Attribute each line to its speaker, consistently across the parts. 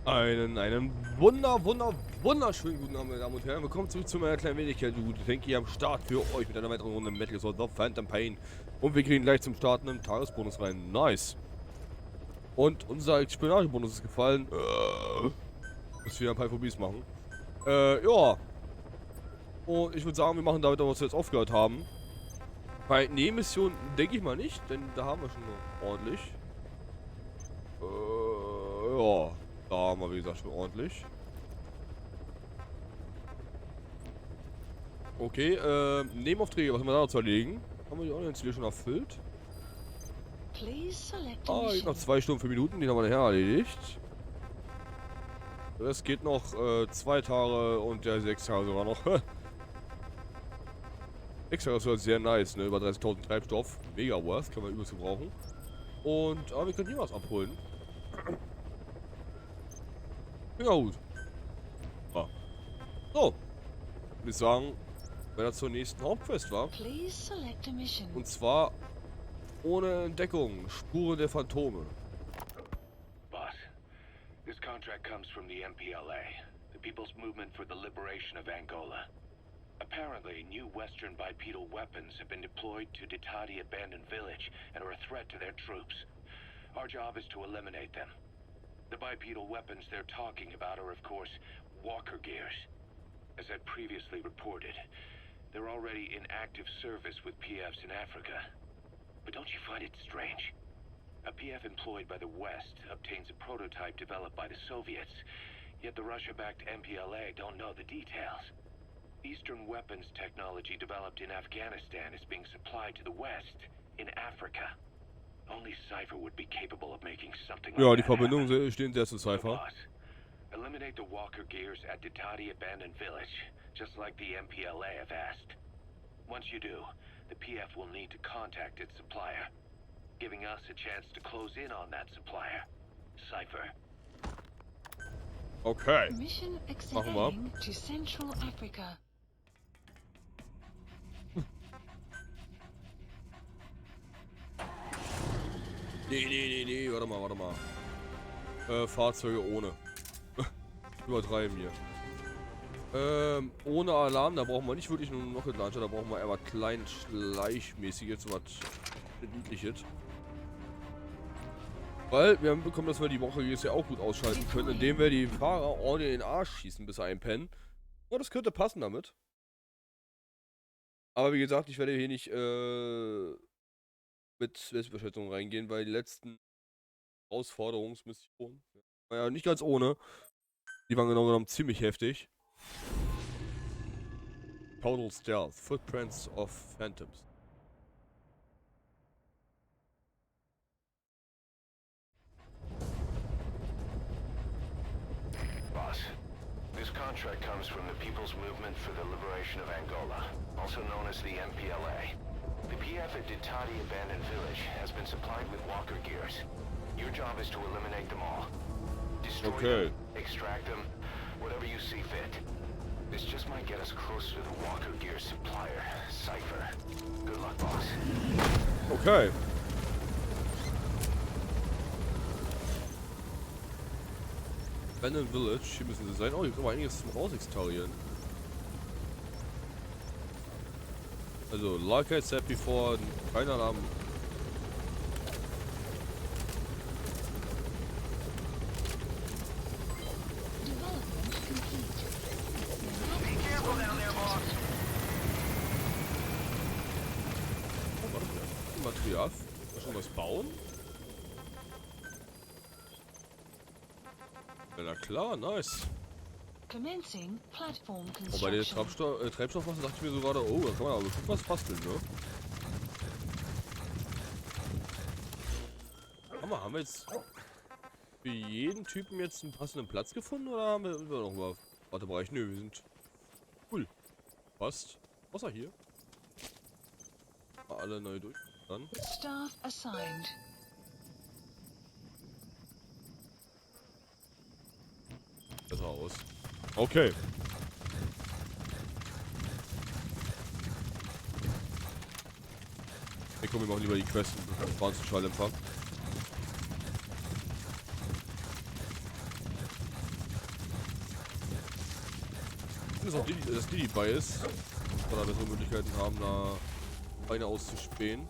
Speaker 1: Einen wunderschönen guten Abend, meine Damen und Herren. Willkommen zurück zu meiner kleinen Wenigkeit. Du gute Tanky am Start für euch mit einer weiteren Runde Metal Gear The Phantom Pain. Und wir kriegen gleich zum Starten einen Tagesbonus rein. Nice. Und unser Spionagebonus ist gefallen. Muss wieder ein paar Phobis machen. Ja. Und ich würde sagen, wir machen damit, was wir jetzt aufgehört haben. Bei Nebenmissionen denke ich mal nicht, denn da haben wir schon ordentlich. Ja. Da haben wir, wie gesagt, schon ordentlich. Okay, Nebenaufträge, was haben wir da noch zu erledigen? Haben wir die Online-Ziele schon erfüllt? Ah, geht noch 2 Stunden, 5 Minuten, die haben wir nachher erledigt. Es geht noch 2 Tage und ja, 6 Tage sogar noch. 6 Tage ist halt sehr nice, ne? Über 30.000 Treibstoff. Mega worth, können wir übelst gebrauchen. Und, aber wir können hier was abholen. Ja, gut. Ah. So. Ich würde sagen, wenn er zur nächsten Hauptquest war. Und zwar ohne Entdeckung, Spuren der Phantome.
Speaker 2: Boss, this contract comes from the MPLA, the People's Movement for the Liberation of Angola. Apparently, new Western bipedal weapons have been deployed to Ditati Abandoned Village and are a threat to their troops. Our job is to eliminate them. The bipedal weapons they're talking about are, of course, walker gears. As I previously reported, they're already in active service with PFs in Africa. But don't you find it strange? A PF employed by the West obtains a prototype developed by the Soviets, yet the Russia-backed MPLA don't know the details. Eastern weapons technology developed in Afghanistan is being supplied to the West in Africa. Only Cypher would be capable of making something like
Speaker 1: Ja, die
Speaker 2: that
Speaker 1: Verbindungen
Speaker 2: happen.
Speaker 1: stehen sehr zu Cypher.
Speaker 2: Eliminate the walker gears at Ditati Abandoned Village, just like the MPLA have asked. Once you do, the PF will need to contact its supplier, giving us a chance to close in on that supplier. Cypher.
Speaker 1: Okay.
Speaker 3: Mission
Speaker 1: Machen wir.
Speaker 3: accepting to Central Africa.
Speaker 1: Nee, warte mal. Fahrzeuge ohne. Übertreiben hier. Ohne Alarm, da brauchen wir nicht wirklich nur einen Rocket Launcher, da brauchen wir eher was klein schleichmäßiges, so was niedliches. Weil wir haben bekommen, dass wir die Woche jetzt ja auch gut ausschalten können, indem wir die Fahrer ordentlich in den Arsch schießen, bis sie einpennen. Ja, das könnte passen damit. Aber wie gesagt, ich werde hier nicht mit Selbstbeschätzung reingehen, weil die letzten Herausforderungsmissionen, ja, nicht ganz ohne, die waren genau genommen ziemlich heftig. Total Stealth, Footprints of Phantoms.
Speaker 2: Boss, this contract comes from the People's Movement for the Liberation of Angola, also known as the MPLA. The PF at Ditati Abandoned Village has been supplied with walker gears. Your job is to eliminate them all. Destroy them, extract them, whatever you see fit. This just might get us closer to the walker gear supplier, Cypher. Good luck, boss.
Speaker 1: Okay. Abandoned Village, hier müssen sie sein. Oh, hier können wir einiges zum Rausextrahieren. Also, like I said before, kein Alarm. Oh, warte mal. Material. Kann schon was bauen? Ja, na klar, nice.
Speaker 3: Commencing platform
Speaker 1: Oh, bei der
Speaker 3: construction.
Speaker 1: Treibstoffmasse dachte ich mir so gerade, oh, da kann man aber bestimmt was basteln, ne? Haben wir jetzt für jeden Typen jetzt einen passenden Platz gefunden oder haben wir noch mal Wartebereich? Nö, wir sind cool. Passt. Außer hier. Mal alle neu durch. Dann.
Speaker 3: Staff assigned.
Speaker 1: Besser aus. Okay. Hey, komm, wir machen lieber die Quest und fahren zu Schalldämpfer. dass auch dass die bei ist. Oder bessere Möglichkeiten haben, da Beine auszuspähen.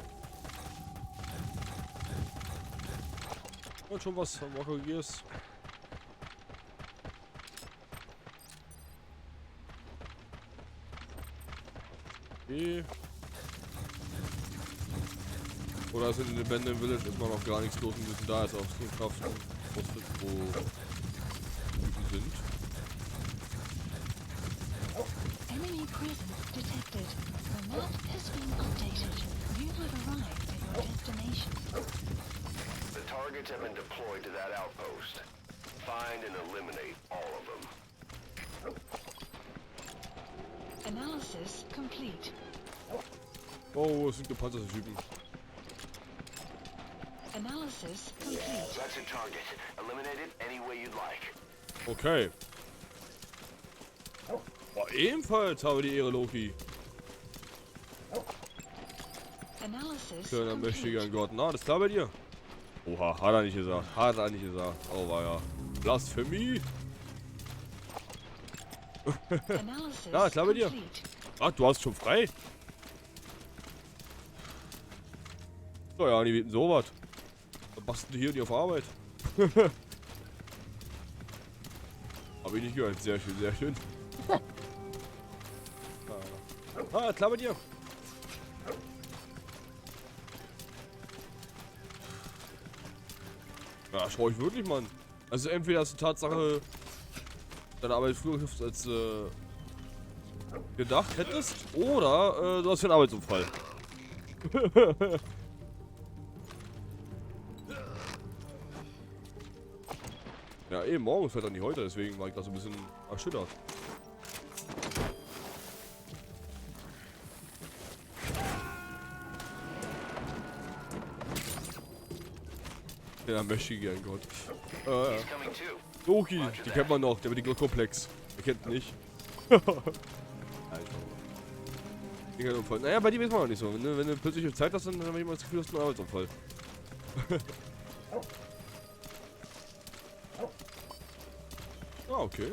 Speaker 1: Und schon was von Walker Gears. Okay. Oder ist in den Abandoned Village immer noch gar nichts los und müssen da jetzt auf Kraft rausfinden, wo Typen sind.
Speaker 3: Enemy presence detected. The map has been updated. You have arrived at your destination.
Speaker 2: The targets have been deployed to that outpost. Find and eliminate all of them.
Speaker 3: Analysis complete.
Speaker 1: Oh, es sind gepanzerte Typen.
Speaker 3: Analysis complete.
Speaker 2: That's a target. Eliminate it any way you'd like.
Speaker 1: Okay. Boah, ebenfalls habe die Ehre, Loki.
Speaker 3: Analysis
Speaker 1: Kleiner mächtiger
Speaker 3: complete.
Speaker 1: Gott. Na, das ist klar bei dir? Oha, hat er nicht gesagt. Hat er nicht gesagt. Oh, war ja. Blasphemie.
Speaker 3: Analysis
Speaker 1: Ja, klar bei dir.
Speaker 3: complete.
Speaker 1: Ach, du hast schon frei. So, ja, die bieten sowas. Was machst du hier und hier auf Arbeit? Hab ich nicht gehört. Sehr schön, sehr schön. Ah, klar bei dir. Ja, schau ich wirklich, Mann. Also entweder hast du Tatsache deine Arbeit früher als gedacht hättest, oder du hast einen Arbeitsunfall. Ja, eben, morgens fährt er nicht heute, deswegen war ich da so ein bisschen erschüttert. Ja, möchte ich gern Gott. Loki, die kennt man noch, der mit dem Komplex. Der kennt nicht. Alter. Unfall. Naja, bei dir weiß man auch nicht so. Wenn du plötzlich Zeit hast, dann habe ich immer das Gefühl, du hast einen Arbeitsunfall. Ah, okay.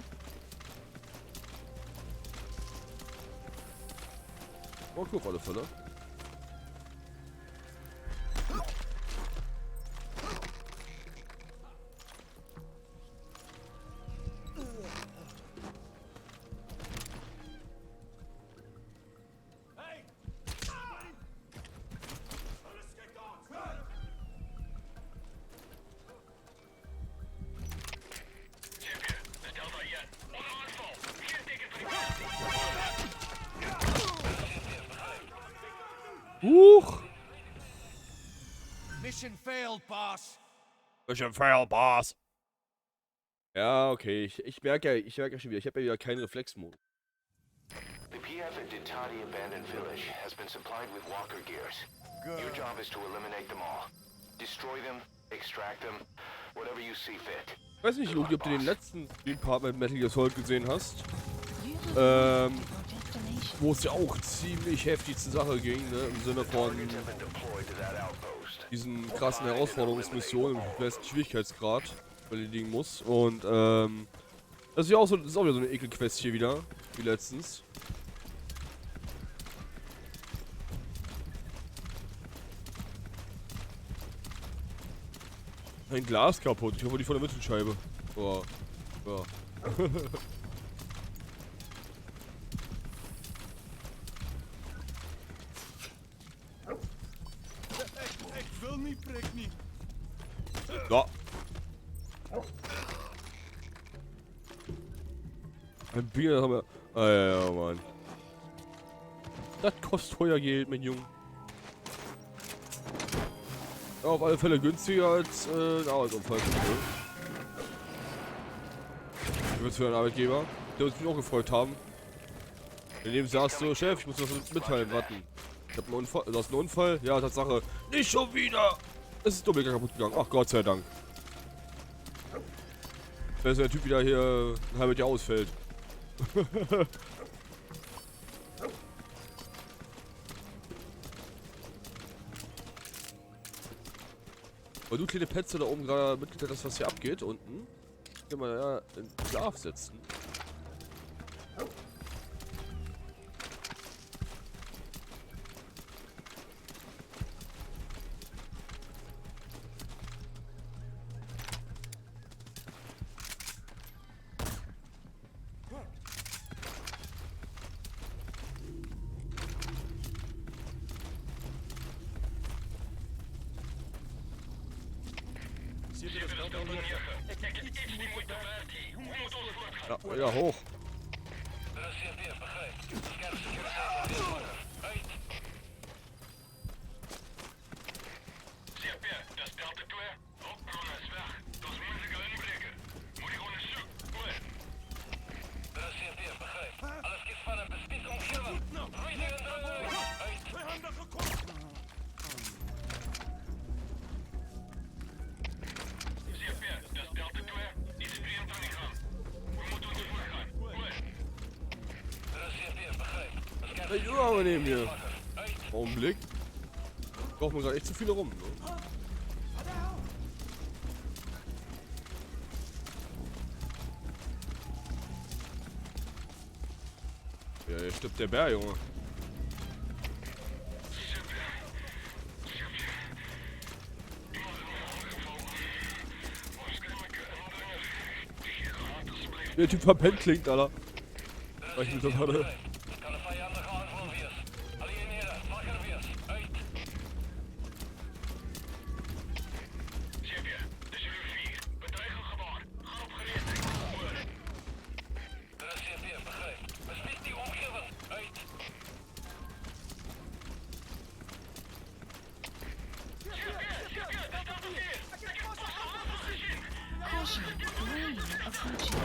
Speaker 1: Oh, cool, auf alle Fälle. Huch!
Speaker 4: Mission failed, boss.
Speaker 1: Mission failed, boss. Ja, okay. Ich merke ja schon wieder, ich habe ja wieder keinen Reflexmodus.
Speaker 2: The PF at Ditati Abandoned Village has been supplied with walker gears. Your job is to eliminate them all. Destroy them, extract them, whatever you see fit.
Speaker 1: Ich weiß nicht, Luki, ob du den letzten Part mit Metal Gear Solid gesehen hast.
Speaker 3: You have arrived at your destination.
Speaker 1: Wo es ja auch ziemlich heftig zur Sache ging, ne? Im Sinne von
Speaker 2: Targets have been deployed to that outpost.
Speaker 1: diesen krassen Herausforderungsmissionen im besten Schwierigkeitsgrad erledigen muss. Und das ist ja auch so, das ist auch wieder so eine Ekelquest hier wieder, wie letztens. Ein Glas kaputt, ich hoffe die von der Mittelscheibe. Boah. Ja.
Speaker 4: Ik wil niet, prik niet.
Speaker 1: Ja. Ein Bier haben wir. Ah ja, Mann. Das kostet teuer Geld, mein Junge. Ja, auf alle Fälle günstiger als ein Arbeitsunfall. Wie wird's für einen Arbeitgeber? Der uns mich auch gefreut haben. Daneben sagst du, Chef, ich muss das mitteilen, warten. Ich hab einen Unfall. Du hast einen Unfall? Ja, Tatsache. Nicht schon wieder! Es ist Doppelgänger kaputt gegangen. Ach Gott sei Dank. Da ist der Typ wieder hier ein halbes Jahr ausfällt. Weil du kleine Petze da oben gerade mitgeteilt hast, was hier abgeht, unten. Können wir ja in Schlaf setzen. Ja, wieder hoch. Ich übernehmen hier. Augenblick. Brauchen wir gerade echt zu viele rum. Ne? Ja, hier stirbt der Bär, Junge. Der Typ verpennt klingt, Alter. Ich bin so gerade.
Speaker 3: Caution, rain approaching.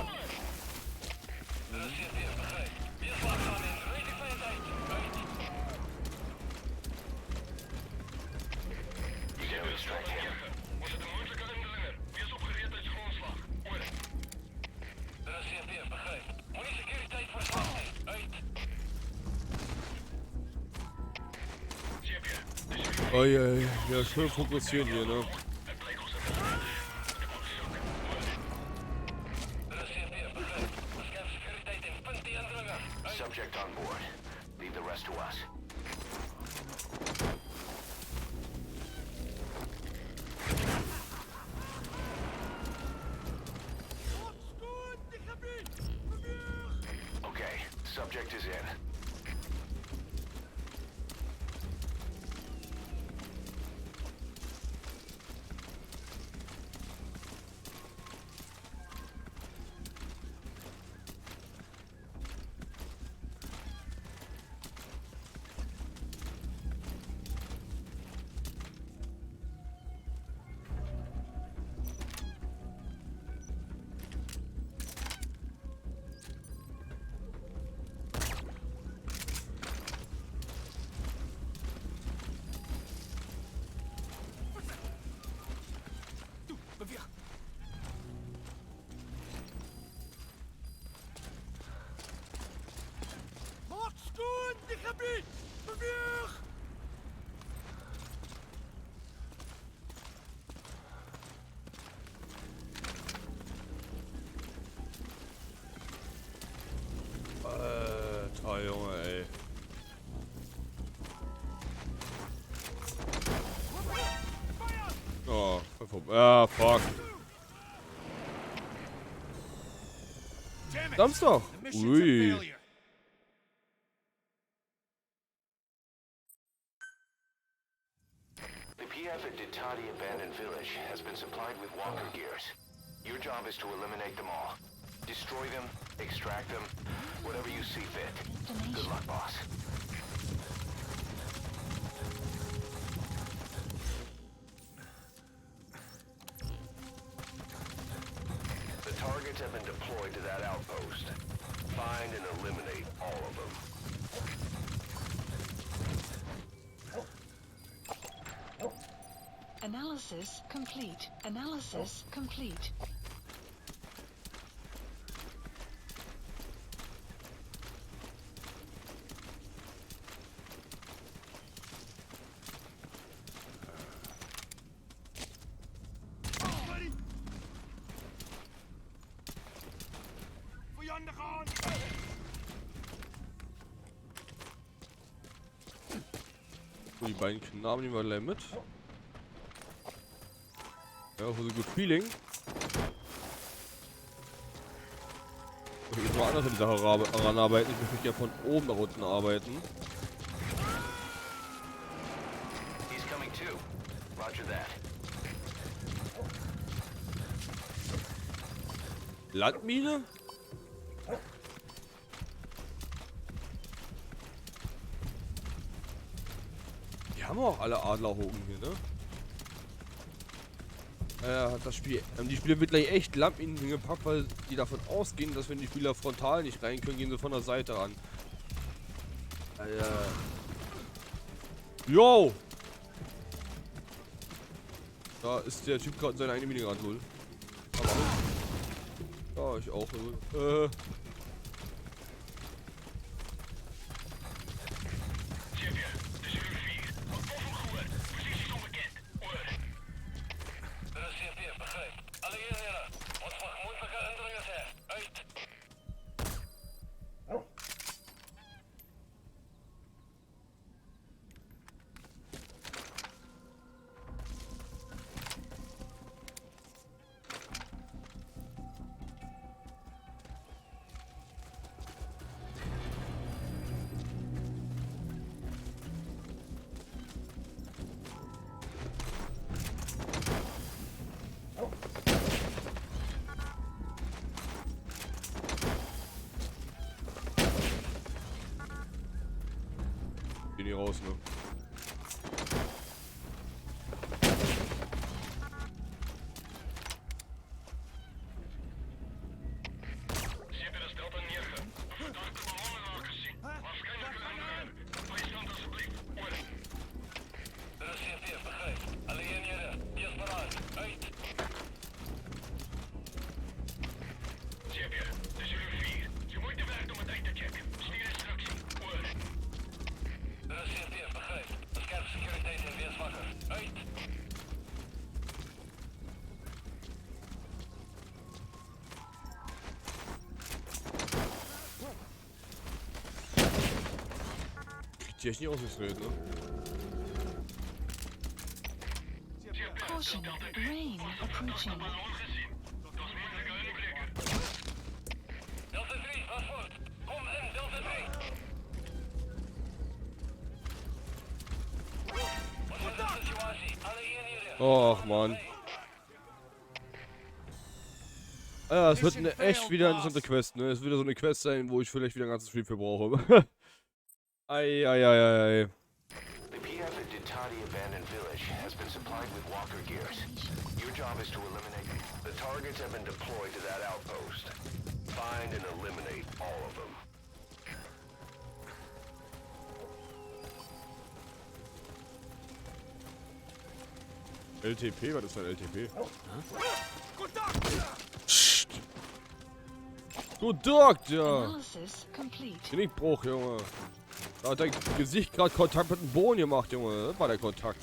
Speaker 1: Oh ja, ja, schön fokussieren hier, ne?
Speaker 2: Subject on board. Leave the rest to us. Okay, subject is in.
Speaker 1: Alter, Junge, ey. Oh, ja, fuck. Samstag. Ui.
Speaker 2: The PF at Ditati Abandoned Village has been supplied with walker gears. Your job is to eliminate them all. Destroy them, extract them, whatever you see fit. Good luck, boss. The targets have been deployed to that outpost. Find and eliminate all of them.
Speaker 3: Analysis complete. Analysis complete.
Speaker 1: Die beiden Knaben nehmen wir gleich mit. Ja, for the good feeling. Ich muss mal anders an die Sache ranarbeiten. Ich möchte ja von oben nach unten arbeiten.
Speaker 2: He's coming too. Roger that.
Speaker 1: Landmine? Die haben auch alle Adlerhogen hier, ne? Hat das Spiel. Die Spieler wird gleich echt Landminen hingepackt, weil die davon ausgehen, dass wenn die Spieler frontal nicht rein können, gehen sie von der Seite ran. Yo! Da ist der Typ gerade in seine eigene Mine gerannt, null. Ja, ich auch. Gehen hier raus, ne? Die echt nicht ausgestellt, ne?
Speaker 3: Caution, rain approaching.
Speaker 1: Och, Mann. Ja, es wird echt wieder eine interessante Quest, ne? Es wird wieder so eine Quest sein, wo ich vielleicht wieder ein ganzes Stream für brauche. Eieieiei.
Speaker 2: The PF at Ditati Abandoned Village has been supplied with walker gears. Your job is to eliminate. The targets have been deployed to that outpost. Find and eliminate all of them.
Speaker 1: LTP? Was ist denn LTP? Psst. Kontakt, ja.
Speaker 3: Analysis complete.
Speaker 1: Genickbruch, Junge. Da hat dein Gesicht gerade Kontakt mit dem Boden gemacht, Junge. Das war der Kontakt.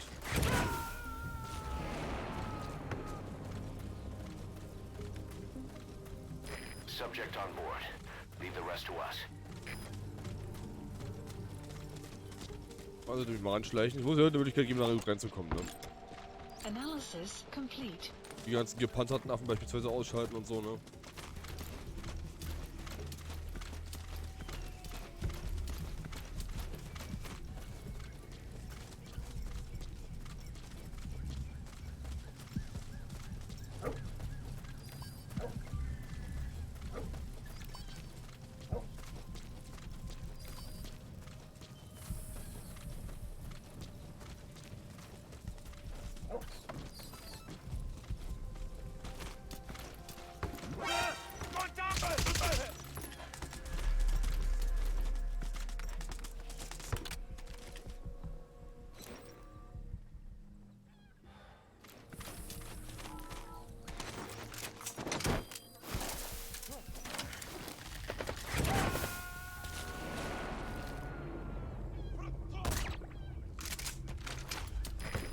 Speaker 2: Subject on board. Leave the rest to us.
Speaker 1: Also durch mal ranschleichen. Ich muss ja die Möglichkeit geben, nach der Grenze zu kommen, ne?
Speaker 3: Analysis complete.
Speaker 1: Die ganzen gepanzerten Affen beispielsweise ausschalten und so, ne?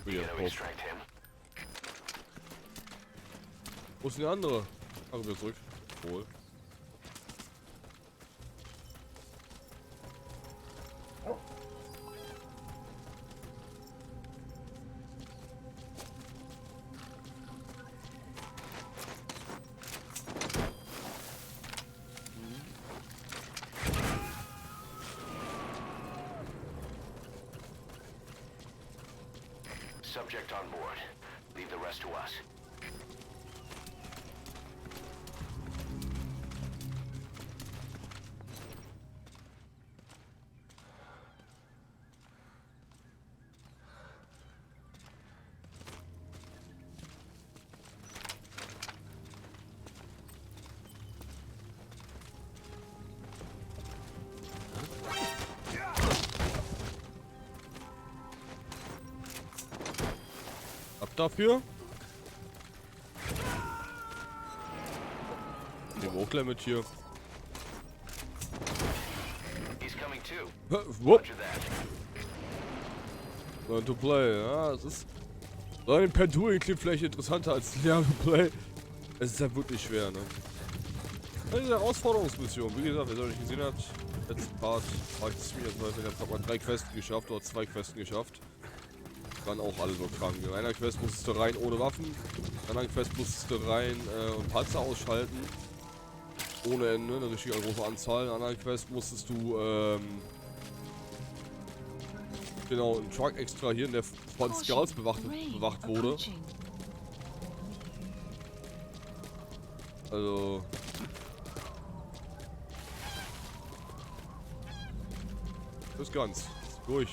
Speaker 2: You gonna extract him?
Speaker 1: Wo ist denn der andere? Ach, wieder zurück. Wohl.
Speaker 2: Subject on board. Leave the rest to us.
Speaker 1: dafür. Nehmen auch gleich mit hier.
Speaker 2: He's coming too.
Speaker 1: Wupp.
Speaker 2: Roger that.
Speaker 1: Learn to play, ja, es ist. Learn per Doing klingt vielleicht interessanter als Learn to play. Es ist ja wirklich schwer, ne? Ja, diese Herausforderungsmission, wie gesagt, wer es noch nicht gesehen hat, letzten Part reicht es mir, jetzt hat man 3 Quests geschafft oder 2 Quests geschafft. Waren auch alle so krank. In einer Quest musstest du rein ohne Waffen, in einer Quest musstest du rein und Panzer ausschalten. Ohne Ende, eine richtige große Anzahl. In einer anderen Quest musstest du genau einen Truck extrahieren, der von Scouts bewacht wurde. Also das ist ganz durch.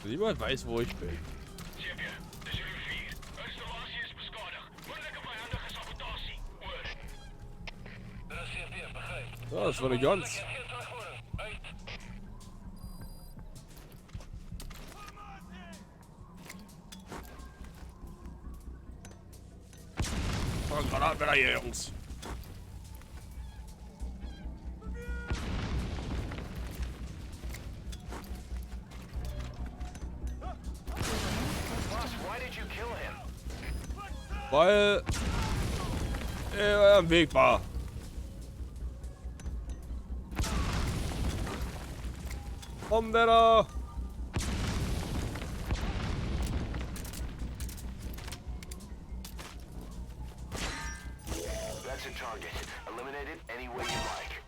Speaker 1: Niemand weiß, wo ich bin. Ja, das war eine Gans. Granaten wieder hier, Jungs. Weil er am Weg war. Komm, wer da?
Speaker 2: That's a target. Eliminate it any way you like.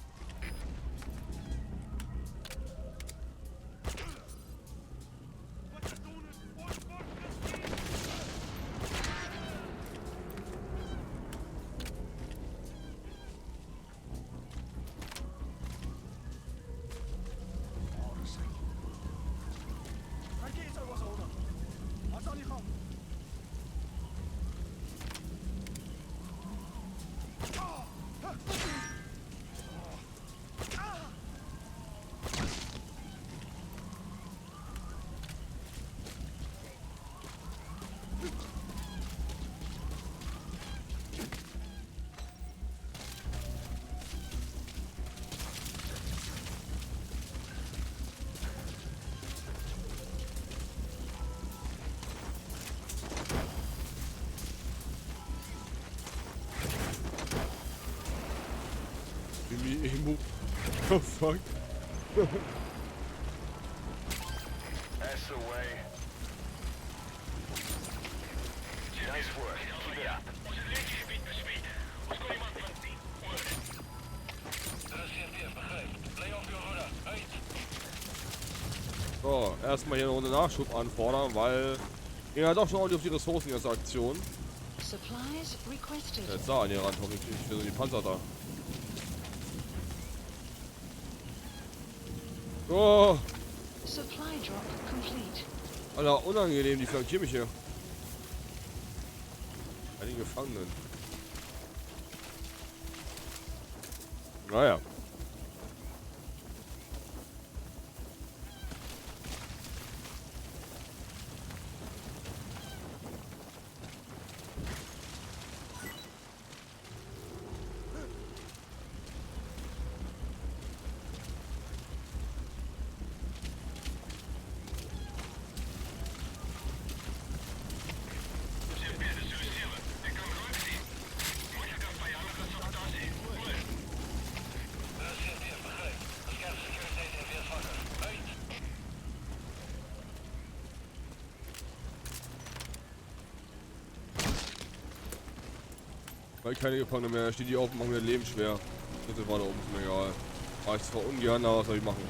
Speaker 1: Emo. Oh fuck.
Speaker 2: That's the way. Nice work. Keep it up.
Speaker 1: So, erstmal hier eine Runde Nachschub anfordern, weil ging halt doch schon ordentlich auf die Ressourcen in der Aktion.
Speaker 3: Supplies requested.
Speaker 1: Jetzt da an ihr ran, hoffentlich für so die Panzer da. Oh,
Speaker 3: Supply drop complete.
Speaker 1: Alter, unangenehm, die flankieren mich hier. Einige Gefangenen. Naja. Weil keine Gefangene mehr, steht die auf und machen mir Leben schwer. Bitte war da oben, ist mir egal. Mach ich zwar ungern, aber was soll ich machen?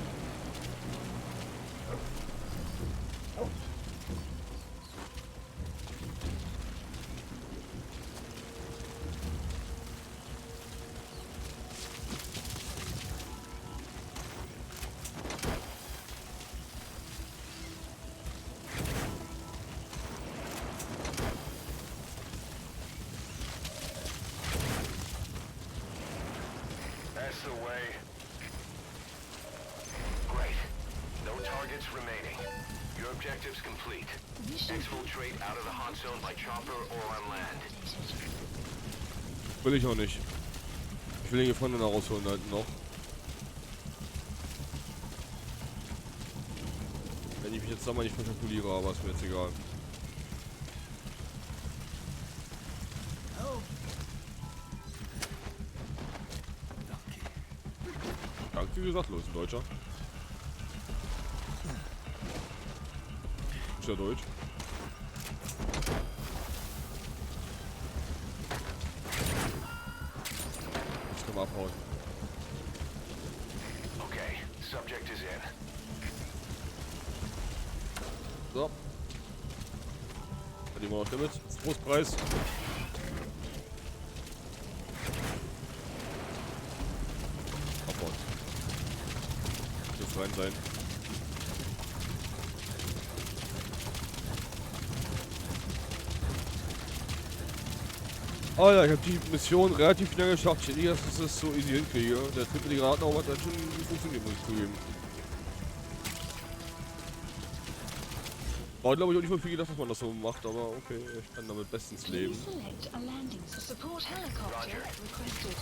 Speaker 2: remaining. Your objective's complete.
Speaker 3: Mission
Speaker 2: Exfiltrate out of the hot zone by chopper or on land.
Speaker 3: updated.
Speaker 1: Will ich auch nicht. Ich will den Gefangenen rausholen halt noch. Wenn ich mich jetzt da mal nicht verkalkuliere, aber ist mir jetzt egal. Danke, wie gesagt, los, ein Deutscher. Ist ja Deutsch. Ich kann mal abhauen.
Speaker 2: Okay, subject is in.
Speaker 1: So. Hat immer noch damit. Trostpreis. Abhauen. Muss rein sein. Oh ja, ich habe die Mission relativ schnell geschafft. Ich hätte nicht, dass ich das so easy hinkriege. Der Trip mit den Granaten auch hat schon funktioniert, muss ich zugeben. War glaube ich auch nicht mal viel gedacht, dass man das so macht, aber okay, ich kann damit bestens leben.
Speaker 3: Please select a landing support helicopter requested.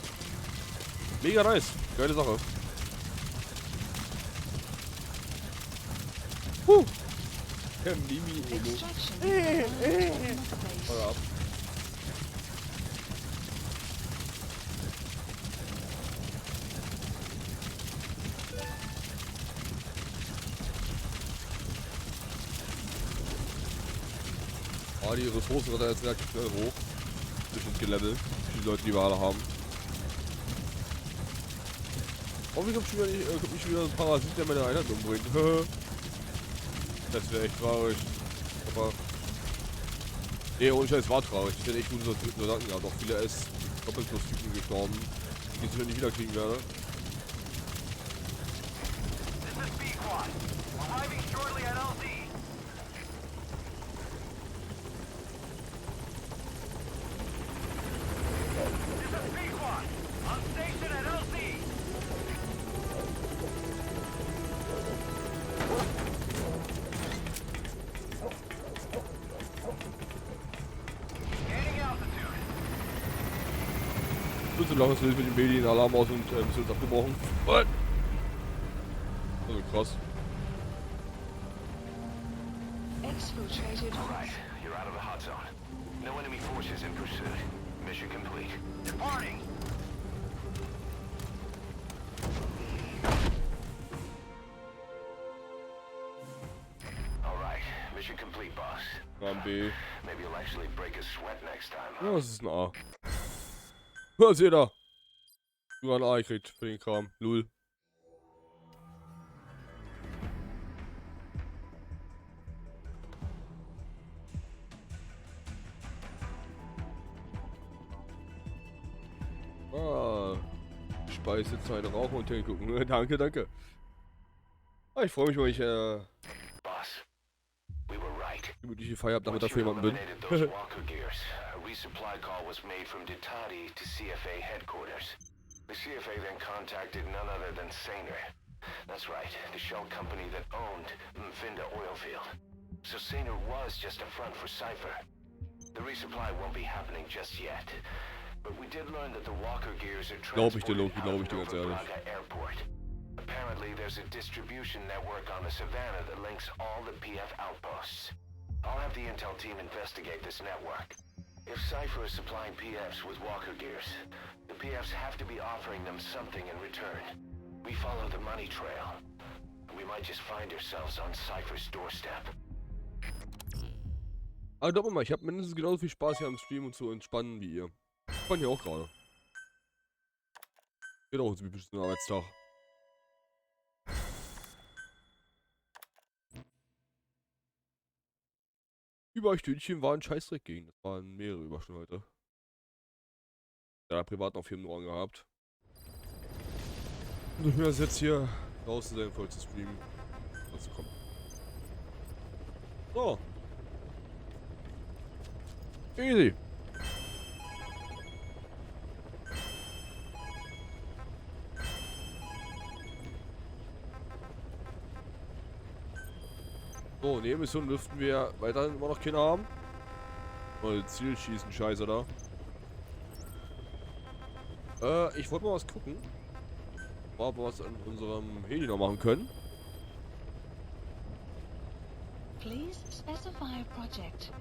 Speaker 1: Mega nice, geile Sache. Der Mimi-Emo.
Speaker 3: Extraction base.
Speaker 1: Feuer ab. Oh, die Ressourcen wird jetzt relativ schnell hoch. Durch das Level. Die Leute, die wir alle haben. Oh, wie kommt schon wieder ein Parasit, der meine Einheit umbringt. Das wäre echt traurig. Aber. Nee, ohne Scheiß war traurig. Ich hätte echt gute Soldaten gehabt. Auch viele S-Doppelplus-Typen gestorben, die ich nicht wieder kriegen werde.
Speaker 2: This is B-Quad. Arriving shortly at LZ. This is B-Quad. On station at LZ. Gaining altitude.
Speaker 1: Gut, so lange ist mit dem Medienalarm aus und ist jetzt abgebrochen. What? Also krass.
Speaker 3: Exfiltrated.
Speaker 2: Right, you're out of the hot zone. No enemy forces in pursuit. Mission complete. Departing! Alright, mission complete, boss.
Speaker 1: Plan B.
Speaker 2: Maybe you'll actually break a sweat next time.
Speaker 1: Ja, was ist ein A? Was seht ihr? Du ein A gekriegt für den Kram. Lul. Ah. Speise, Zeit, Rauchen und hingucken. Danke, danke. Ah, ich freue mich, wenn ich
Speaker 2: Boss, we were right.
Speaker 1: gemütliche Feierabend
Speaker 2: Once
Speaker 1: dafür
Speaker 2: you
Speaker 1: jemanden bin.
Speaker 2: eliminated those walker gears, a resupply call was made from Ditati to CFA headquarters. The CFA then contacted none other than Sainer. That's right, the shell company that owned Mfinda Oilfield. So Sainer was just a front for Cypher. The resupply won't be happening just yet. But we did learn that the walker gears are
Speaker 1: Glaub ich dir,
Speaker 2: transported
Speaker 1: Loki,
Speaker 2: out
Speaker 1: glaub
Speaker 2: of
Speaker 1: ich dir ganz
Speaker 2: Nova
Speaker 1: ehrlich.
Speaker 2: Braga Airport. Apparently, there's a distribution network on the Savannah that links all the PF outposts. I'll have the intel team investigate this network. If Cypher is supplying PFs with walker gears, the PFs have to be offering them something in return. We follow the money trail. We might just find ourselves on Cypher's doorstep.
Speaker 1: Aber glaub mal, ich habe mindestens genauso viel Spaß hier am Stream und zu entspannen wie ihr. Ich bin hier auch gerade. Geht auch ein bisschen Arbeitstag. Überstündchen war ein Scheißdreck gegen. Das waren mehrere Überstunden heute. Ja, privat noch viel im Ohren gehabt. Und ich mir das jetzt hier draußen sein, voll zu streamen. Dazu kommen. So. Easy. So, ne, Mission dürften wir weiterhin immer noch keine haben. Oh, Zielschießen, Scheiße da. Ich wollte mal was gucken. Ob wir was an unserem Heli noch machen können.
Speaker 3: Please specify a project.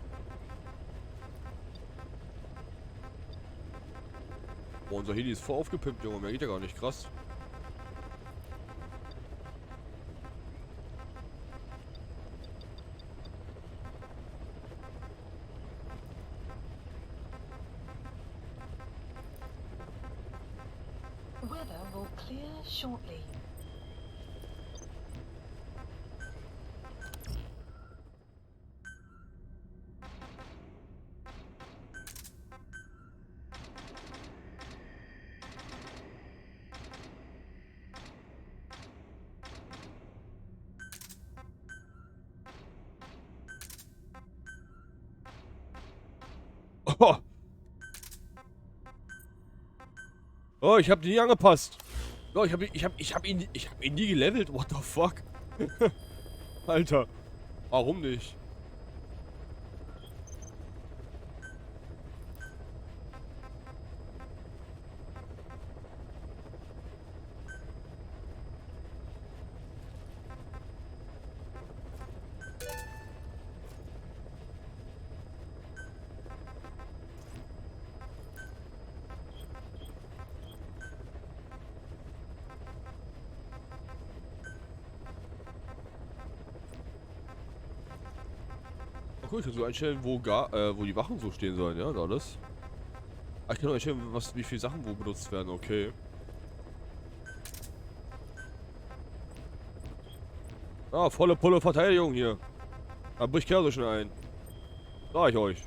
Speaker 1: Boah, unser Heli ist voll aufgepimpt, Junge. Mehr geht ja gar nicht. Krass.
Speaker 3: Weather will clear shortly.
Speaker 1: Oh, oh, ich hab die nie angepasst. Oh, ich hab ihn nie gelevelt. What the fuck? Alter. Warum nicht? Ach cool, ich kann so einstellen, wo die Wachen so stehen sollen, ja, da das. Ah, ich kann auch einstellen, wie viele Sachen wo benutzt werden, okay. Ah, volle Pulle Verteidigung hier. Da bricht keiner so schnell ein. Sag ich euch.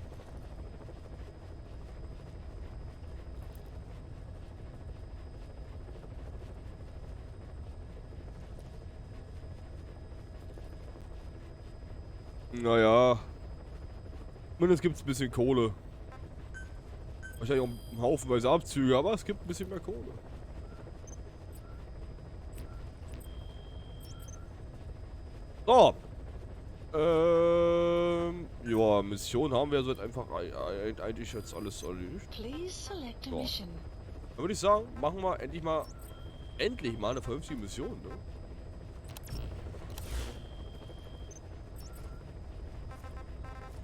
Speaker 1: Naja. Zumindest gibt es ein bisschen Kohle. Wahrscheinlich auch haufenweise Abzüge, aber es gibt ein bisschen mehr Kohle. So. Ja, Mission haben wir seit einfach eigentlich jetzt alles erledigt.
Speaker 3: Please select a
Speaker 1: So.
Speaker 3: mission.
Speaker 1: Dann würde ich sagen, machen wir endlich mal eine vernünftige Mission, ne?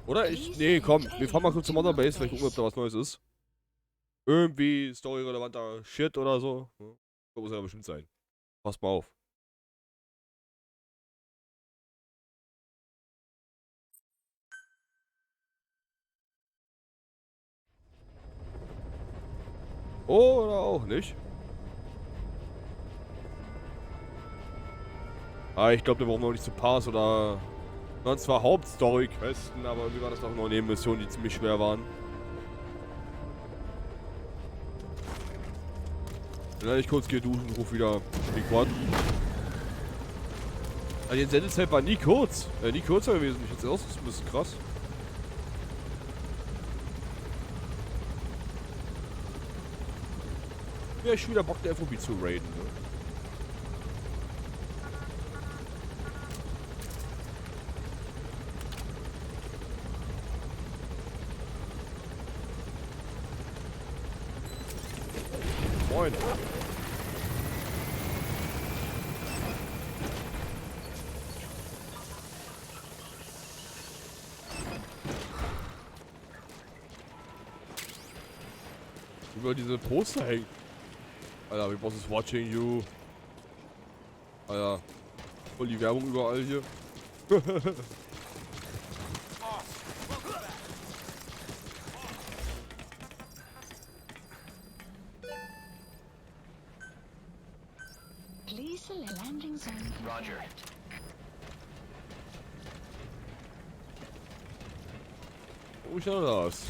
Speaker 1: Oder nee, komm, wir fahren mal kurz zum Mother Base, vielleicht gucken, ob da was Neues ist. Irgendwie storyrelevanter Shit oder so. Ne? Das muss ja bestimmt sein. Passt mal auf. Oder auch nicht. Ah, ich glaube, da brauchen wir auch nicht zu Pass oder... waren zwar Hauptstory-Questen, aber irgendwie war das auch noch Nebenmissionen, die ziemlich schwer waren. Dann werde ich kurz gehe duschen und ruf wieder die Quad. Also die Sendezeit war nie kurz. Nie kürzer gewesen. Ich hätte es auch, das ist ein bisschen krass. Ja, ich wieder Bock, der FOB zu raiden, ne? Moin. Über diese Poster hängt. Alter, my boss is watching you. Alter, voll die Werbung überall hier.
Speaker 3: Please select landing zone confirmed.
Speaker 1: Wo ist denn das?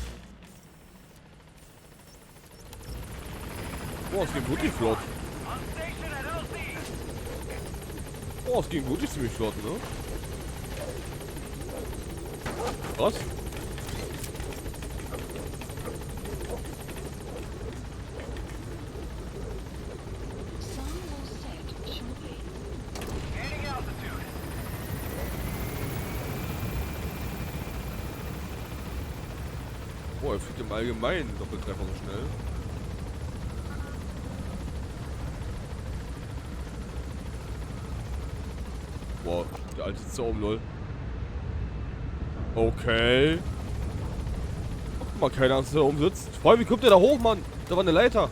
Speaker 1: Boah, es ging wirklich flott. Boah, es ging wirklich ziemlich flott, ne? Was?
Speaker 3: Sun will set shortly.
Speaker 1: er fliegt im Allgemeinen Doppeltreffer so schnell. Boah, der alte sitzt da oben, lol. Okay. Guck mal, keine Angst, dass er da oben sitzt. Vor allem, wie kommt der da hoch, Mann? Da war eine Leiter.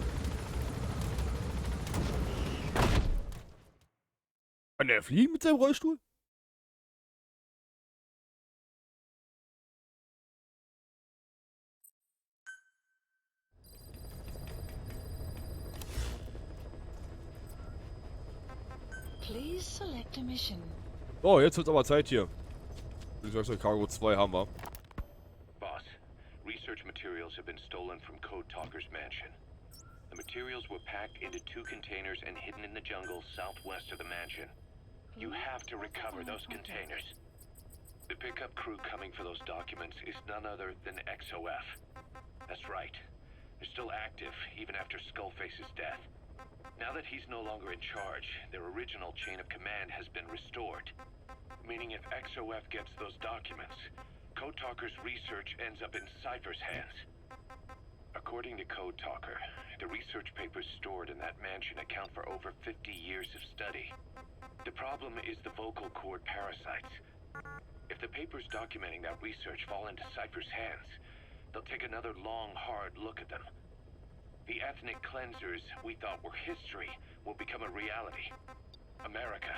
Speaker 1: Kann der fliegen mit seinem Rollstuhl?
Speaker 3: Please select a mission.
Speaker 1: Oh, jetzt wird's aber Zeit hier. Wie gesagt, Cargo 2 haben wir.
Speaker 2: Boss, research materials have been stolen from Code Talker's mansion. The materials were packed into 2 containers and hidden in the jungle southwest of the mansion. You have to recover those containers. The pickup crew coming for those documents is none other than XOF. That's right. They're still active, even after Skullface's death. Now that he's no longer in charge, their original chain of command has been restored. Meaning if XOF gets those documents, Code Talker's research ends up in Cypher's hands. According to Code Talker, the research papers stored in that mansion account for over 50 years of study. The problem is the vocal cord parasites. If the papers documenting that research fall into Cypher's hands, they'll take another long, hard look at them. The ethnic cleansers we thought were history will become a reality. America,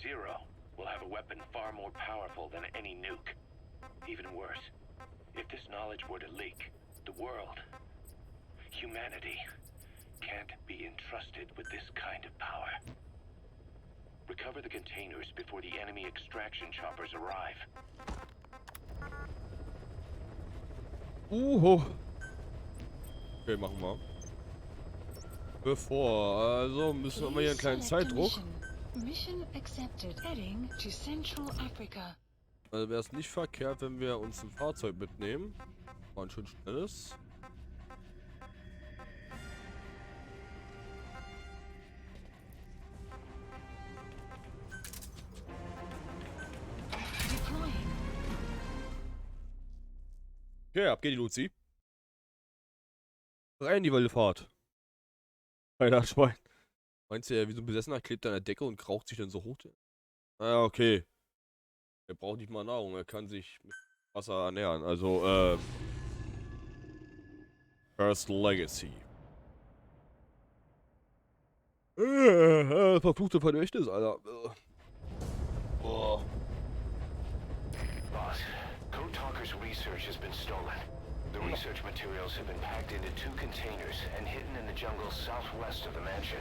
Speaker 2: Zero, will have a weapon far more powerful than any nuke. Even worse, if this knowledge were to leak, the world, humanity, can't be entrusted with this kind of power. Recover the containers before the enemy extraction choppers arrive.
Speaker 1: Okay, machen wir. Also müssen wir mal hier einen kleinen Zeitdruck.
Speaker 3: Mission accepted. Heading to Central Africa.
Speaker 1: Also wäre es nicht verkehrt, wenn wir uns ein Fahrzeug mitnehmen. Mal ein schön schnelles.
Speaker 3: Deploying.
Speaker 1: Okay, ab geht die Luzi. Rein in die wilde Fahrt. Alter Schwein. Meinst du, er wie so ein Besessener klebt an der Decke und kraucht sich dann so hoch? Ah, okay. Er braucht nicht mal Nahrung, er kann sich mit Wasser ernähren. Also, First Legacy. Verfluchte Verdächnis, Alter. Boah.
Speaker 2: Boss, Code Talker's research has been stolen. The research materials have been packed into 2 containers and hidden in the jungle southwest of the mansion.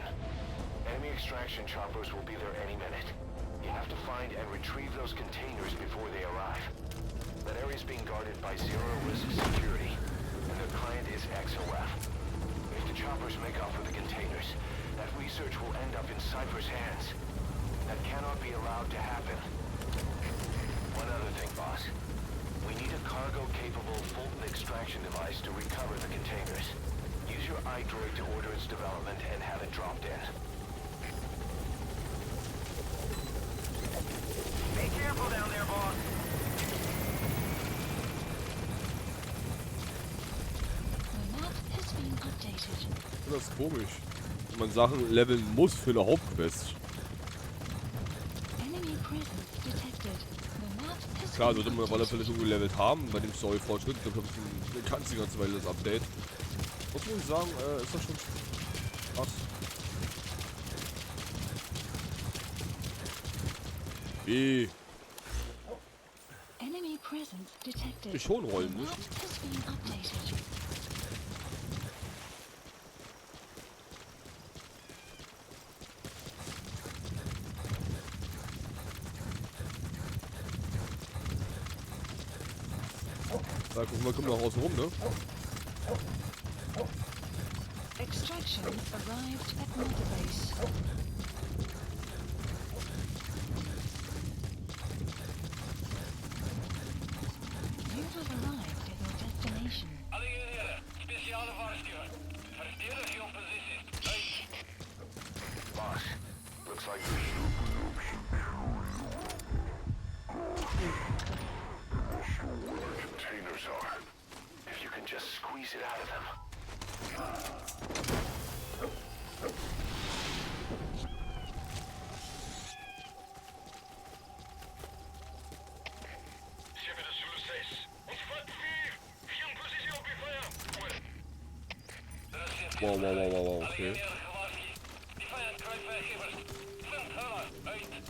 Speaker 2: Enemy extraction choppers will be there any minute. You have to find and retrieve those containers before they arrive. That area is being guarded by zero-risk security, and their client is XOF. If the choppers make off with the containers, that research will end up in Cypher's hands. That cannot be allowed to happen. One other thing, boss. We need a cargo-capable Fulton extraction device to recover the containers. Use your iDroid to order its development and have it dropped in. Be careful down there, boss.
Speaker 3: The map has been updated.
Speaker 1: Das ist komisch, wenn man Sachen leveln muss für eine Hauptquest.
Speaker 3: Enemy presence detected. The map has
Speaker 1: Klar,
Speaker 3: been
Speaker 1: sollte man auf alle Fälle schon gelevelt haben bei dem Story-Fortschritt. Ich glaube, das kann die ganze Weile das Update. Was muss ich sagen, ist das schon krass. Wie?
Speaker 3: Enemy presence detected.
Speaker 1: Ich schon rollen,
Speaker 3: The
Speaker 1: nicht?
Speaker 3: map has been updated.
Speaker 1: Da gucken wir, kommen noch außen rum, ne?
Speaker 3: Extraction arrived at Mother Base. You have arrived at your destination.
Speaker 5: Alle Geräte, speciale waarschuwing. Verstehe your position.
Speaker 2: Boss, looks like containers are. If you can just it out of them.
Speaker 1: Wow, okay.
Speaker 5: Die vijand krijgt werkgevers. Flink heller, uit.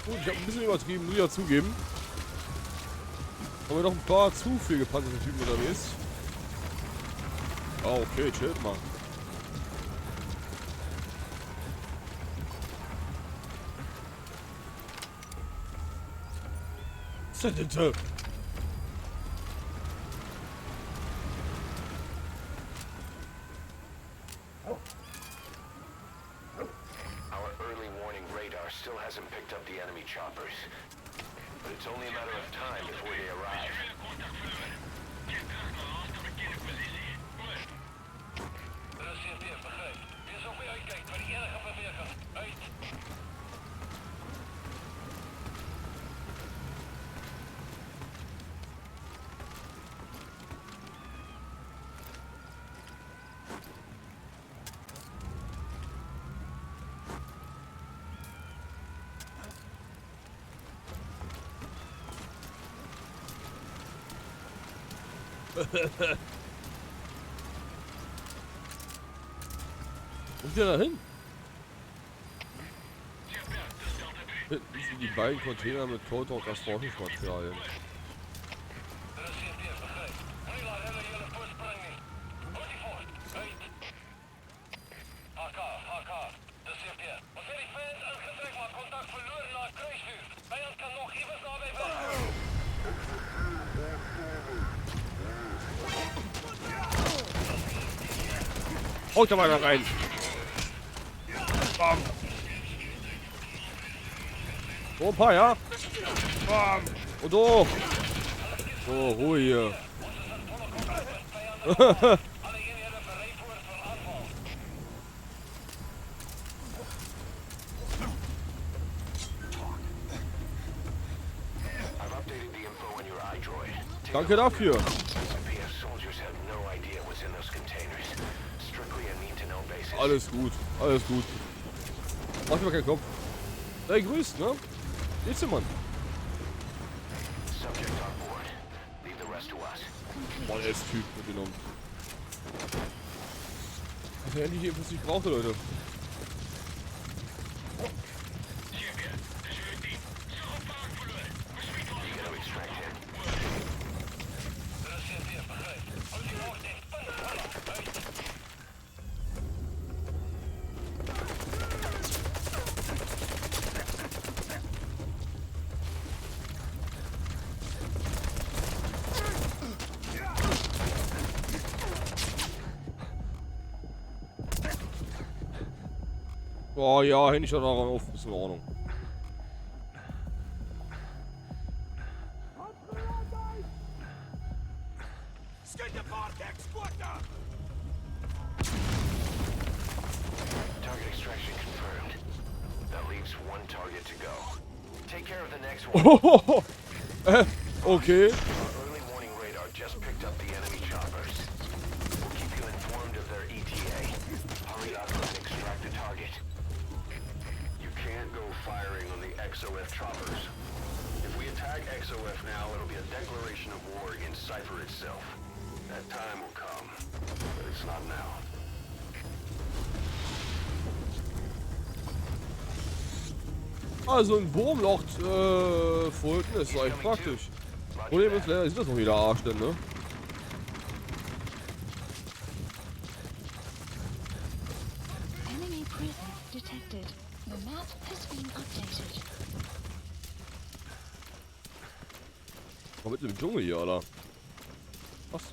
Speaker 1: Gut, ich habe ein bisschen übertrieben, muss ich ja zugeben. Haben wir noch ein paar zu viel gepanzerte Typen unterwegs. Ah, okay, chillt mal. Was ist denn da?
Speaker 2: Our early warning radar still hasn't picked up the enemy choppers. But it's only a matter of time before they arrive.
Speaker 5: Reserveer, begrijp. Wees op je uitkijkt voor die erge beweging. Uit.
Speaker 1: Wo ist der da hin? Hinten sind die beiden Container mit Code und Forschungsmaterialien.
Speaker 5: Reserveer, begrijp. Hela hebben jullie voorsprong. Goed die voort. Uit. HK. Reserveer. Wat zijn die fans aangetrekt, maar contact verloren naar het kruisvuur. Vijand kan nog even nabij zijn.
Speaker 1: Haut da mal da rein! Bam! So, ein paar, ja? Bam! Und hoch! So, Ruhe hier.
Speaker 2: I've updated the info on your iDroid.
Speaker 1: Danke dafür.
Speaker 2: IPS soldiers have no idea what's in those containers. Strictly a need-to-know basis.
Speaker 1: Alles gut, alles gut. Mach dir mal keinen Kopf. Sei grüßt, ne? Geht's dir, Mann?
Speaker 2: Subject on board. Leave the rest to us.
Speaker 1: Boah, der ist Typ mitgenommen. Hat er endlich die Infos, die ich brauchte, Leute. Oh ja, häng ich doch daran auf. Ist in Ordnung.
Speaker 2: Target extraction confirmed. That leaves one target to go. Take care of the next one.
Speaker 1: Okay.
Speaker 2: Our early warning radar just picked up the enemy choppers. We'll keep you informed of their ETA. Hurry up and extract the target. You can't go firing on the XOF choppers. If we we attack XOF now, it'll be a declaration of war against Cypher itself. That time will come, but it's not now.
Speaker 1: Also ein Wurmloch folgen ist eigentlich praktisch. Problem ist, leider sieht das noch wieder Arsch denn, ne?
Speaker 3: Enemy presence detected. The map has been updated.
Speaker 1: Komm mit dem Dschungel hier, oder? Was?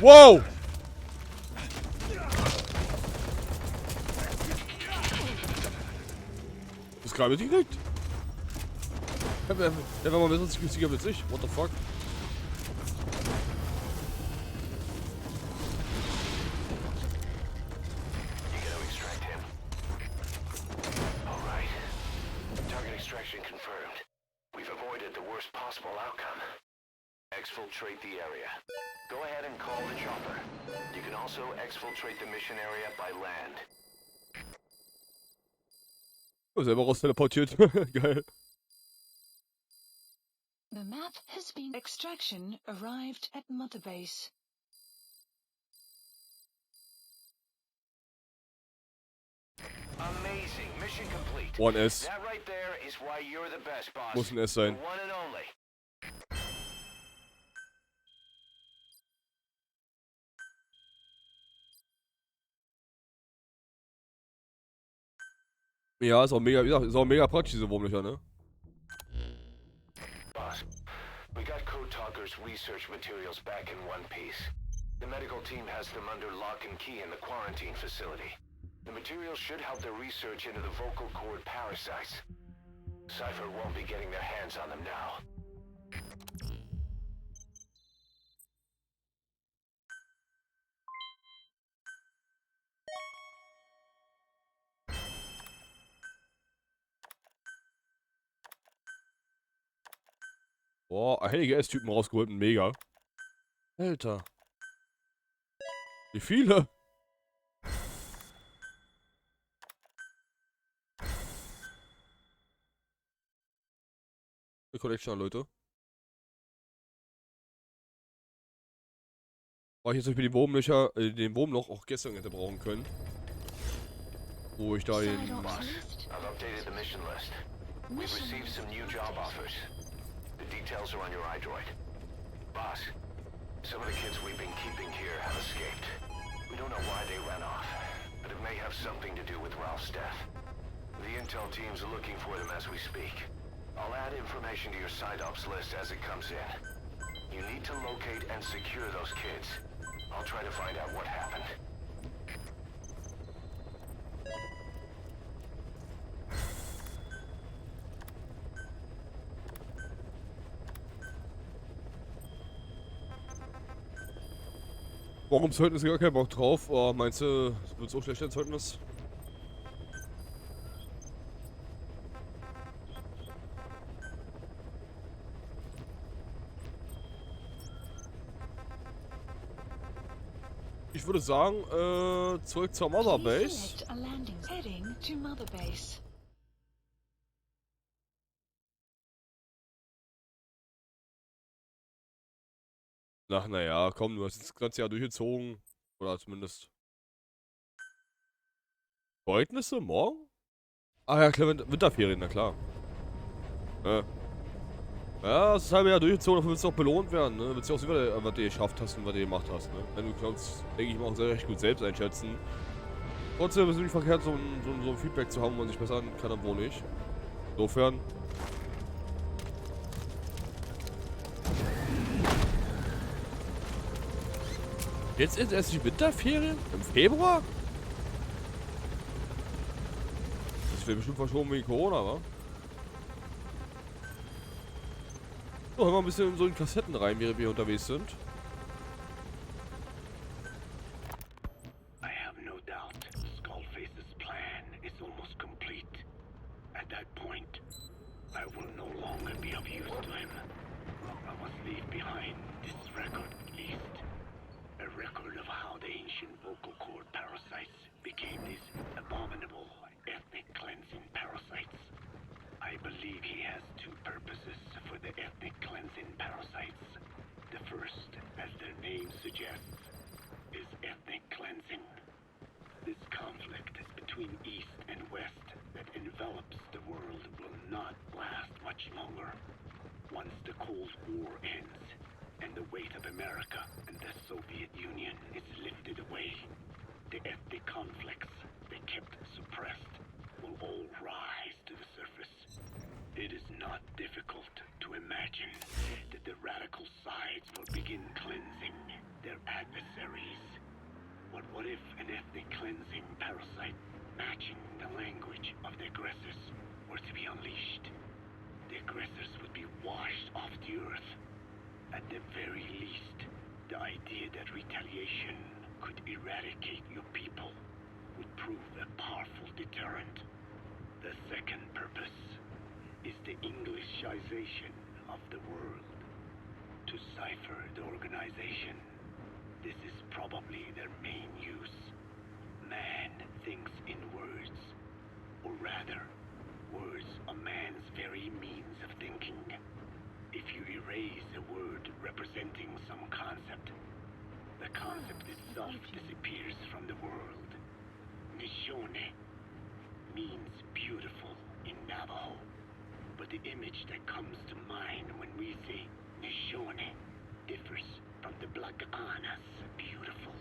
Speaker 1: Wow! Das gerade mitgekriegt? Der war mal besser günstiger als ich. What the fuck?
Speaker 2: You gotta extract him. All right. Target extraction confirmed. We've avoided the worst possible outcome. Exfiltrate the area. Go ahead and call the chopper. You can also exfiltrate the mission area by land.
Speaker 1: Oh, selber raus teleportiert. Geil.
Speaker 3: The map has been. Extraction arrived at Mother Base.
Speaker 2: Amazing. Mission complete.
Speaker 1: One S.
Speaker 2: That right there is why you're the best, boss.
Speaker 1: Muss ein S sein.
Speaker 2: The one and only.
Speaker 1: Ja, ist auch mega, wie gesagt, ist auch mega praktisch, diese Wurmlöcher, ne?
Speaker 2: Boss, we got Code Talker's research materials back in one piece. The medical team has them under lock and key in the quarantine facility. The materials should help their research into the vocal cord parasites. Cypher won't be getting their hands on them now.
Speaker 1: Boah, einige S-Typen rausgeholt, mega. Alter. Wie viele? Die Collection, Leute. War ich jetzt mit dem Wurmlöcher, den Wurmloch auch gestern hätte brauchen können. Wo ich da den...
Speaker 2: I've updated the mission list. We've received some new job offers. The details are on your iDroid. Boss, some of the kids we've been keeping here have escaped. We don't know why they ran off, but it may have something to do with Ralph's death. The intel team's looking for them as we speak. I'll add information to your side ops list as it comes in. You need to locate and secure those kids. I'll try to find out what happened.
Speaker 1: Warum Zeugnis gar keinen Bock drauf? Oh, meinst du, wird so schlecht ein Zeugnis? Ich würde sagen, zurück zur Mother Base.
Speaker 3: Select a landing heading to Mother Base.
Speaker 1: Ach, naja, komm, du hast das ganze Jahr durchgezogen. Oder zumindest. Zeugnisse morgen? Ah ja, klar, Winterferien, na klar. Ja, das halbe Jahr durchgezogen, dafür willst du auch belohnt werden, ne? Willst du auch sehen, was du geschafft hast und was du gemacht hast, ne? Wenn du glaubst, denke ich mal auch sehr recht gut selbst einschätzen. Trotzdem ist es nicht verkehrt, so ein Feedback zu haben, wo man sich besser kann, aber wo nicht. Insofern. Jetzt ist erst die Winterferien? Im Februar? Das wird bestimmt verschoben wegen Corona, wa? So, hören wir ein bisschen in so in Kassetten rein, während wir unterwegs sind.
Speaker 2: I have no doubt Skullface's plan is almost complete. At that point, I will no longer be of use to him. suggests is ethnic cleansing. This conflict between East and West that envelops the world will not last much longer. Once the Cold War ends, and the weight of America and the Soviet Union is lifted away, the ethnic conflicts they kept suppressed will all rise to the surface. It is not difficult to imagine that the radical sides will begin cleansing their adversaries. But what if an ethnic cleansing parasite matching the language of the aggressors were to be unleashed? The aggressors would be washed off the earth. At the very least, the idea that retaliation could eradicate your people would prove a powerful deterrent. The second purpose is the Englishization of the world. To cipher the organization, this is probably their main use. Man thinks in words, or rather, words are man's very means of thinking. If you erase a word representing some concept, the concept itself disappears from the world. Nishone means beautiful in Navajo, but the image that comes to mind when we say Nishone differs from the Blagana's beautiful.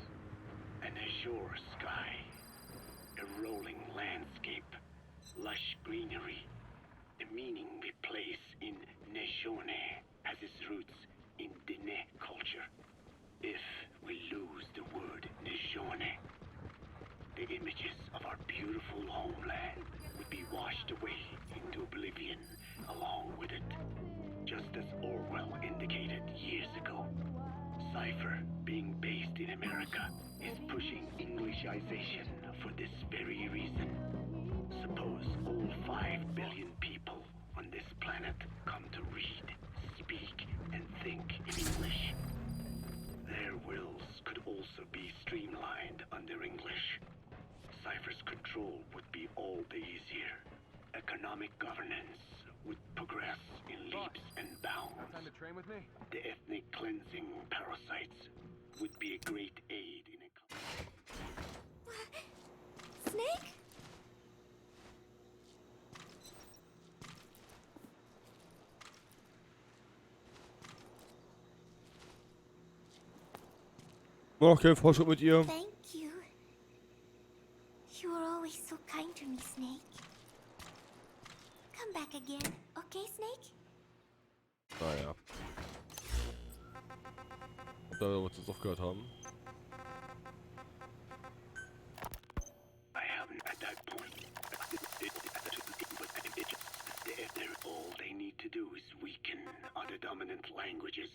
Speaker 2: An azure sky, a rolling landscape, lush greenery. The meaning we place in Nishone has its roots in Dene culture. If we lose the word Nishone, the images of our beautiful homeland would be washed away into oblivion along with it. Just as Orwell indicated years ago, Cipher, being based in America, is pushing Englishization for this very reason. Suppose all 5 billion people on this planet come to read, speak, and think in English. Their wills could also be streamlined under English. Cipher's control would be all the easier. Economic governance would progress in leaps and bounds.
Speaker 6: Time to train with me?
Speaker 2: The ethnic cleansing parasites would be a great aid in a...
Speaker 7: Snake?
Speaker 1: Noch kein Fortschritt mit ihr.
Speaker 7: Thank you. You were always so kind to me, Snake. Come back again, okay, Snake?
Speaker 1: Naja. Ob da wir jetzt aufgehört haben.
Speaker 2: I haven't at that point. All they need to do is weaken other dominant languages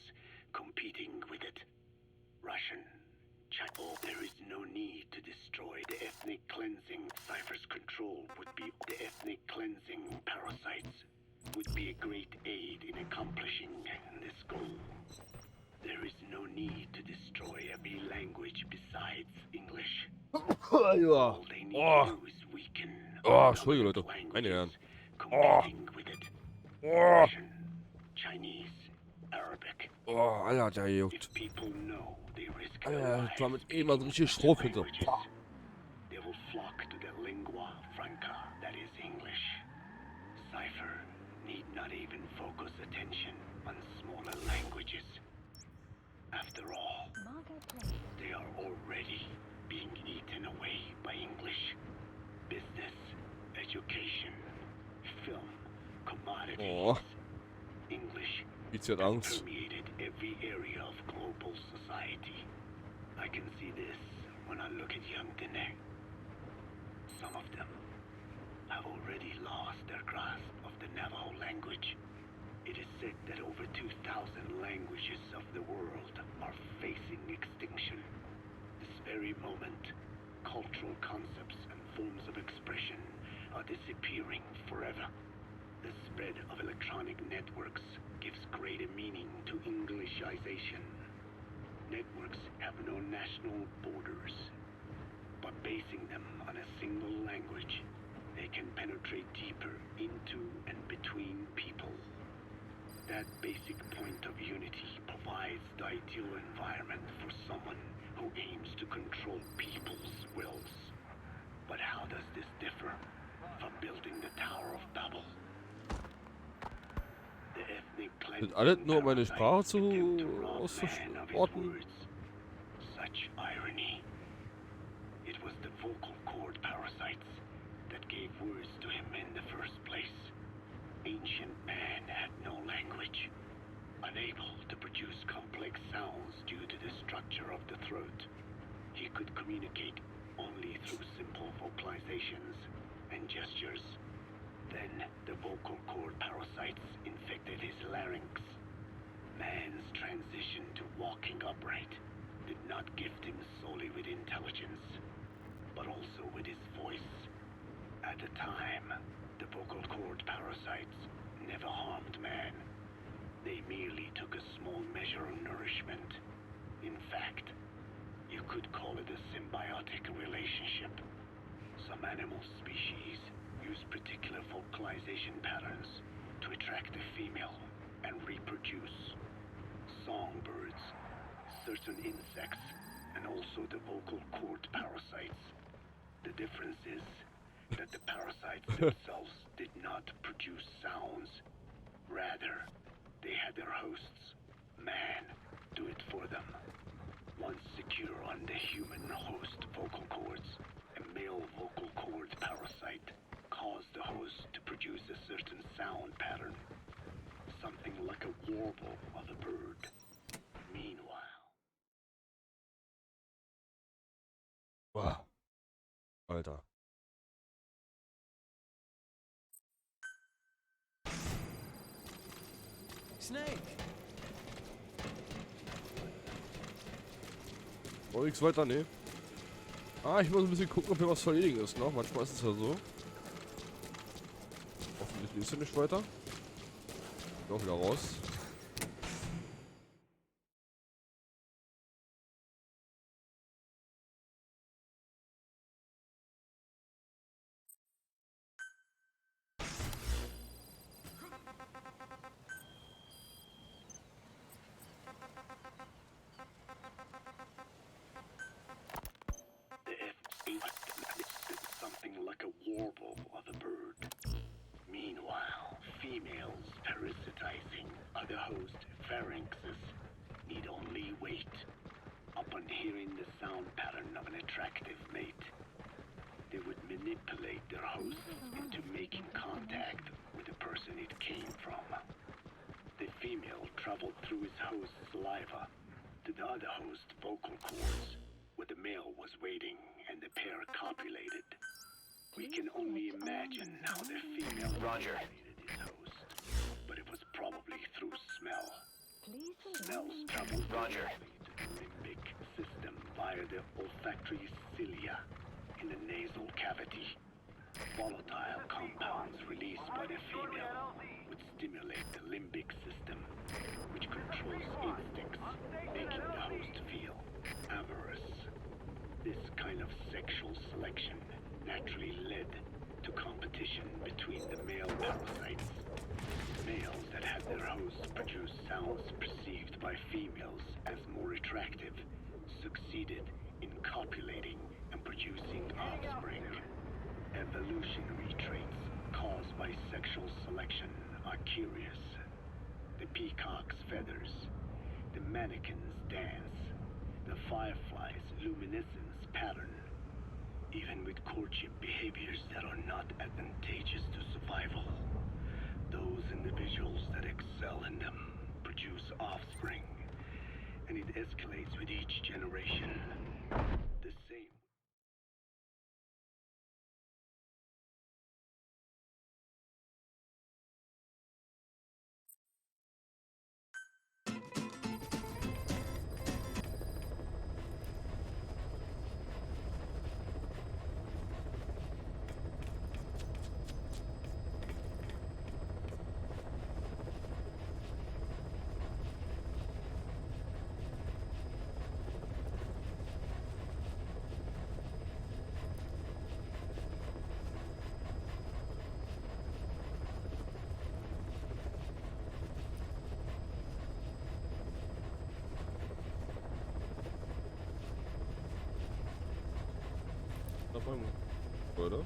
Speaker 2: competing with it. Russian, Chinese. There is no need to destroy the ethnic cleansing. Cipher's control would be the ethnic cleansing parasites would be a great aid in accomplishing this goal. There is no need to destroy every language besides English.
Speaker 1: Ja.
Speaker 2: All they need to do is weaken
Speaker 1: Entschuldige Leute. Meine Herren.
Speaker 2: competing with it. Russian, Chinese, Arabic.
Speaker 1: Alter, der juckt.
Speaker 2: If people know they risk
Speaker 1: Alter,
Speaker 2: their
Speaker 1: das war
Speaker 2: lives
Speaker 1: mit eben so richtig Stroh hinter.
Speaker 2: languages, they will flock to the lingua franca that is English. Cipher need not even focus attention on smaller languages. After all, they are already being eaten away by English. Business, education, film, commodities. English
Speaker 1: Jetzt hat Angst.
Speaker 2: permeated every area of global society. I can see this when I look at young Dene. Some of them have already lost their grasp of the Navajo language. It is said that over 2,000 languages of the world are facing extinction. This very moment, cultural concepts and forms of expression are disappearing forever. The spread of electronic networks gives greater meaning to Englishization. Networks have no national borders. By basing them on a single language, they can penetrate deeper into and between people. That basic point of unity provides the ideal environment for someone who aims to control people's wills. But how does this differ from building the Tower of Babel? The ethnic
Speaker 1: Sind alle
Speaker 2: cleansing
Speaker 1: nur um meine Sprache
Speaker 2: parasites begin to rob man of his
Speaker 1: auszuorten?
Speaker 2: words. Such irony. It was the vocal cord parasites that gave words to him in the first place. Ancient man had no language, unable to produce complex sounds due to the structure of the throat. He could communicate only through simple vocalizations and gestures. Then the vocal cord parasites infected his larynx. Man's transition to walking upright did not gift him solely with intelligence, but also with his voice. At the time, the vocal cord parasites never harmed man. They merely took a small measure of nourishment. In fact, you could call it a symbiotic relationship. Some animal species use particular vocalization patterns to attract a female and reproduce. Songbirds, certain insects, and also the vocal cord parasites. The difference is that the parasites themselves did not produce sounds. Rather, they had their hosts, man, do it for them. Once secure on the human host vocal cords, a male vocal cord parasite caused the host to produce a certain sound pattern, something like a warble of a bird. Meanwhile,
Speaker 1: Wow. Alter.
Speaker 4: Snake!
Speaker 1: Oh, nichts weiter, ne? Ah, ich muss ein bisschen gucken, ob hier was zu erledigen ist noch. Manchmal ist es ja so. Hoffentlich liest du nicht weiter. Auch wieder raus.
Speaker 2: something like a warble of a bird. Meanwhile, females parasitizing other host pharynxes need only wait. Upon hearing the sound pattern of an attractive mate, they would manipulate their hosts into making contact with the person it came from. The female traveled through his host's saliva to the other host's vocal cords, where the male was waiting and the pair copulated. We can only imagine how the female manipulated his host, but it was probably through smell. Smells travel directly to the limbic system via the olfactory cilia in the nasal cavity. Volatile compounds released by the female would stimulate the limbic system, which controls instincts, making the host feel amorous. This kind of sexual selection naturally led to competition between the male parasites. Males that had their hosts produce sounds perceived by females as more attractive succeeded in copulating and producing offspring. Evolutionary traits caused by sexual selection are curious. The peacock's feathers, the mannequin's dance, the firefly's luminescence pattern. Even with courtship behaviors that are not advantageous to survival, those individuals that excel in them produce offspring, and it escalates with each generation. The same.
Speaker 1: mal, oder?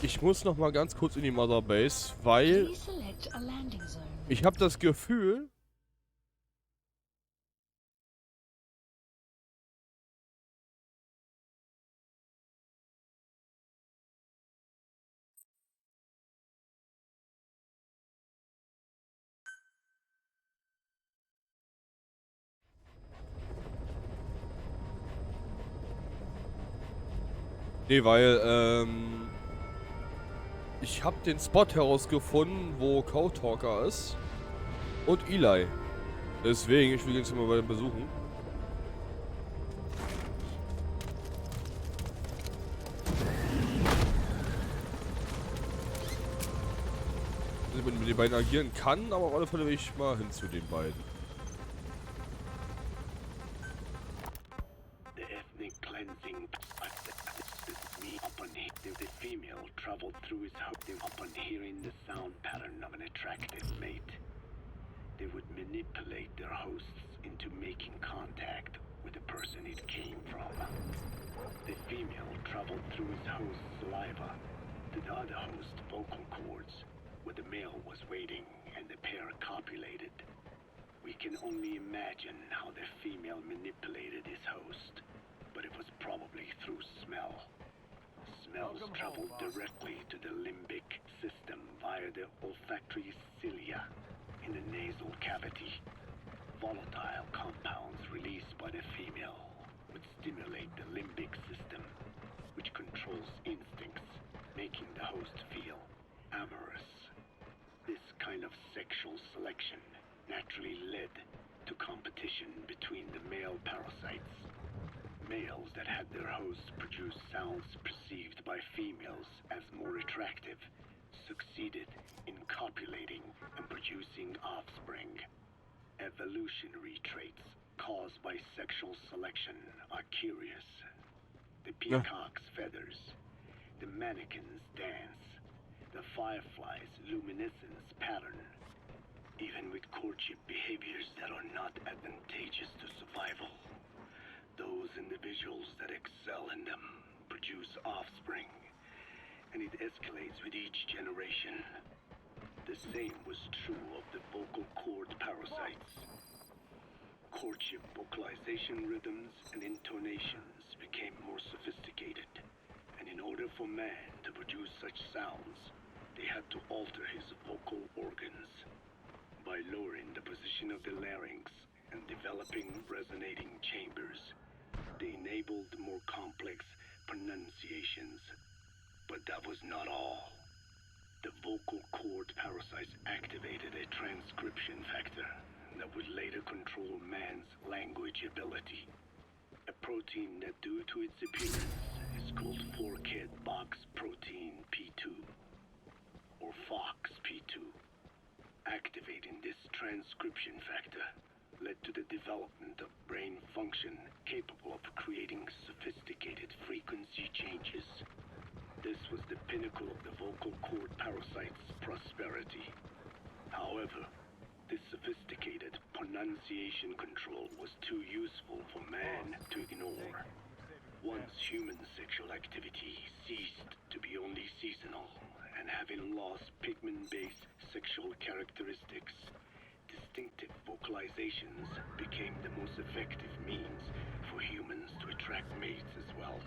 Speaker 1: Ich muss noch mal ganz kurz in die Mother Base, weil
Speaker 3: Please select a landing zone.
Speaker 1: ich habe das Gefühl, nee, weil ich habe den Spot herausgefunden, wo Code Talker ist und Eli. Deswegen, ich will jetzt mal weiter besuchen. Ich weiß nicht, ob man mit den beiden agieren kann, aber auf alle Fälle will ich mal hin zu den beiden.
Speaker 2: The ethnic cleansing me upon the female traveled through his house upon hearing the sound pattern of an attractive mate. They would manipulate their hosts into making contact with the person it came from. The female traveled through his host's saliva to the other host's vocal cords, where the male was waiting and the pair copulated. We can only imagine how the female manipulated his host, but it was probably through smell. Smells traveled directly to the limbic system via the olfactory cilia in the nasal cavity. Volatile compounds released by the female would stimulate the limbic system, which controls instincts, making the host feel amorous. This kind of sexual selection naturally led to competition between the male parasites. Males that had their hosts produce sounds perceived by females as more attractive succeeded in copulating and producing offspring. Evolutionary traits caused by sexual selection are curious. The peacock's feathers, the mannequin's dance, the firefly's luminescence pattern. Even with courtship behaviors that are not advantageous to survival, those individuals that excel in them produce offspring, and it escalates with each generation. The same was true of the vocal cord parasites. Courtship vocalization rhythms and intonations became more sophisticated, and in order for man to produce such sounds, they had to alter his vocal organs. By lowering the position of the larynx and developing resonating chambers, they enabled more complex pronunciations. But that was not all. The vocal cord parasites activated a transcription factor that would later control man's language ability. A protein that, due to its appearance, is called forkhead box protein P2, or FOX-P2. Activating this transcription factor led to the development of brain function capable of creating sophisticated frequency changes. This was the pinnacle of the vocal cord parasite's prosperity. However, this sophisticated pronunciation control was too useful for man to ignore. Once human sexual activity ceased to be only seasonal, and having lost pigment-based sexual characteristics, distinctive vocalizations became the most effective means for humans to attract mates as well.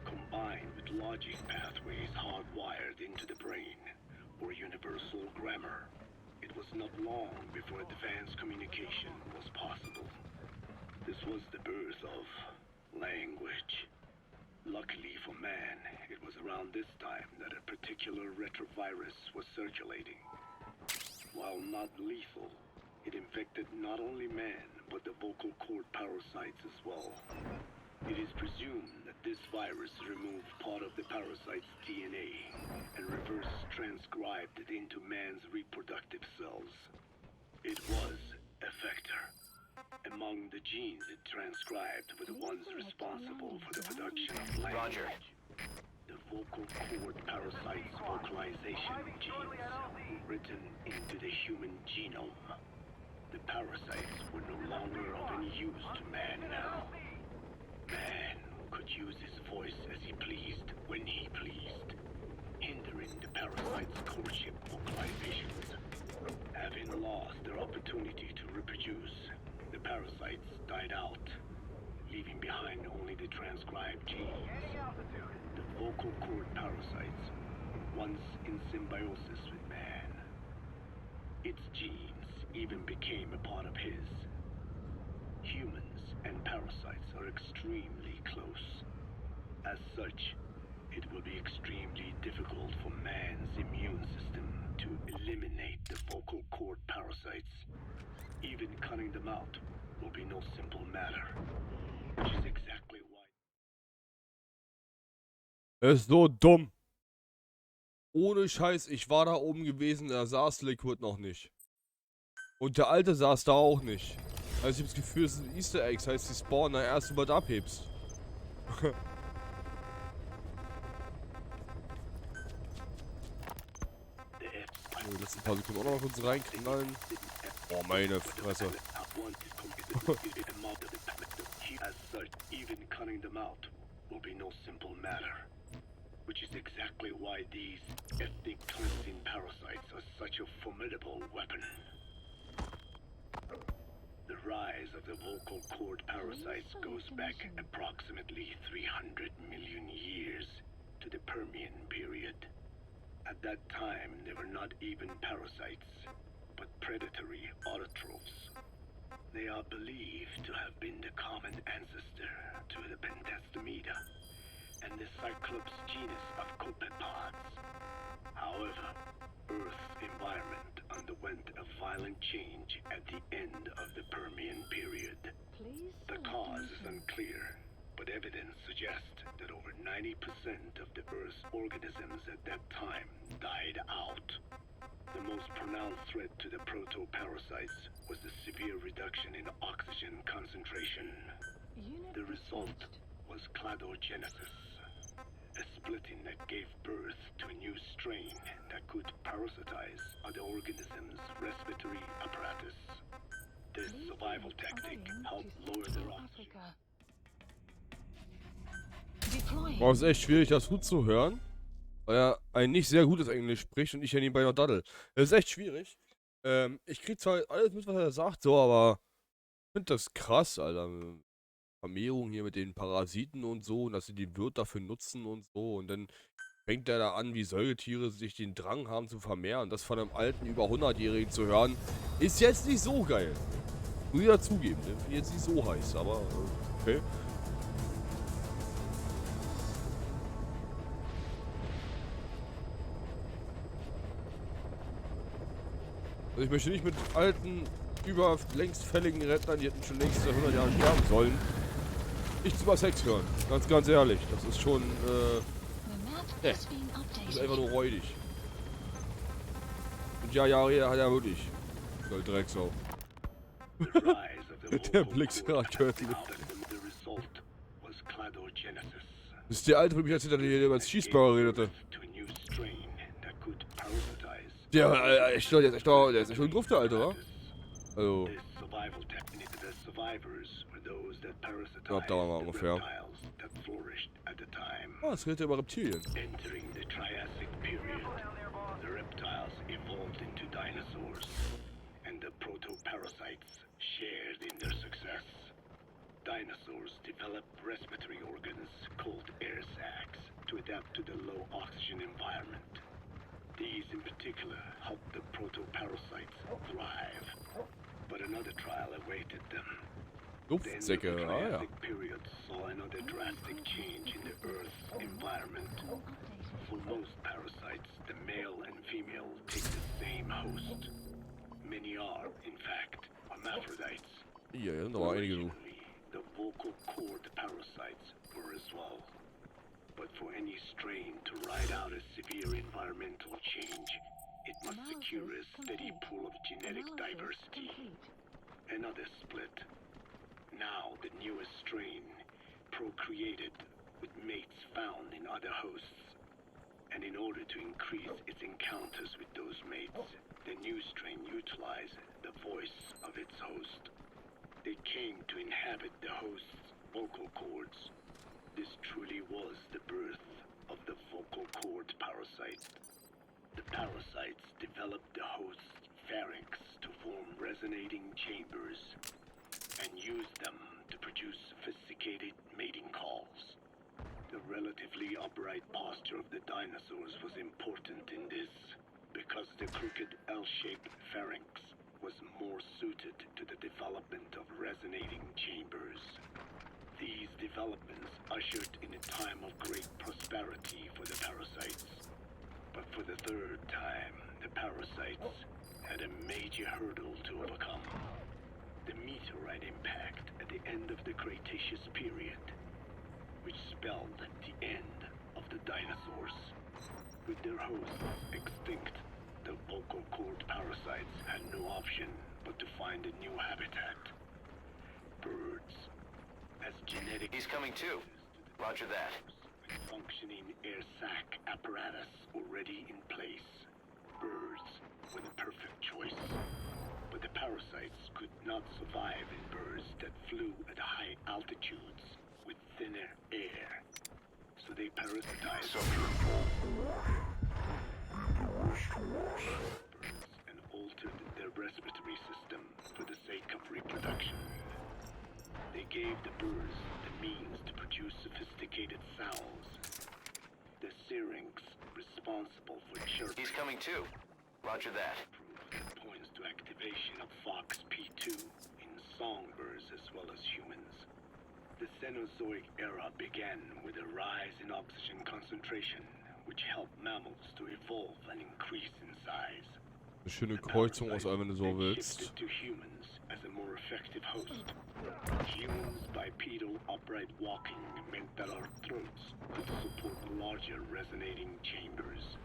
Speaker 2: Combined with logic pathways hardwired into the brain, or universal grammar, it was not long before advanced communication was possible. This was the birth of language. Luckily for man, it was around this time that a particular particular retrovirus was circulating. While not lethal, it infected not only man, but the vocal cord parasites as well. It is presumed that this virus removed part of the parasite's DNA and reverse transcribed it into man's reproductive cells. It was a vector. Among the genes it transcribed were the ones responsible for the production of language. The vocal cord parasite's vocalization genes written into the human genome. The parasites were no longer of any use to man now. Man could use his voice as he pleased when he pleased, hindering the parasite's courtship vocalizations. Having lost their opportunity to reproduce, the parasites died out, leaving behind only the transcribed genes. The vocal cord parasites were once in symbiosis with man. Its genes even became a part of his. Humans and parasites are extremely close. As such, it will be extremely difficult for man's immune system to eliminate the vocal cord parasites. Even cutting them out will be no simple matter, which is exactly why...
Speaker 1: Ist so dumm. Ohne Scheiß, ich war da oben gewesen, da saß Liquid noch nicht. Und der Alte saß da auch nicht. Also ich hab das Gefühl, es sind Easter Eggs, heißt die spawnen da erst, sobald du abhebst. Die letzten paar Sekunden auch noch mal kurz reinknallen. Oh, meine Fresse.
Speaker 2: As such, even cutting them out will be no simple matter. Which is exactly why these ethnic cleansing parasites are such a formidable weapon. The rise of the vocal cord parasites goes back approximately 300 million years to the Permian period. At that time, they were not even parasites, but predatory autotrophs. They are believed to have been the common ancestor to the Pentastomida and the Cyclops genus of copepods. However, Earth's environment underwent a violent change at the end of the Permian period. The cause is unclear, but evidence suggests that over 90% of the Earth's organisms at that time died out. The most pronounced threat to the proto-parasites was the severe reduction in oxygen concentration. The result was cladogenesis, a splitting that gave birth to a new strain that could parasitize other organisms' respiratory apparatus. This survival tactic helped lower their oxygen.
Speaker 1: Boah, ist echt schwierig, das gut zu hören. Weil er ein nicht sehr gutes Englisch spricht und ich ja nebenbei noch daddel. Das ist echt schwierig. Ich krieg zwar alles mit, was er sagt, so, aber ich finde das krass, Alter. Vermehrung hier mit den Parasiten und so, und dass sie die Wirt dafür nutzen und so. Und dann fängt er da an, wie Säugetiere sich den Drang haben zu vermehren. Das von einem alten, über 100-Jährigen zu hören, ist jetzt nicht so geil. Muss ich ja zugeben, ne? Bin jetzt nicht so heiß, aber okay. Also ich möchte nicht mit alten, über längst fälligen Rentnern, die hätten schon längst seit 100 Jahren sterben sollen, nichts über Sex hören. Ganz ehrlich. Das ist schon, das ist einfach nur räudig. Und ja, Jahre hat er wirklich. Soll Drecksau. Der Blitzrakete. Das ist der Alte, von dem ich erzählt hatte, der über das Schießbauer redete. Der ist echt schon Gruft, der Alte, wa? Also. Knapp dauern wir ungefähr. Ah, es redet ja über Reptilien.
Speaker 2: Entering the Triassic period, the reptiles evolved into dinosaurs, and the proto-parasites shared in their success. Dinosaurs developed respiratory organs called air sacs to adapt to the low oxygen environment. These in particular helped the proto-parasites thrive, but another trial awaited them.
Speaker 1: Luftsäcke,
Speaker 2: the
Speaker 1: ja.
Speaker 2: Triassic period saw another drastic change in the Earth's environment. For most parasites, parasites, the male and female, take the same host. Many are, in fact, hermaphrodites.
Speaker 1: Ja, da war einige so.
Speaker 2: Originally, the vocal cord parasites were as well. But for any strain to ride out a severe environmental change, it must secure a steady pool of genetic diversity. Another split. Now the newest strain procreated with mates found in other hosts. And in order to increase its encounters with those mates, the new strain utilized the voice of its host. They came to inhabit the host's vocal cords. This truly was the birth of the vocal cord parasite. The parasites developed the host's pharynx to form resonating chambers and used them to produce sophisticated mating calls. The relatively upright posture of the dinosaurs was important in this, because the crooked L-shaped pharynx was more suited to the development of resonating chambers. These developments ushered in a time of great prosperity for the parasites. But for the third time, the parasites had a major hurdle to overcome. The meteorite impact at the end of the Cretaceous period, which spelled the end of the dinosaurs. With their hosts extinct, the vocal cord parasites had no option but to find a new habitat. Birds. As genetic...
Speaker 5: He's coming too. Roger that.
Speaker 2: With functioning air sac apparatus already in place, birds were the perfect choice. But the parasites could not survive in birds that flew at high altitudes with thinner air, so they parasitized birds and altered their respiratory system for the sake of reproduction. They gave the birds the means to produce sophisticated sounds. The syrinx responsible for chirping.
Speaker 5: He's coming too. Roger that.
Speaker 2: Points to activation of FOXP2 in songbirds as well as humans. The Cenozoic era began with a rise in oxygen concentration, which helped mammals to evolve and increase in size.
Speaker 1: Eine schöne Kreuzung aus allem, wenn du so
Speaker 2: Then
Speaker 1: willst.
Speaker 2: shifted to humans as a more effective host. Humans' bipedal upright walking meant that our throats could support larger resonating chambers.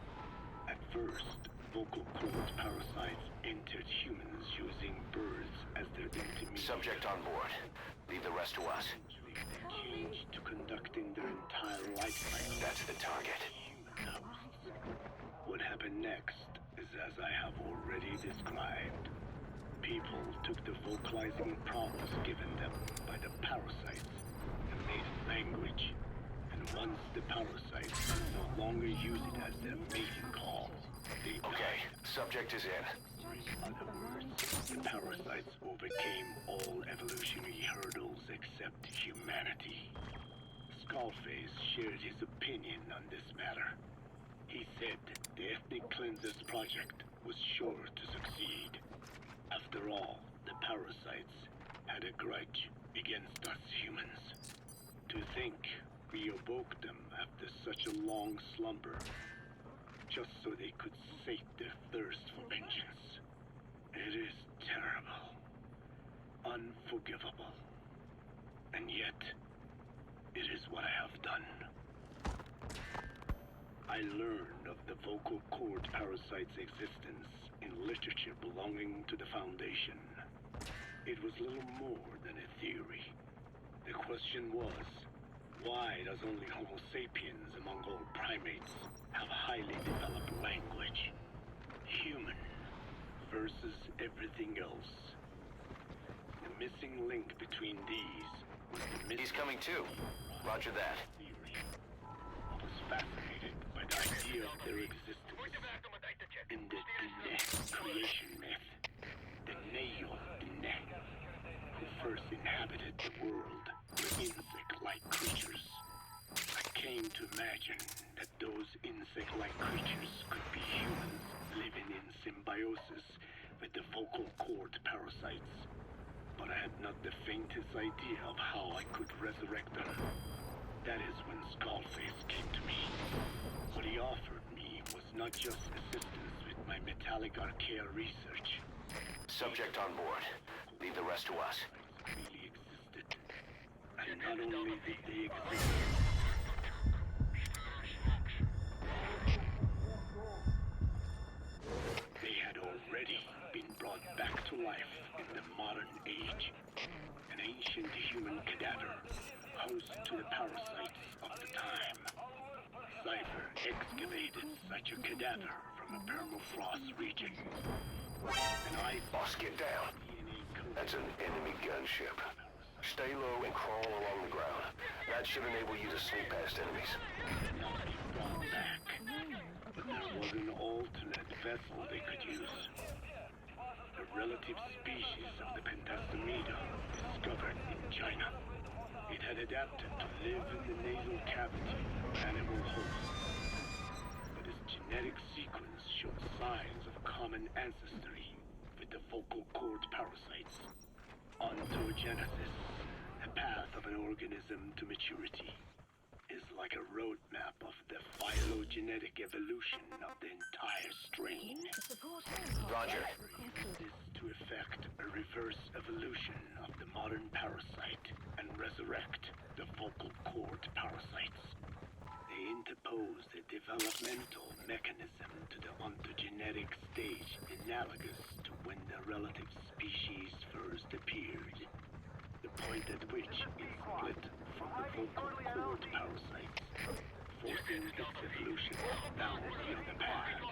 Speaker 2: At first, vocal cord parasites entered humans using birds as their intermediate.
Speaker 5: Subject on board. Leave the rest to us.
Speaker 2: They changed to conducting their entire life cycle.
Speaker 5: That's the target.
Speaker 2: What happened next is as I have already described. People took the vocalizing promise given them by the parasites and made it language. And once the parasites could no longer use it as their mating call, they
Speaker 5: Okay,
Speaker 2: died.
Speaker 5: subject is in.
Speaker 2: In other words, the parasites overcame all evolutionary hurdles except humanity. Skullface shared his opinion on this matter. He said the Ethnic Cleansers Project was sure to succeed. After all, the parasites had a grudge against us humans. To think we awoke them after such a long slumber, just so they could sate their thirst for vengeance. It is terrible, unforgivable, and yet, it is what I have done. I learned of the vocal cord parasite's existence in literature belonging to the Foundation. It was little more than a theory. The question was, why does only Homo sapiens among all primates have highly developed language? Human versus everything else. The missing link between these was the missing...
Speaker 5: He's coming too. Roger that.
Speaker 2: Theory. I was fascinated by the idea of their existence in the Dine creation myth. The Neo Dine, who first inhabited the world, were insect-like creatures. I came to imagine that those insect-like creatures could be humans living in symbiosis with the vocal cord parasites. But I had not the faintest idea of how I could resurrect them. That is when Skullface came to me. What he offered me was not just assistance with my metallic archaea research.
Speaker 5: Subject on board. Leave the rest to us.
Speaker 2: Really existed. And not only did they exist, they had already been brought back to life in the modern age. An ancient human cadaver, host to the parasites of the time. Cypher excavated such a cadaver from a permafrost region. And I
Speaker 5: Boss, get down. That's an enemy gunship. Stay low and crawl along the ground. That should enable you to sneak past enemies.
Speaker 2: not be brought back. But there was an alternate vessel they could use. A relative species of the Pentastamida discovered in China. It had adapted to live in the nasal cavity of animal hosts. But its genetic sequence showed signs of common ancestry with the vocal cord parasites. Ontogenesis, the path of an organism to maturity, is like a roadmap of the phylogenetic evolution of the entire strain.
Speaker 5: Roger.
Speaker 2: This to effect a reverse evolution of the modern parasite and resurrect the vocal cord parasites. They interpose a developmental mechanism to the ontogenetic stage analogous to when the relative species first appeared. The point at which it split from the vocal cord parasites, forcing its evolution down the other path,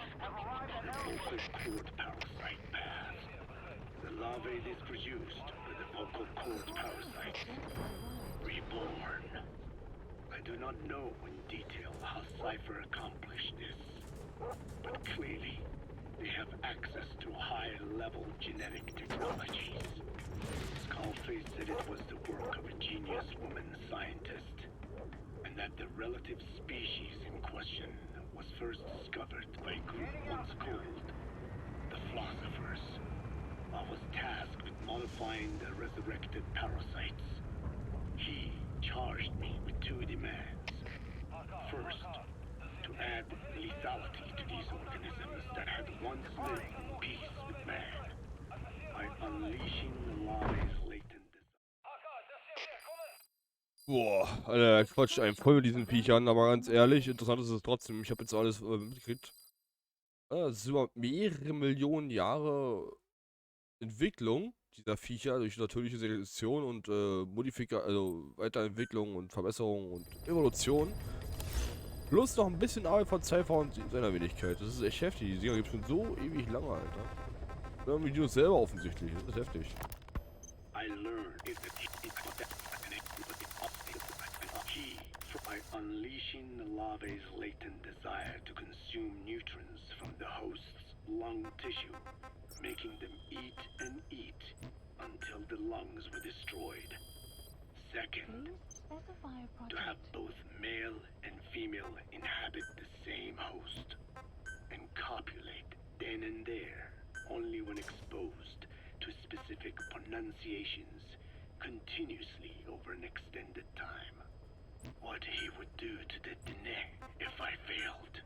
Speaker 2: the vocal cord parasite path. The larvae is produced by the vocal cord parasites, reborn. I do not know in detail how Cypher accomplished this, but clearly they have access to high-level genetic technologies. Skullface said it was the work of a genius woman scientist, and that the relative species in question was first discovered by a group once called the Philosophers. I was tasked with modifying the resurrected parasites. He charged me with two demands. First, to add lethality to these organisms that had once lived in peace with man by unleashing the larvae's latent
Speaker 1: Boah, Alter, quatscht einen voll mit diesen Viechern, aber ganz ehrlich, interessant ist es trotzdem. Ich habe jetzt alles mitgekriegt. Es ist über mehrere Millionen Jahre Entwicklung dieser Viecher durch natürliche Selektion und also Weiterentwicklung und Verbesserung und Evolution. Plus noch ein bisschen Arbeit von Cypher und seiner Wenigkeit. Das ist echt heftig. Die Dinger gibt es schon so ewig lange, Alter. Irgendwie die uns selber offensichtlich. Das ist heftig.
Speaker 2: I learned by unleashing the larvae's latent desire to consume nutrients from the host's lung tissue, making them eat and eat until the lungs were destroyed. Second, to have both male and female inhabit the same host and copulate then and there, only when exposed to specific pronunciations continuously over an extended time. What he would do to the Dene if I failed.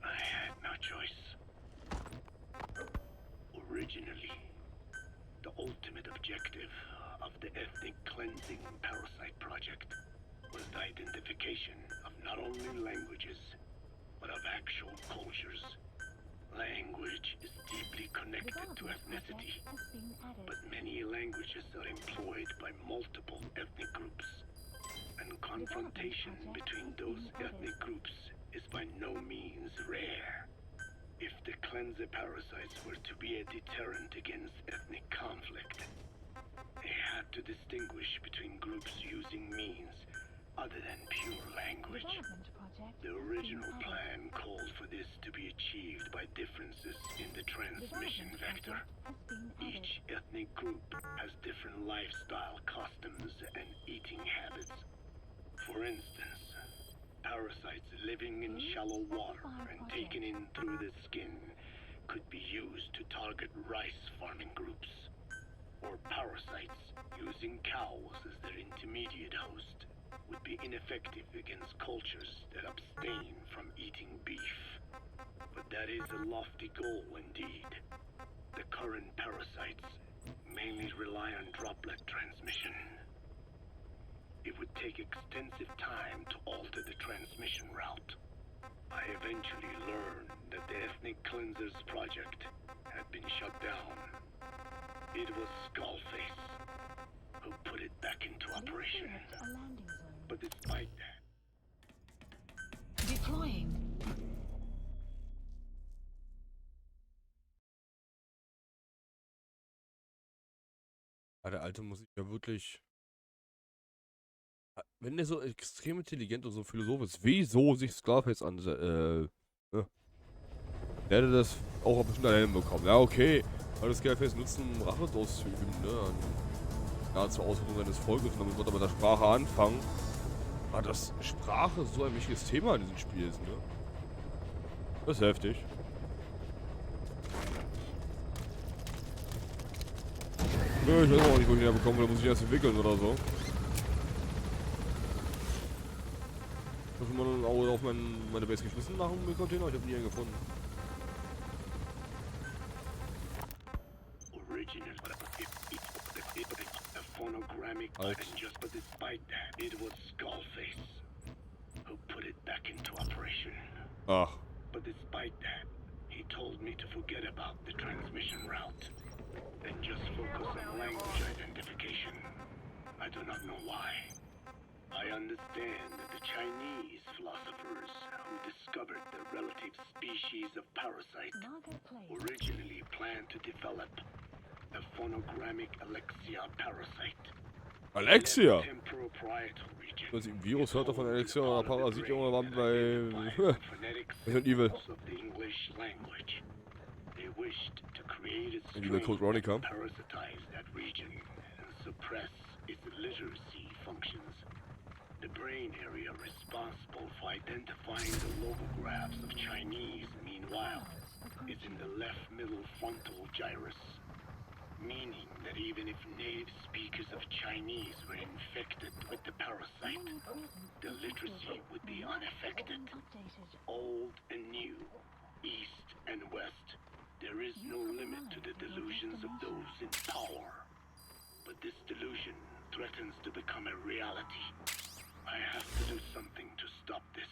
Speaker 2: I had no choice. Originally, the ultimate objective of the ethnic cleansing parasite project was the identification of not only languages, but of actual cultures. Language is deeply connected to ethnicity, but many languages are employed by multiple ethnic groups, and confrontation between those ethnic groups is by no means rare. If the cleanser parasites were to be a deterrent against ethnic conflict, they had to distinguish between groups using means other than pure language. The original plan called for this to be achieved by differences in the transmission vector. Each ethnic group has different lifestyle customs and eating habits. For instance, parasites living in shallow water and taken in through the skin could be used to target rice farming groups, or parasites using cows as their intermediate host would be ineffective against cultures that abstain from eating beef. But that is a lofty goal indeed. The current parasites mainly rely on droplet transmission. It would take extensive time to alter the transmission route. I eventually learned that the Ethnic Cleansers project had been shut down. It was Skullface who put it back into operation.
Speaker 3: Select a landing zone.
Speaker 2: But despite that,
Speaker 3: Deploying.
Speaker 1: Ja, der Alte muss sich ja wirklich... Wenn der so extrem intelligent und so philosophisch ist, wieso sich Scarface an... ne? Der hätte das auch bestimmt alleine bekommen. Ja, okay. Weil das Scarface nutzen, um Rache auszuüben, ne? An zur Ausbildung seines Volkes. Und damit wird er mit der Sprache anfangen. Aber dass Sprache so ein wichtiges Thema in diesem Spiel ist, ne? Das ist heftig. Ja, ich weiß auch nicht, wo ich den bekommen will. Da muss ich erst entwickeln oder so. Muss man auch auf meine Base geschmissen nach dem Container? Ich habe nie einen gefunden.
Speaker 2: and just but despite that, it was Skullface who put it back into operation.
Speaker 1: Ach.
Speaker 2: But despite that, he told me to forget about the transmission route and just focus on language identification. I do not know why. I understand that the Chinese philosophers who discovered the relative species of parasites originally planned to develop a phonogrammic Alexia parasite.
Speaker 1: Alexia? Das ist ein Virus, hört von Alexia oder Parasit, Junge, waren bei Resident Evil. Evil Code Veronica.
Speaker 2: Parasitize that region and suppress its literacy functions. The brain area responsible for identifying the logographs of Chinese, meanwhile, is in the left middle frontal gyrus, meaning that even if native speakers of Chinese were infected with the parasite, the literacy would be unaffected. Old and new, east and west, there is no limit to the delusions of those in power. But this delusion threatens to become a reality. I have to do something to stop this.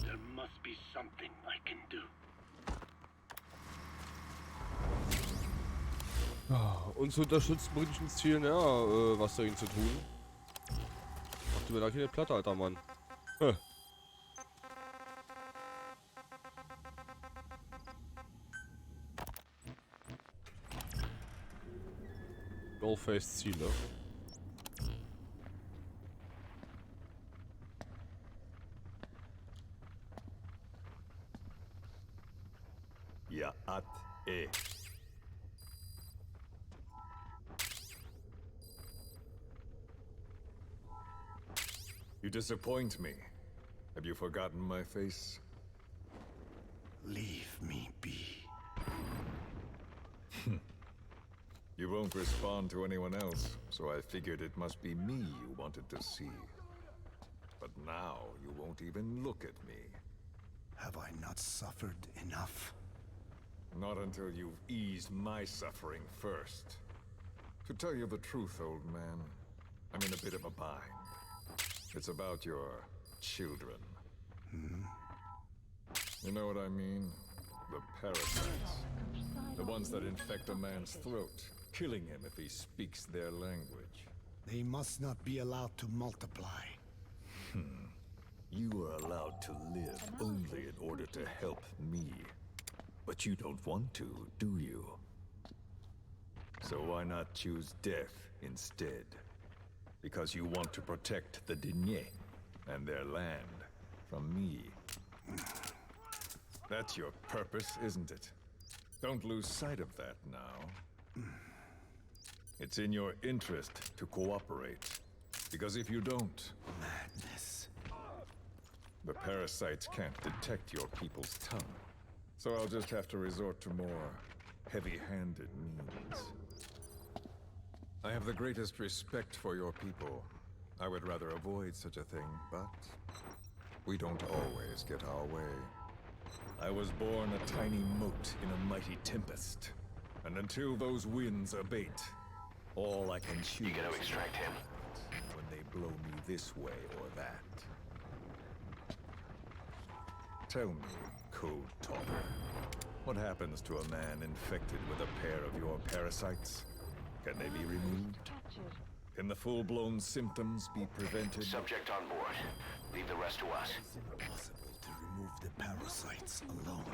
Speaker 2: There must be something I can do.
Speaker 1: Uns unterstützt britischen Zielen, ja, was dagegen zu tun. Mach du mir da keine Platte, alter Mann. Skullface Ziele.
Speaker 6: Ja, at You disappoint me. Have you forgotten my face?
Speaker 4: Leave me be.
Speaker 6: You won't respond to anyone else, so I figured it must be me you wanted to see. But now you won't even look at me.
Speaker 4: Have I not suffered enough?
Speaker 6: Not until you've eased my suffering first. To tell you the truth, old man, I'm in a bit of a bind. It's about your children. You know what I mean? The parasites. The ones that infect a man's throat, killing him if he speaks their language.
Speaker 4: They must not be allowed to multiply.
Speaker 6: You are allowed to live only in order to help me. But you don't want to, do you? So why not choose death instead? Because you want to protect the Diné and their land from me. That's your purpose, isn't it? Don't lose sight of that now. It's in your interest to cooperate. Because if you don't...
Speaker 4: Madness.
Speaker 6: The parasites can't detect your people's tongue. So I'll just have to resort to more heavy-handed means. I have the greatest respect for your people. I would rather avoid such a thing, but We don't always get our way. I was born a tiny mote in a mighty tempest. And until those winds abate, all I can choose
Speaker 5: You gonna extract him?
Speaker 6: when they blow me this way or that. Tell me, Code Talker, what happens to a man infected with a pair of your parasites? Can they be removed? Can the full-blown symptoms be prevented?
Speaker 5: Subject on board. Leave the rest to us.
Speaker 4: It's impossible to remove the parasites alone.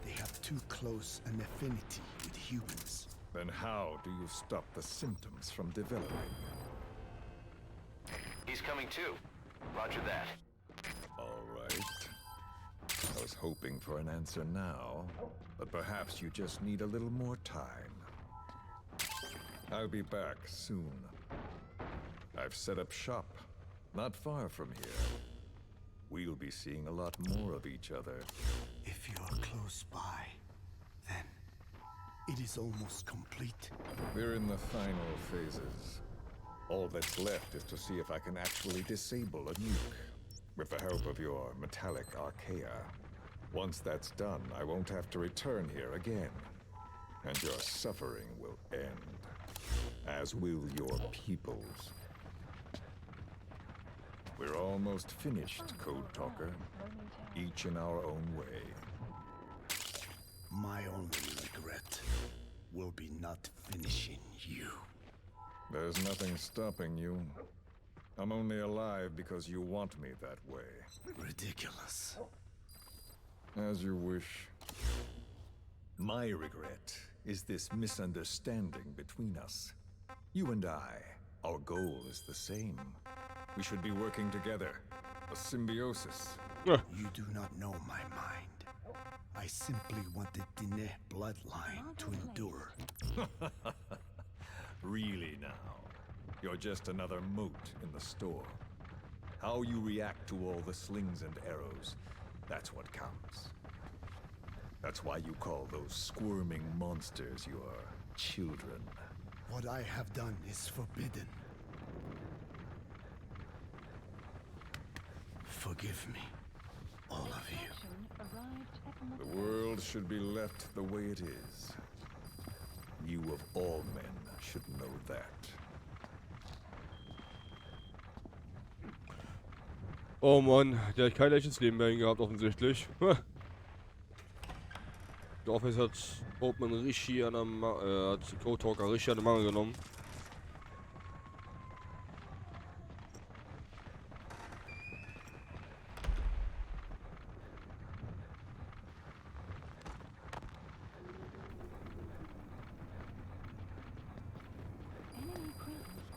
Speaker 4: They have too close an affinity with humans.
Speaker 6: Then how do you stop the symptoms from developing?
Speaker 5: He's coming too. Roger that.
Speaker 6: All right. I was hoping for an answer now, but perhaps you just need a little more time. I'll be back soon. I've set up shop, not far from here. We'll be seeing a lot more of each other.
Speaker 4: If you're close by, then it is almost complete.
Speaker 6: We're in the final phases. All that's left is to see if I can actually disable a nuke, with the help of your metallic archaea. Once that's done, I won't have to return here again. And your suffering will end, as will your people's. We're almost finished, Code Talker. Each in our own way.
Speaker 4: My only regret will be not finishing you.
Speaker 6: There's nothing stopping you. I'm only alive because you want me that way.
Speaker 4: Ridiculous.
Speaker 6: As you wish. My regret is this misunderstanding between us. You and I, our goal is the same. We should be working together. A symbiosis.
Speaker 4: You do not know my mind. I simply want the Diné bloodline to endure.
Speaker 6: Really now? You're just another mote in the store. How you react to all the slings and arrows, that's what counts. That's why you call those squirming monsters your children.
Speaker 4: What I have done is forbidden. Forgive me, all of you.
Speaker 6: The world should be left the way it is. You of all men should know that.
Speaker 1: Oh Mann, der hat kein leichtes Leben mehr gehabt, offensichtlich. Der Office hat Open richtig an der hat Code Talker richtig an den Mangel genommen.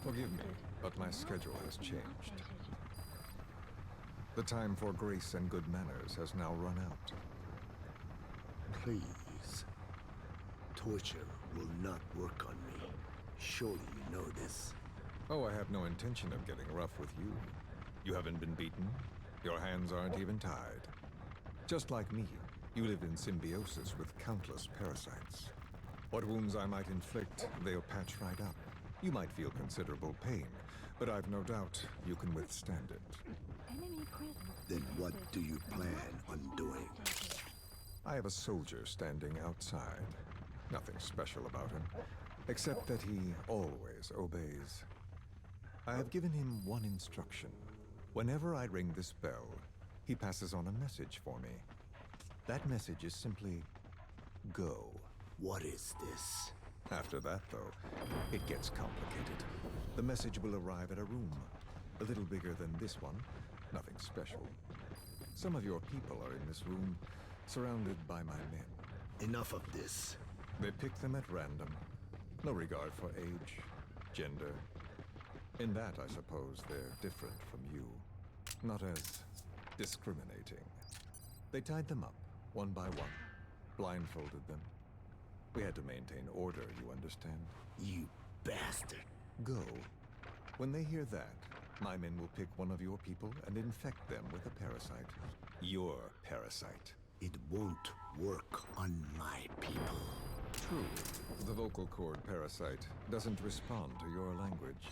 Speaker 6: Forgive me, but my schedule has changed. The time for grace and good manners has now run out.
Speaker 4: Please. Torture will not work on me. Surely you know this.
Speaker 6: Oh, I have no intention of getting rough with you. You haven't been beaten. Your hands aren't even tied. Just like me, you live in symbiosis with countless parasites. What wounds I might inflict, they'll patch right up. You might feel considerable pain, but I've no doubt you can withstand it.
Speaker 4: Then what do you plan on doing?
Speaker 6: I have a soldier standing outside. Nothing special about him, except that he always obeys. I have given him one instruction. Whenever I ring this bell, he passes on a message for me. That message is simply, go.
Speaker 4: What is this?
Speaker 6: After that, though, it gets complicated. The message will arrive at a room, a little bigger than this one, nothing special. Some of your people are in this room, surrounded by my men.
Speaker 4: Enough of this.
Speaker 6: They pick them at random. No regard for age, gender. In that, I suppose, they're different from you. Not as discriminating. They tied them up, one by one, blindfolded them. We had to maintain order, you understand?
Speaker 4: You bastard.
Speaker 6: Go. When they hear that, my men will pick one of your people and infect them with a parasite. Your parasite.
Speaker 4: It won't work on my people.
Speaker 6: True. The vocal cord parasite doesn't respond to your language.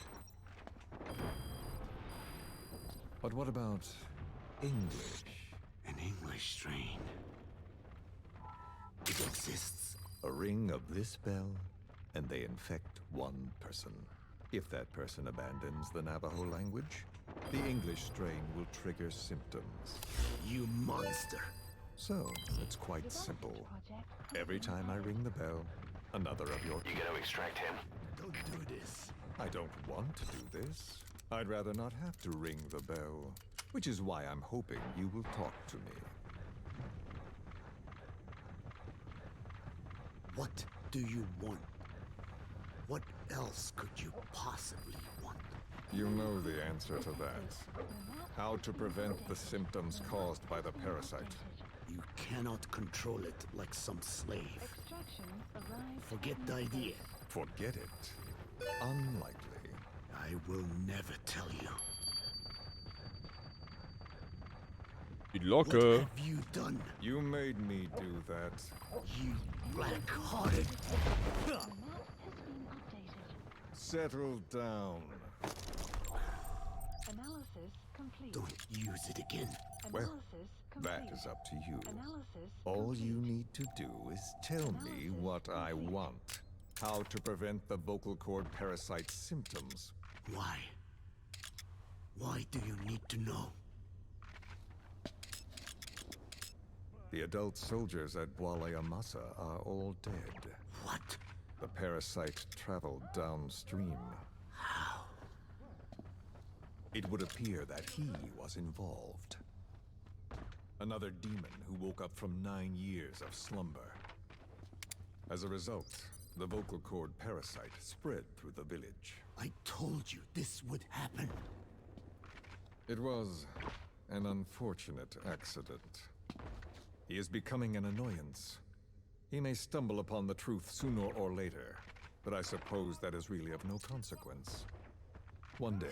Speaker 6: But what about English.
Speaker 4: An English strain. It exists.
Speaker 6: A ring of this bell, and they infect one person. If that person abandons the Navajo language, the English strain will trigger symptoms.
Speaker 4: You monster.
Speaker 6: So, it's quite simple. Every time I ring the bell, another of your...
Speaker 5: You gonna extract him?
Speaker 4: Don't do this.
Speaker 6: I don't want to do this. I'd rather not have to ring the bell, which is why I'm hoping you will talk to me.
Speaker 4: What do you want? What else could you possibly want?
Speaker 6: You know the answer to that. How to prevent the symptoms caused by the parasite.
Speaker 4: You cannot control it like some slave. Forget the idea.
Speaker 6: Forget it. Unlikely.
Speaker 4: I will never tell you.
Speaker 1: Die
Speaker 4: What
Speaker 1: Locke.
Speaker 4: have you done?
Speaker 6: You made me do that.
Speaker 4: You black-hearted.
Speaker 3: The map has been updated.
Speaker 6: Settle down.
Speaker 3: Analysis complete.
Speaker 4: Don't use it again.
Speaker 6: Well,
Speaker 3: Analysis complete.
Speaker 6: that is up to you.
Speaker 3: Analysis
Speaker 6: All
Speaker 3: complete.
Speaker 6: you need to do is tell me what I want. How to prevent the vocal cord parasite symptoms.
Speaker 4: Why? Why do you need to know?
Speaker 6: The adult soldiers at Amasa are all dead.
Speaker 4: What?
Speaker 6: The parasite traveled downstream.
Speaker 4: How?
Speaker 6: It would appear that he was involved. Another demon who woke up from 9 years of slumber. As a result, the vocal cord parasite spread through the village.
Speaker 4: I told you this would happen.
Speaker 6: It was an unfortunate accident. He is becoming an annoyance. He may stumble upon the truth sooner or later, but I suppose that is really of no consequence. One day,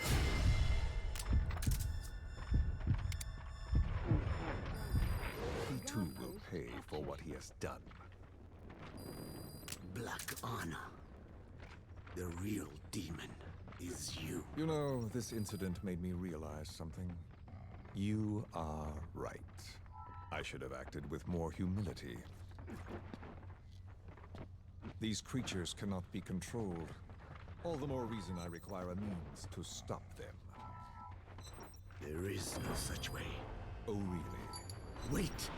Speaker 6: he too will pay for what he has done.
Speaker 4: Black Anna. The real demon is you.
Speaker 6: You know, this incident made me realize something. You are right. I should have acted with more humility. These creatures cannot be controlled. All the more reason I require a means to stop them.
Speaker 4: There is no such way.
Speaker 6: Oh, really?
Speaker 4: Wait!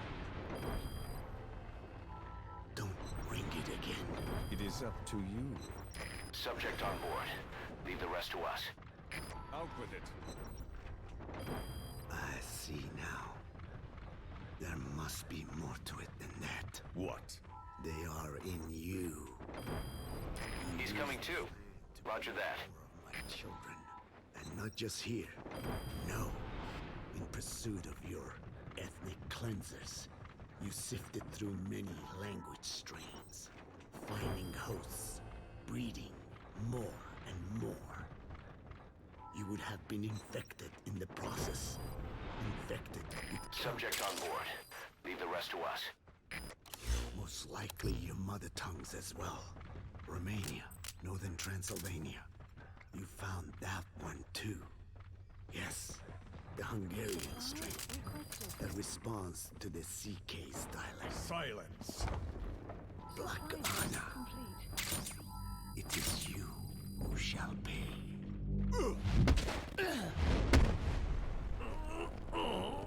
Speaker 4: Don't ring it again.
Speaker 6: It is up to you.
Speaker 5: Subject on board. Leave the rest to us.
Speaker 6: Out with it.
Speaker 4: I see now. There must be more to it than that.
Speaker 6: What?
Speaker 4: They are in you.
Speaker 5: He's coming too. Roger that.
Speaker 4: My children. And not just here. No. In pursuit of your ethnic cleansers, you sifted through many language strains, finding hosts, breeding more and more. You would have been infected in the process. Infected with
Speaker 5: Subject on board. Leave the rest to us.
Speaker 4: most likely your mother tongues as well. Romania, northern Transylvania. You found that one too. Yes, the Hungarian strain that responds to the CK's dialect.
Speaker 6: Silence!
Speaker 4: Black Anna, it is you who shall pay.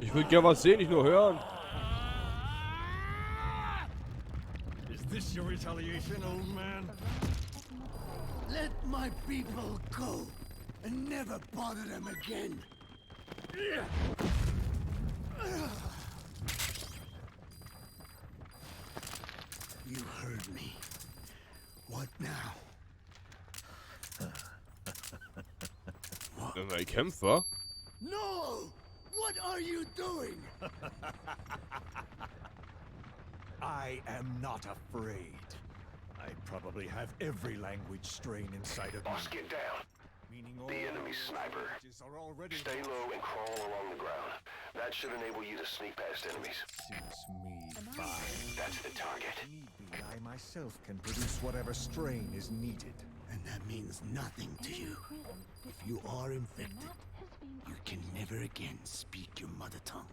Speaker 1: Ich will gerne was sehen, nicht nur hören.
Speaker 6: Is this your retaliation, old man?
Speaker 4: Let my people go and never bother them again. You heard me. What now?
Speaker 1: Ein Kämpfer?
Speaker 4: No! What are you doing?
Speaker 6: I am not afraid. I probably have every language strain inside of me.
Speaker 5: Boss, get down.
Speaker 6: Meaning all
Speaker 5: The enemy's sniper.
Speaker 6: languages are already
Speaker 5: Stay low and crawl along the ground. That should enable you to sneak past enemies.
Speaker 6: suits me fine.
Speaker 5: That's the target.
Speaker 6: Need be, I myself can produce whatever strain is needed.
Speaker 4: And that means nothing to you. If you are infected, you can never again speak your mother tongue.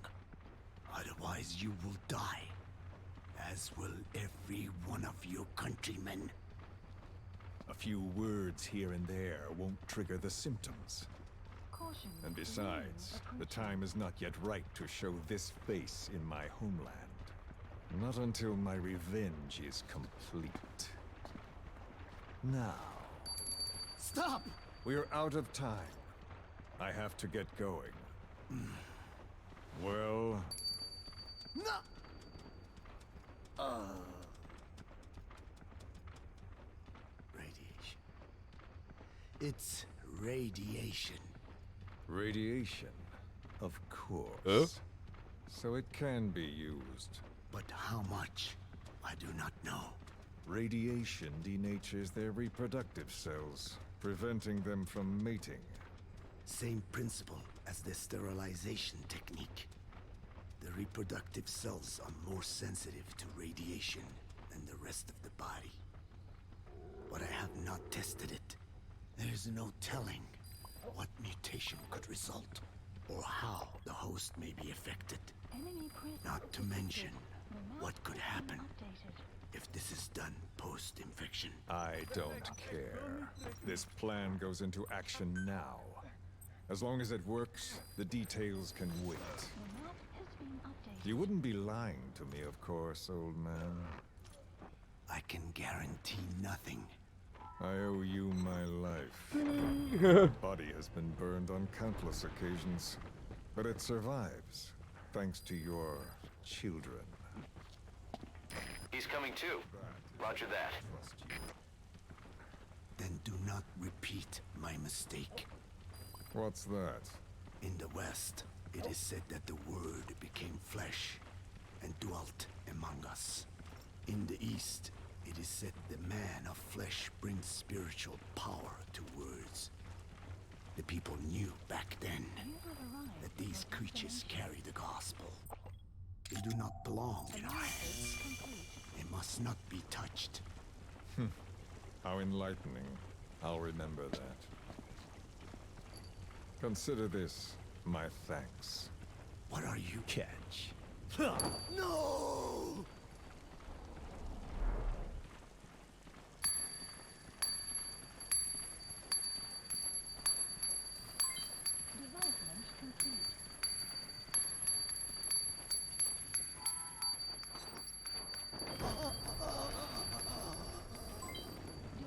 Speaker 4: Otherwise you will die, as will every one of your countrymen.
Speaker 6: A few words here and there won't trigger the symptoms.
Speaker 3: Caution.
Speaker 6: And besides, the time is not yet right to show this face in my homeland. Not until my revenge is complete. Now,
Speaker 4: Stop!
Speaker 6: we're out of time. I have to get going. Well,
Speaker 4: No! Radiation. It's radiation.
Speaker 6: radiation, of course. So it can be used.
Speaker 4: But how much? I do not know.
Speaker 6: Radiation denatures their reproductive cells, preventing them from mating.
Speaker 4: Same principle as the sterilization technique. The reproductive cells are more sensitive to radiation than the rest of the body. But I have not tested it. There is no telling what mutation could result, or how the host may be affected.
Speaker 3: Enemy presence
Speaker 4: Not to
Speaker 3: detected.
Speaker 4: mention
Speaker 3: The map
Speaker 4: what could
Speaker 3: has been
Speaker 4: happen
Speaker 3: updated.
Speaker 4: if this is done post-infection.
Speaker 6: I don't care. This plan goes into action now. As long as it works, the details can wait.
Speaker 3: The map has been updated.
Speaker 6: You wouldn't be lying to me, of course, old man.
Speaker 4: I can guarantee nothing.
Speaker 6: I owe you my life. My body has been burned on countless occasions, but it survives, thanks to your children.
Speaker 5: He's coming too. Roger that.
Speaker 6: Trust you.
Speaker 4: Then do not repeat my mistake.
Speaker 6: What's that?
Speaker 4: In the West, it is said that the Word became flesh and dwelt among us. In the East, it is said the man of flesh brings spiritual power to words. The people knew back then
Speaker 3: You have arrived
Speaker 4: that
Speaker 3: at
Speaker 4: these
Speaker 3: your
Speaker 4: creatures
Speaker 3: destination.
Speaker 4: carry the gospel. They do not belong in our heads.
Speaker 3: Complete.
Speaker 4: They must not be touched.
Speaker 6: How enlightening. I'll remember that. Consider this my thanks.
Speaker 4: What are you?
Speaker 6: Catch.
Speaker 4: No!
Speaker 3: Development complete.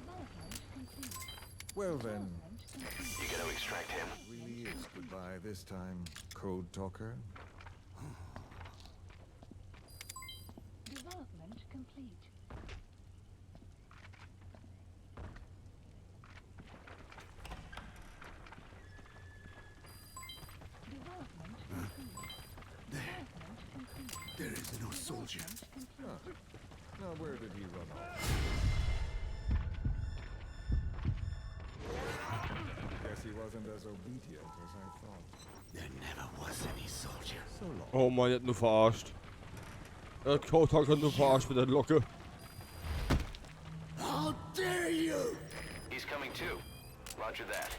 Speaker 3: Development complete.
Speaker 6: Well then,
Speaker 3: Development complete.
Speaker 5: You gonna extract him?
Speaker 6: really is goodbye this time, code talker.
Speaker 3: Development complete. Development complete. Development complete.
Speaker 4: There is no soldier.
Speaker 3: Development complete.
Speaker 6: Now where did he run off? Guess he wasn't as obedient as I thought.
Speaker 4: There never was any soldier.
Speaker 6: So long.
Speaker 1: Oh Mann, der hat nur verarscht. Der Code hat nur verarscht mit der Locke.
Speaker 4: How dare you!
Speaker 5: He's coming too. Roger that.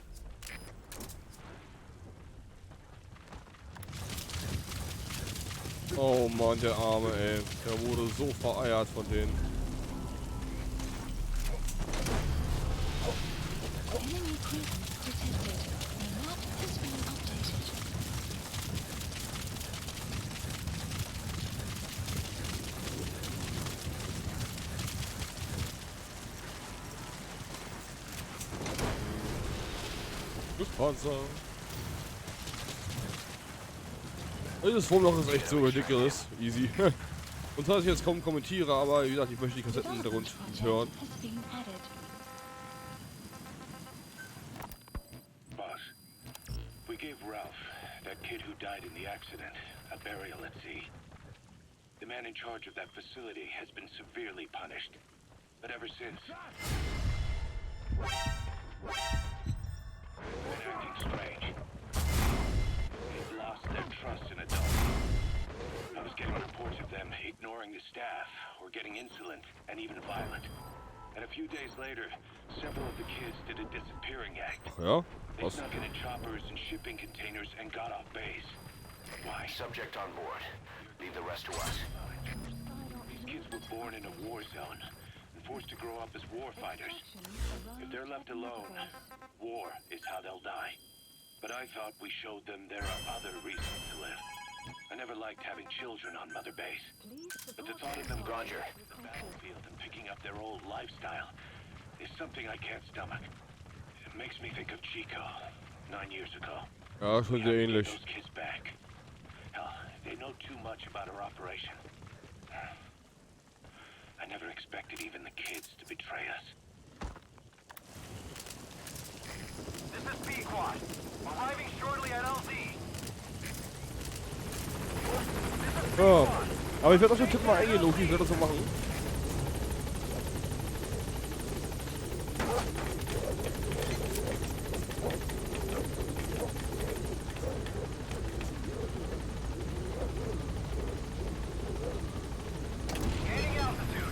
Speaker 1: Oh Mann, der Arme, ey. Der wurde so vereiert von denen.
Speaker 3: Enemy presence detected. The map has been updated.
Speaker 1: Panzer. Dieses Wurmloch ist echt so ridiculous. Easy. Und zwar, dass ich jetzt kaum kommentiere, aber wie gesagt, ich möchte die Kassetten darunter hören.
Speaker 3: Has been added.
Speaker 2: Boss, we gave Ralph, that kid who died in the accident, a burial at sea. The man in charge of that facility has been severely punished. But ever since, been acting strange. They've lost their trust in adults. I was getting reports of them ignoring the staff, or getting insolent, and even violent. And a few days later, several of the kids did a disappearing act.
Speaker 1: Ach ja?
Speaker 2: They
Speaker 1: Was?
Speaker 2: snuck into choppers and shipping containers and got off base. Why?
Speaker 5: Subject on board. Leave the rest to us.
Speaker 2: These kids were born in a war zone and forced to grow up as war fighters. If they're left alone, war is how they'll die. But I thought we showed them there are other reasons to live. I never liked having children on Mother Base. But the thought of them going to the battlefield and picking up their old lifestyle is something I can't stomach. It makes me think of Chico, 9 years ago.
Speaker 1: Ja, schon sehr ähnlich.
Speaker 2: Those kids back. Hell, they know too much about our operation. I never expected even the kids to betray us.
Speaker 5: This is Pequod. Arriving shortly at LZ.
Speaker 1: Ja. Aber ich werde auf den Tipp mal eingehen, Loki. Ich werde das so machen.
Speaker 5: Gaining altitude.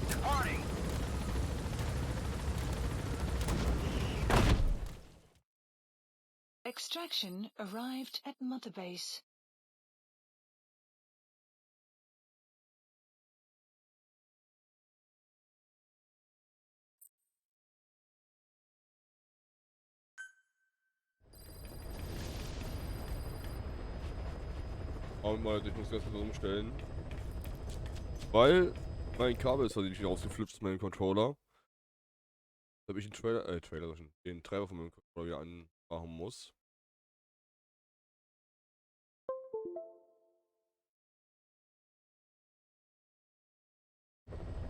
Speaker 5: Departing.
Speaker 3: Extraction arrived at Mother Base.
Speaker 1: Und mal, ich muss das mal umstellen. Weil mein Kabel ist tatsächlich rausgeflutscht aus meinem Controller. Da habe ich den Treiber von meinem Controller wieder anmachen muss.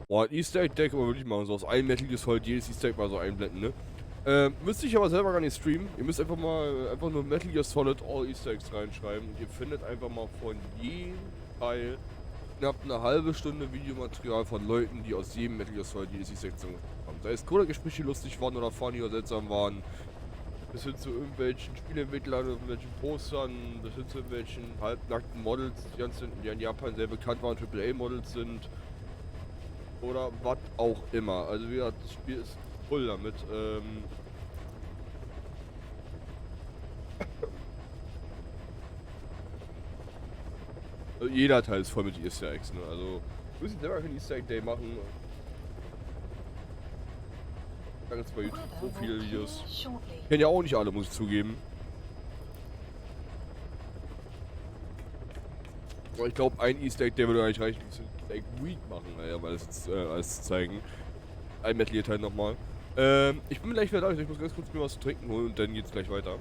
Speaker 1: Boah, ein Easter Egg Deck kann man wirklich machen. So aus einem Metal Gear Solid jedes Easter Egg mal so einblenden, ne? Müsste ich aber selber gar nicht streamen. Ihr müsst einfach nur Metal Gear Solid All Easter Eggs reinschreiben. Und ihr findet einfach mal von jedem Teil knapp eine halbe Stunde Videomaterial von Leuten, die aus jedem Metal Gear Solid jedes Easter Egg haben. Sei es Coder-Gespräche lustig waren oder funny oder seltsam waren. Bis hin zu irgendwelchen Spieleentwicklern, irgendwelchen Postern, bis hin zu irgendwelchen halbnackten Models, die in Japan sehr bekannt waren, AAA-Models sind. Oder was auch immer. Also wie gesagt, das Spiel ist voll damit. Also jeder Teil ist voll mit Easter Eggs, ne? Also wir müssen selber einen Easter Egg Day machen. Da gibt es bei YouTube so viele Videos. Ich kenne ja auch nicht alle, muss ich zugeben. Aber ich glaube, ein Easter Egg Day würde eigentlich reichen, ein bisschen Easter Egg Week machen, naja, weil es alles zu zeigen. Ein Metal Gear Teil nochmal. Ich bin gleich wieder da, ich muss ganz kurz mir was zu trinken holen und dann geht's gleich weiter.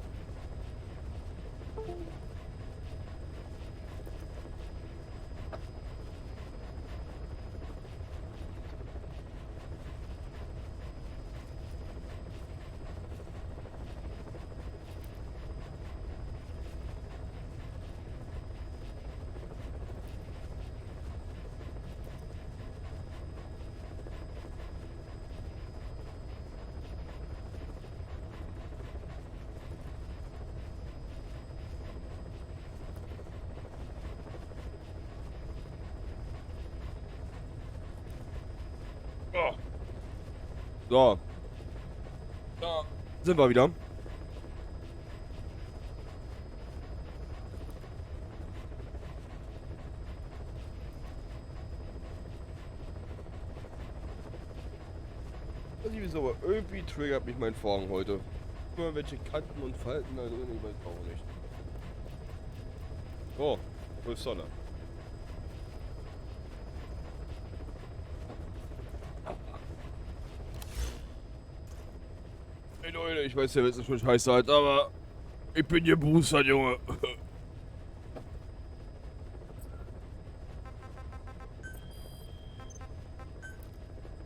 Speaker 1: Oh. So. Da sind wir wieder. Also wieso, aber irgendwie triggert mich mein Vorhang heute. Immer welche Kanten und Falten da drin, ich weiß auch nicht. Oh, wo ist Sonne? Hey Leute, ich weiß ja, wenn es schon scheiße seid, aber ich bin hier Booster, Junge.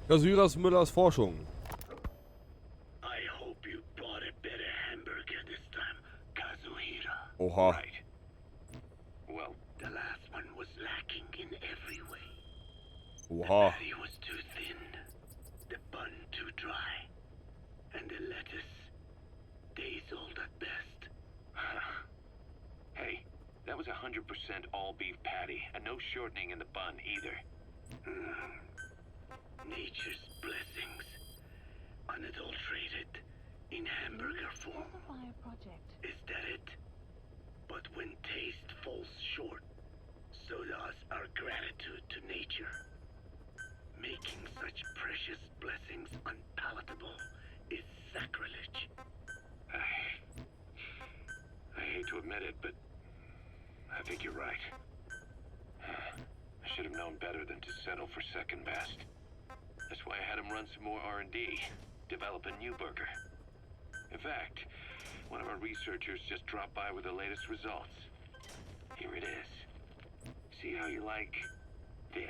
Speaker 1: Kasyras Müllers Forschung.
Speaker 2: I hope you bought a better hamburger this time, Kazuhira.
Speaker 1: Oha.
Speaker 2: Right. Well, the last one was lacking in every way. The
Speaker 1: Oha.
Speaker 2: patty was too thin, the bun too dry, and the all beef patty, and no shortening in the bun either.
Speaker 4: Nature's blessings, unadulterated, in hamburger form.
Speaker 3: Fire project.
Speaker 4: Is that it? But when taste falls short, so does our gratitude to nature. Making such precious blessings unpalatable is sacrilege.
Speaker 2: I hate to admit it, but I think you're right. I should have known better than to settle for second best. That's why I had him run some more R&D, develop a new burger. In fact, one of our researchers just dropped by with the latest results. Here it is. See how you like this?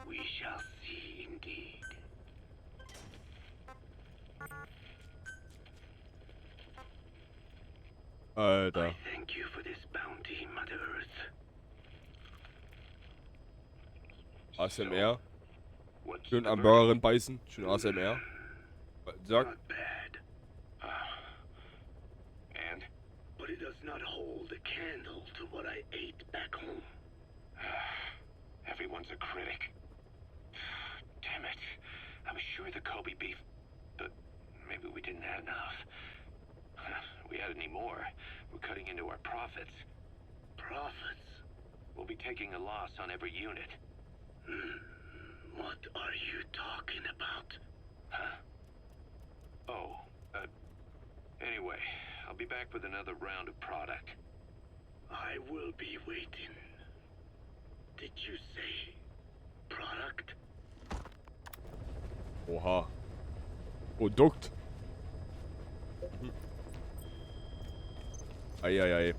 Speaker 4: We shall see indeed.
Speaker 1: Alter.
Speaker 4: I thank you for this bounty, Mother Earth.
Speaker 1: ASMR.
Speaker 2: What's
Speaker 1: Schön
Speaker 2: the
Speaker 1: am
Speaker 2: verdict?
Speaker 1: Burger beißen. Schön ASMR. Sag.
Speaker 4: Not bad,
Speaker 2: And?
Speaker 4: but it does not hold a candle to what I ate back home.
Speaker 2: Everyone's a critic. Damn it. I was sure the Kobe beef, but maybe we didn't have enough. If we had any more, we're cutting into our profits.
Speaker 4: Profits?
Speaker 2: We'll be taking a loss on every unit.
Speaker 4: What are you talking about?
Speaker 2: Huh? Oh, anyway, I'll be back with another round of product.
Speaker 4: I will be waiting. Did you say product?
Speaker 1: Oha. Produkt. Eieiei.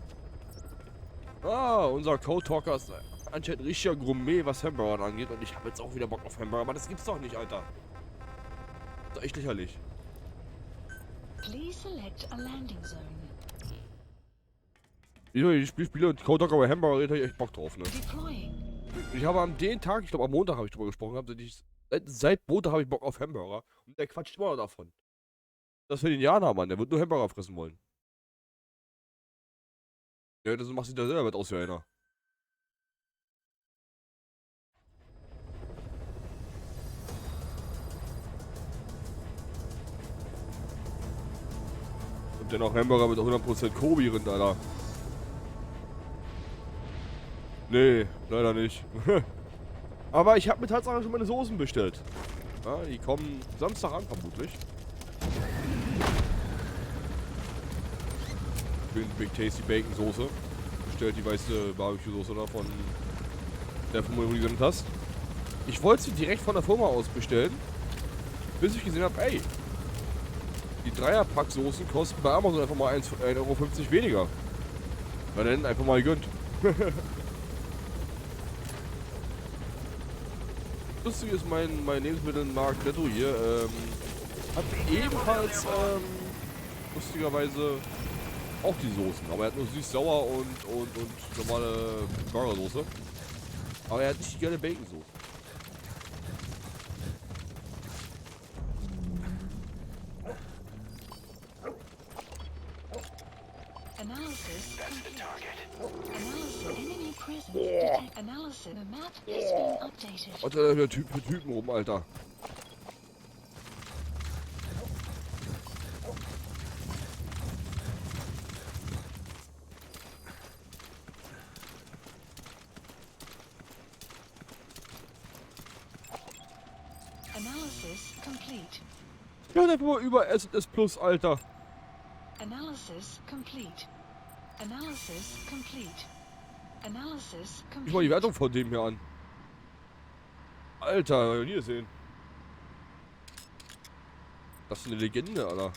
Speaker 1: Ah, unser Code Talker ist anscheinend ein richtiger Gourmet, was Hamburger angeht. Und ich habe jetzt auch wieder Bock auf Hamburger. Aber das gibt's doch nicht, Alter. Das ist doch echt lächerlich.
Speaker 3: Please select a landing zone.
Speaker 1: Ich spiele Code Talker bei Hamburger, da hab ich echt Bock drauf, ne?
Speaker 3: Deploying.
Speaker 1: Ich habe am den Tag, ich glaube am Montag habe ich drüber gesprochen, seit Montag habe ich Bock auf Hamburger. Und der quatscht immer noch davon. Das für den Jana, Mann, der wird nur Hamburger fressen wollen. Ja, das macht sich da selber mit aus, wie einer. Und dennoch Hamburger mit 100% Kobe-Rind, Alter. Nee, leider nicht. Aber ich habe mir tatsächlich schon meine Soßen bestellt. Ja, die kommen Samstag an, vermutlich. Schön Big Tasty Bacon Soße. Bestellt die weiße Barbecue Soße da von der Firma, wo du die genannt hast. Ich wollte sie direkt von der Firma aus bestellen, bis ich gesehen habe, ey, die Dreierpack-Soßen kosten bei Amazon einfach mal 1,50 € weniger. Na dann, einfach mal gegönnt. Lustig ist, mein Lebensmittelmarkt Netto hier, hat ebenfalls, lustigerweise auch die Soßen. Aber er hat nur süß-sauer und normale Burgersoße. Aber er hat nicht die geile Baconsoße.
Speaker 3: Analysis
Speaker 5: That's the
Speaker 3: complete.
Speaker 5: target.
Speaker 3: Analysis enemy presence detect. Analysis. The map has been updated.
Speaker 1: Was ist da für Typen rum, Alter?
Speaker 3: Analysis complete.
Speaker 1: Ja, einfach mal über S&S Plus, Alter.
Speaker 3: Analysis complete. Analysis complete. Analysis
Speaker 1: Ich mal die
Speaker 3: complete.
Speaker 1: Wertung von dem hier an. Alter, hab ich noch nie gesehen. Das ist eine Legende, Alter.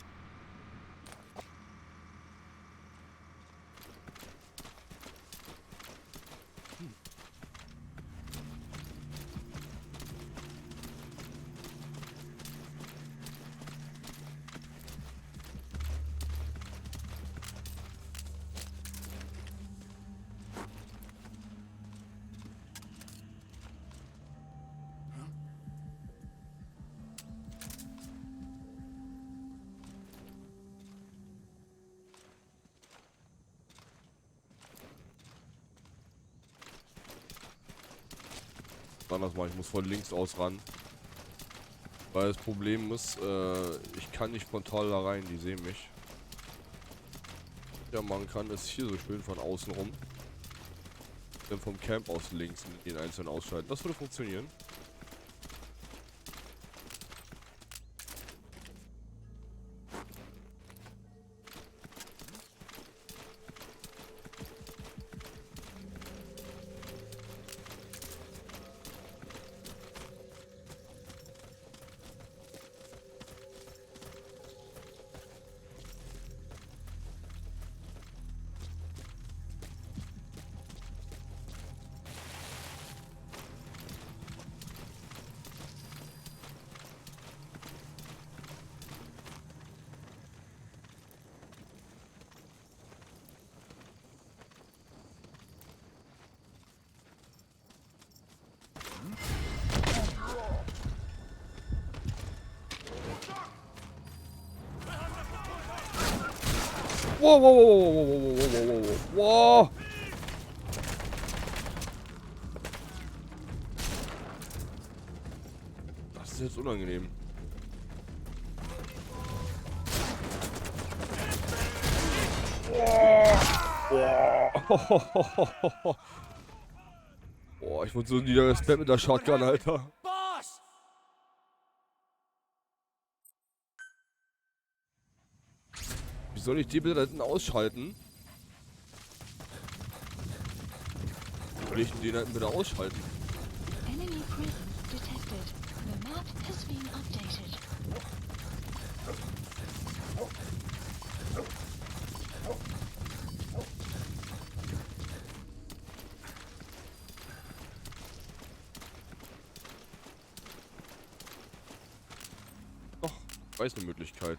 Speaker 1: Anders mal, ich muss von links aus ran. Weil das Problem ist, ich kann nicht frontal da rein, die sehen mich. Ja, man kann es hier so schön von außen rum. Dann vom Camp aus links den einzelnen ausschalten. Das würde funktionieren. Wow, wow, wow, wow, wow, wow, wow, wow, wow. Das ist jetzt unangenehm. Boah, ich wurde so niedergespammt mit der Shotgun, Alter. Wie soll ich die bitte da hinten ausschalten? Wie soll ich den da hinten bitte ausschalten?
Speaker 3: Enemy presence detected. The map has been updated.
Speaker 1: Doch, weiß eine Möglichkeit.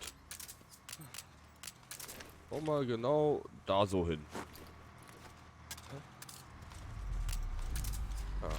Speaker 1: Schau mal genau da so hin. Ja.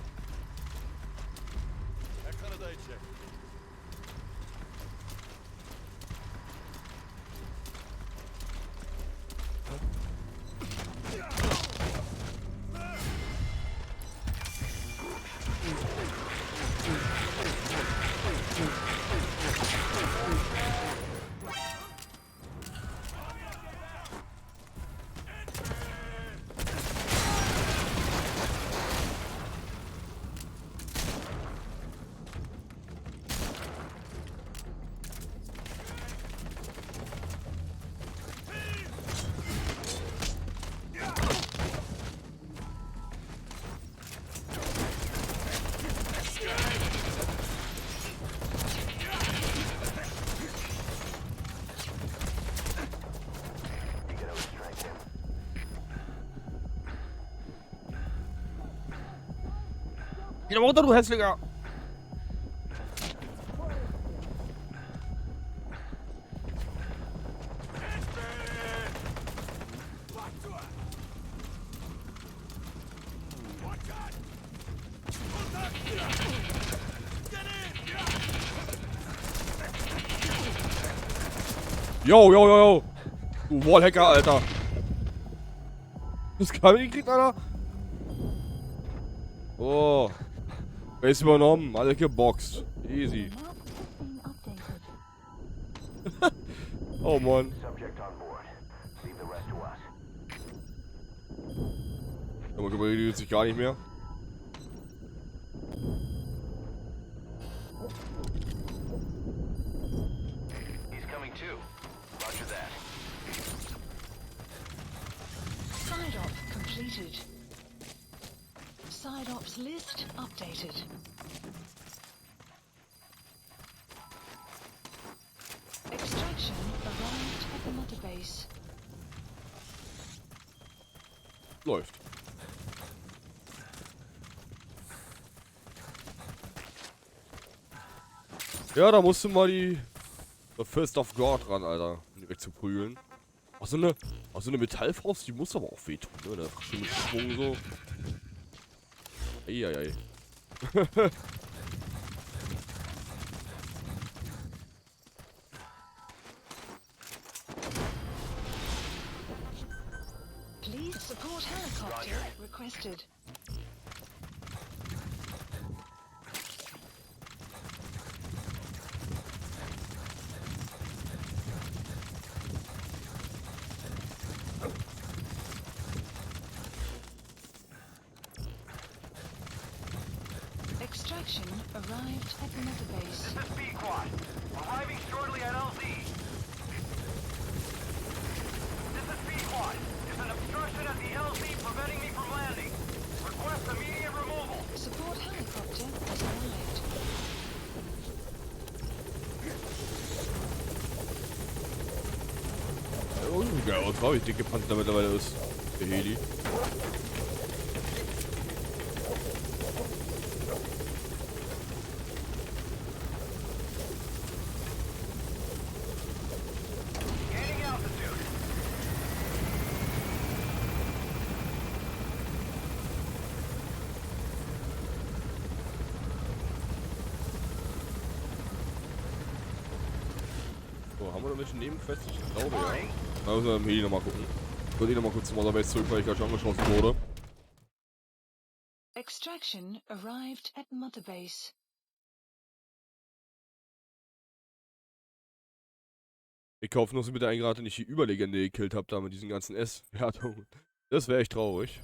Speaker 1: Geh doch mal runter, du Hässlicher! Yo, yo, yo, yo! Du Wallhacker, Alter! Das kann ich gekriegt, Alter! Oh! Base übernommen, alle geboxt. Easy.
Speaker 3: The map has been updated.
Speaker 1: Oh Mann.
Speaker 5: Subject on board. Leave the rest to us.
Speaker 1: Aber überredet sich gar nicht mehr.
Speaker 5: He's coming too. Roger that.
Speaker 3: Side op completed. Side ops list updated. Extraction arrived at the mother base.
Speaker 1: Läuft. Ja, da musst du mal die First of God ran, Alter. Um die wegzuprügeln. Ach, so eine Metallfaust, die muss aber auch wehtun, ne? Da ist schon mit Schwung so. Eieiei.
Speaker 3: Please support helicopter requested. Extraction arrived at Mother Base.
Speaker 5: This is B-Quad. Arriving shortly at LZ. This is B-Quad. There's an obstruction at the LZ preventing me from landing. Request immediate removal.
Speaker 3: Support helicopter has arrived.
Speaker 1: Oh, geil aus, wie dick Panzer mittlerweile ist. Der Heli.
Speaker 5: Gaining altitude.
Speaker 1: So, haben wir noch welche Nebenquests? Ich glaube ja. Da müssen wir im Heli nochmal gucken. Ich wollte nochmal kurz zum Mother Base zurück, weil ich gerade schon angeschossen wurde.
Speaker 3: Extraction arrived at Mother Base.
Speaker 1: Ich kaufe nur so bitte einen gerade nicht die Überlegende gekillt habt, da mit diesen ganzen S-Wertungen. Das wäre echt traurig.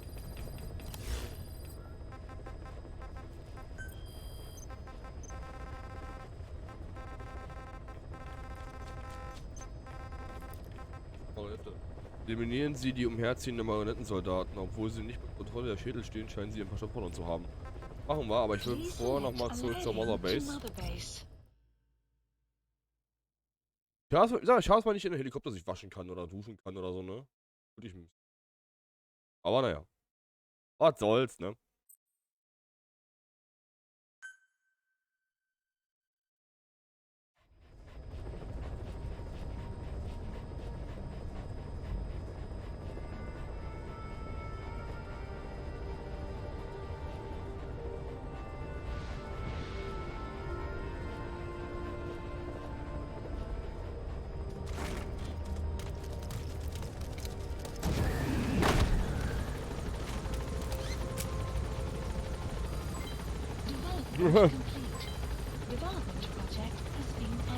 Speaker 1: Eliminieren Sie die umherziehenden Marionettensoldaten. Obwohl sie nicht unter Kontrolle der Schädel stehen, scheinen sie ein paar Verfolgung zu haben. Machen wir, aber ich will vorher nochmal zurück zur Mother Base. Schade, mal nicht in den Helikopter sich waschen kann oder duschen kann oder so, ne? Aber naja. Was soll's, ne?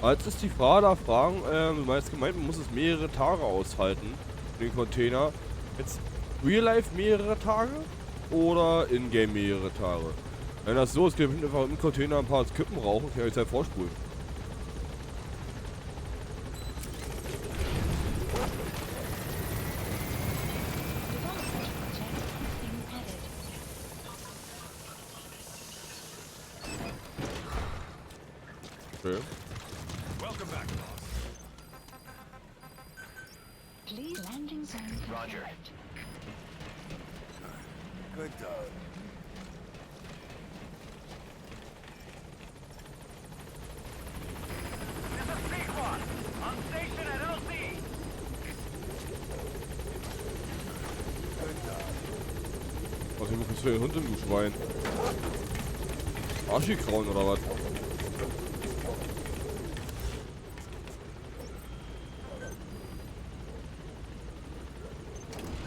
Speaker 1: Als ist die Frage da fragen, du meinst gemeint, man muss es mehrere Tage aushalten, den Container. Jetzt Real Life mehrere Tage oder In-Game mehrere Tage? Wenn das so ist, kann ich einfach im Container ein paar Kippen rauchen und kann ich Zeit vorspulen. Okay.
Speaker 5: Welcome back, boss.
Speaker 3: Please landing zone
Speaker 5: Roger.
Speaker 3: confirmed.
Speaker 6: Good dog.
Speaker 5: This is B-Quad. On station at LZ.
Speaker 1: Was ist für ein Hund, du Schwein? Arschikrauen oder was?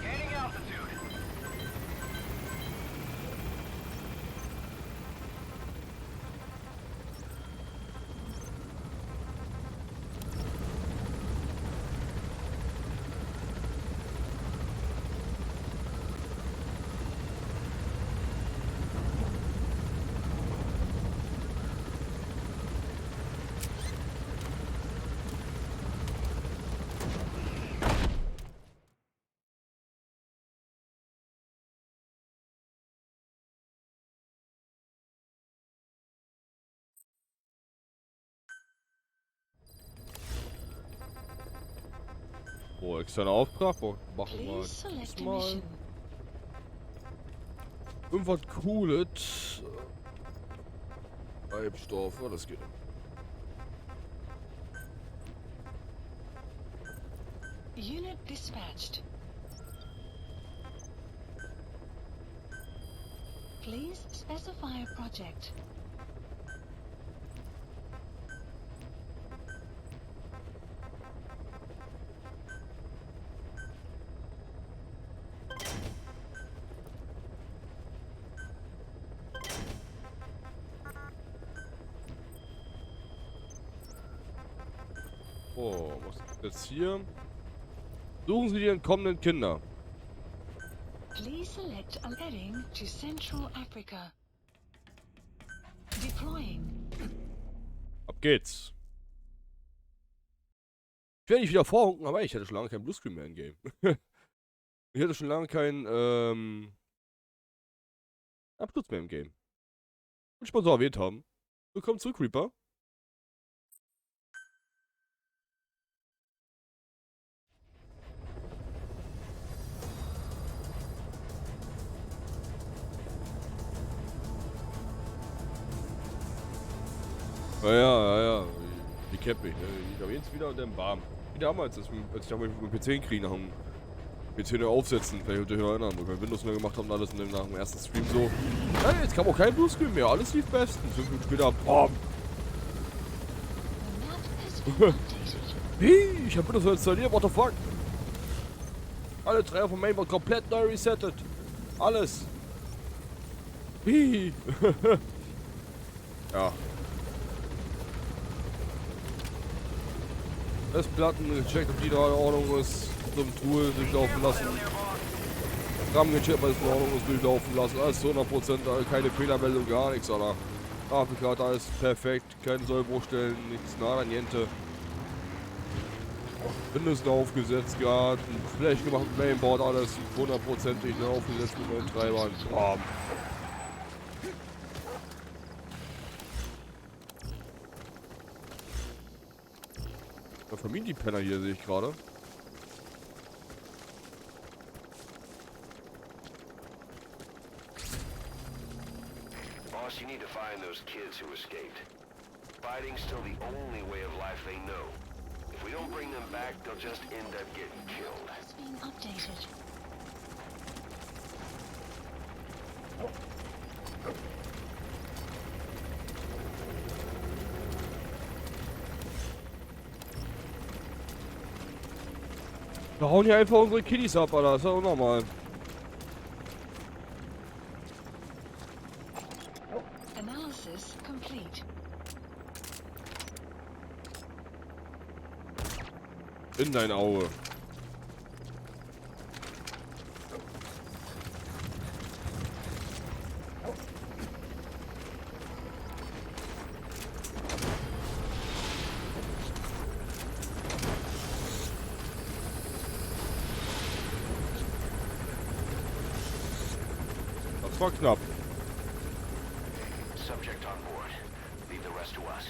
Speaker 5: Gaining altitude.
Speaker 1: Oh, externer Auftrag. Boah, machen wir
Speaker 3: Please select a
Speaker 1: mal
Speaker 3: mission.
Speaker 1: irgendwas Cooles. Treibstoff, oh, das geht.
Speaker 3: Unit dispatched. Please specify a project.
Speaker 1: Oh, was ist jetzt hier? Suchen Sie die entkommenen Kinder.
Speaker 3: Please select a heading to Central Africa.
Speaker 1: geht's. Ich werde nicht wieder vorhunken, aber ich hatte schon lange kein Bluescreen mehr im Game. Ich hatte schon lange keinen Absturz mehr im Game. Will ich mal so erwähnt haben. Willkommen zurück, Reaper. Ja. Die kennt mich, ne? Ich glaube jetzt wieder und dann bam. Wie damals, als ich damals mit dem PC hinkriege, nach dem PC neu aufsetzen. Vielleicht könnt ihr euch erinnern, wo wir Windows neu gemacht haben und alles und dann nach dem ersten Stream so. Hey, jetzt kam auch kein Bluescreen mehr, alles lief bestens. 5 Minuten später, bam. Wie? Ich hab Windows neu installiert, what the fuck? Alle Treiber vom Mainboard komplett neu resettet. Alles. Wie? Ja. Festplatten gecheckt, ob die da in Ordnung ist. So ein Tool durchlaufen lassen. RAM gecheckt, weil es in Ordnung ist, durchlaufen lassen. Alles zu 100%, keine Fehlermeldung, gar nichts, Alter. Grafikkarte, alles perfekt, keine Sollbruchstellen, nichts, nada, niente. Windows aufgesetzt gehabt, ein Flash gemacht mit Mainboard, alles 100%ig aufgesetzt mit neuen Treibern. Bam. Familienpenner hier sehe ich gerade.
Speaker 5: Boss, you need to find those kids who escaped. Fighting's still the only way of life they know. If we don't bring them back, they'll just end up getting killed.
Speaker 3: Has been updated.
Speaker 1: Wir hauen hier einfach unsere Kiddies ab, Alter. Das ist ja unnormal.
Speaker 3: Analysis complete.
Speaker 1: In dein Auge. Das war knapp.
Speaker 5: Subject on board. Leave the rest to us.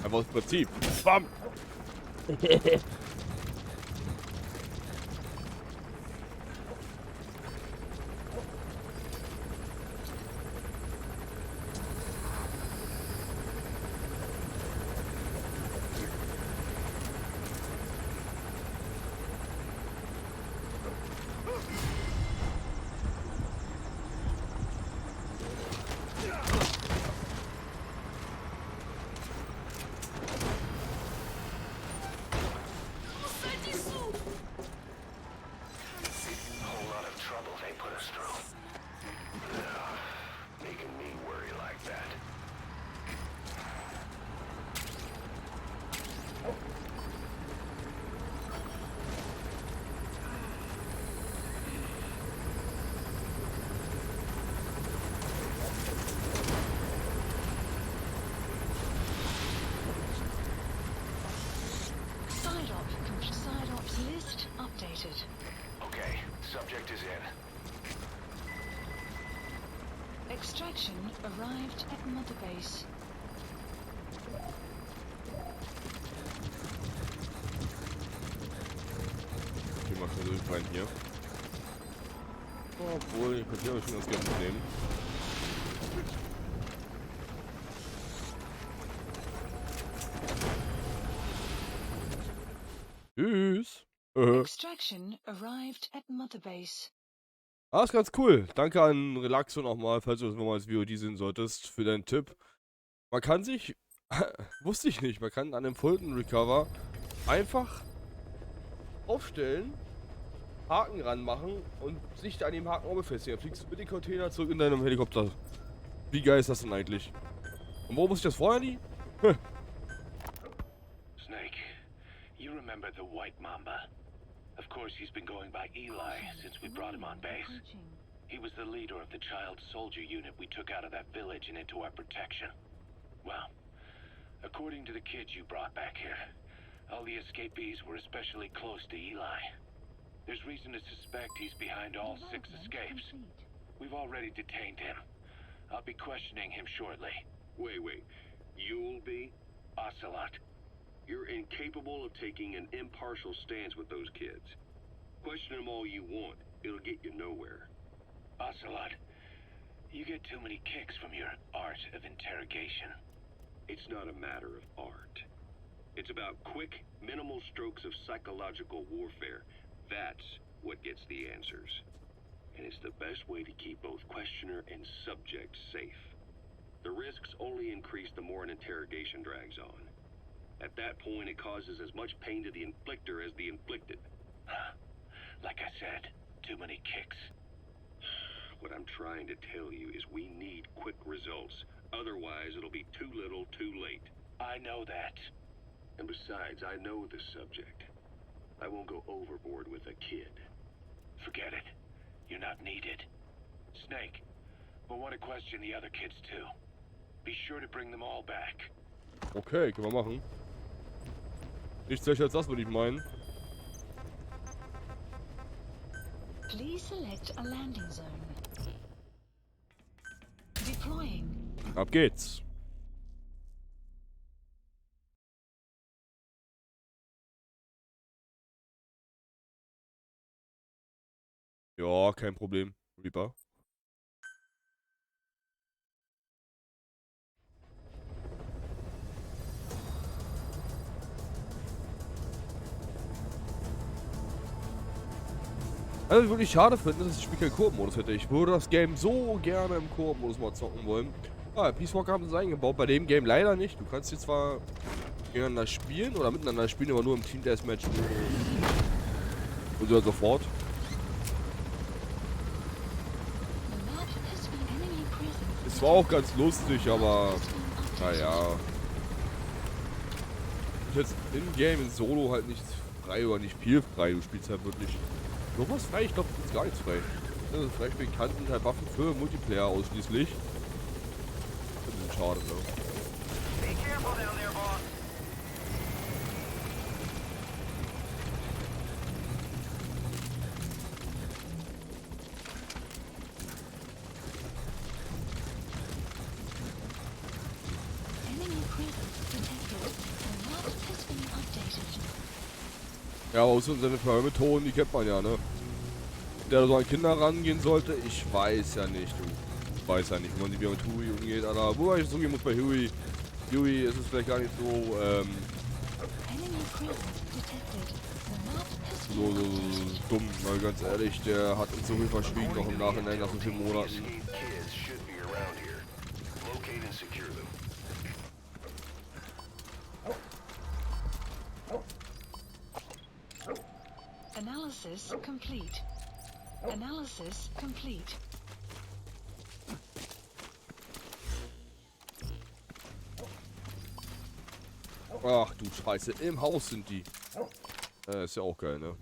Speaker 1: Einfach das Prinzip. Bam!
Speaker 5: Whole lot of trouble they put us through. Making me worry like that.
Speaker 3: Side ops list updated.
Speaker 5: Okay, subject is in.
Speaker 3: Extraction arrived at Mother Base.
Speaker 1: Ich mach mal so rein hier. Obwohl, ich könnte hier schon das Geld mitnehmen. Tschüss.
Speaker 3: Extraction arrived at Mother Base.
Speaker 1: Ah, ist ganz cool. Danke an Relaxo nochmal, falls du das nochmal als VOD sehen solltest, für deinen Tipp. Man kann sich, wusste ich nicht, man kann an dem Fulton Recover einfach aufstellen, Haken ranmachen und sich an dem Haken auch befestigen. Dann fliegst du mit dem Container zurück in deinem Helikopter. Wie geil ist das denn eigentlich? Und wo muss ich das vorher nie?
Speaker 2: Snake, you remember the White Mamba? Of course, he's been going by Eli since we brought him on base. He was the leader of the child soldier unit we took out of that village and into our protection. Well, according to the kids you brought back here, all the escapees were especially close to Eli. There's reason to suspect he's behind all 6 escapes. We've already detained him. I'll be questioning him shortly.
Speaker 5: Wait. You'll be?
Speaker 2: Ocelot.
Speaker 5: You're incapable of taking an impartial stance with those kids. Question them all you want. It'll get you nowhere.
Speaker 2: Ocelot, you get too many kicks from your art of interrogation.
Speaker 5: It's not a matter of art. It's about quick, minimal strokes of psychological warfare. That's what gets the answers. And it's the best way to keep both questioner and subject safe. The risks only increase the more an interrogation drags on. At that point, it causes as much pain to the inflictor as the inflicted.
Speaker 2: Like I said, too many kicks.
Speaker 5: What I'm trying to tell you is we need quick results. Otherwise, it'll be too little, too late.
Speaker 2: I know that.
Speaker 5: And besides, I know the subject. I won't go overboard with a kid.
Speaker 2: Forget it. You're not needed. Snake, we'll want to question the other kids too. Be sure to bring them all back.
Speaker 1: Okay, können wir machen. Nichts schlechter als das, würde ich meinen.
Speaker 3: Please select a landing zone. Deploying.
Speaker 1: Ab geht's. Ja, kein Problem, Reaper. Also, ich wirklich schade finde, dass das Spiel keinen Koop-Modus hätte. Ich würde das Game so gerne im Koop-Modus mal zocken wollen. Ah, Peace Walker haben sie eingebaut, bei dem Game leider nicht. Du kannst hier zwar gegeneinander spielen oder miteinander spielen, aber nur im Team Deathmatch und so sofort. Es war auch ganz lustig, aber naja. Jetzt in-game in Solo halt nicht frei oder nicht viel frei. Du spielst halt wirklich nur was frei. Ich glaube, du spielst gar nichts frei. Das ist vielleicht bekannt sind halt Waffen für Multiplayer ausschließlich. Das ist schade, ne?
Speaker 3: Enemy presence detected. The map has been updated.
Speaker 1: Ja, aber aus seine Verhörmethoden, die kennt man ja, ne? Der so an Kinder rangehen sollte, ich weiß ja nicht, du. Ich weiß ja nicht, wie man mit Huey umgeht, aber wobei ich zugeben muss bei Huey. Huey ist es vielleicht gar nicht so,
Speaker 3: Enemy presence detected. The map has been updated.
Speaker 1: so dumm, weil ganz ehrlich, der hat uns so viel verschwiegen noch im Nachhinein nach so vielen Monaten.
Speaker 5: Kids should be around here. Locate and secure them.
Speaker 3: Analysis complete. Analysis complete.
Speaker 1: Ach du Scheiße, im Haus sind die. Ist ja auch geil, ne?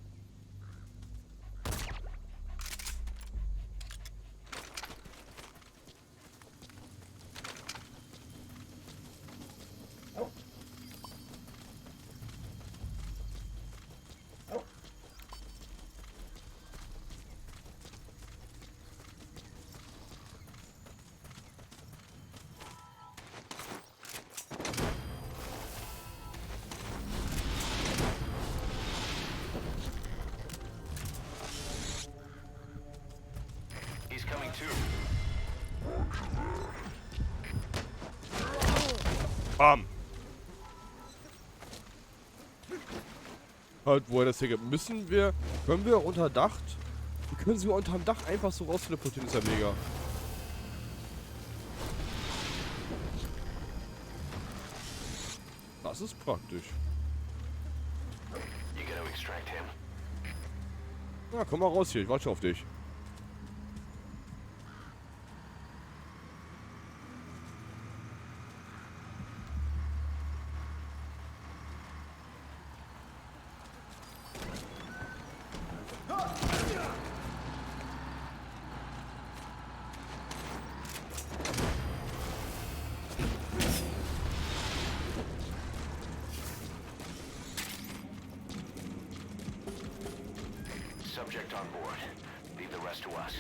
Speaker 5: He's coming too.
Speaker 1: Bam! Halt, wo er das hier gibt. Können wir unter Dach? Wir können sie unterm Dach einfach so raus teleportieren, ist ja mega. Das ist praktisch.
Speaker 5: You gotta extract him.
Speaker 1: Na, komm mal raus hier, ich warte schon auf dich.
Speaker 2: Subject on board. Leave the rest to us.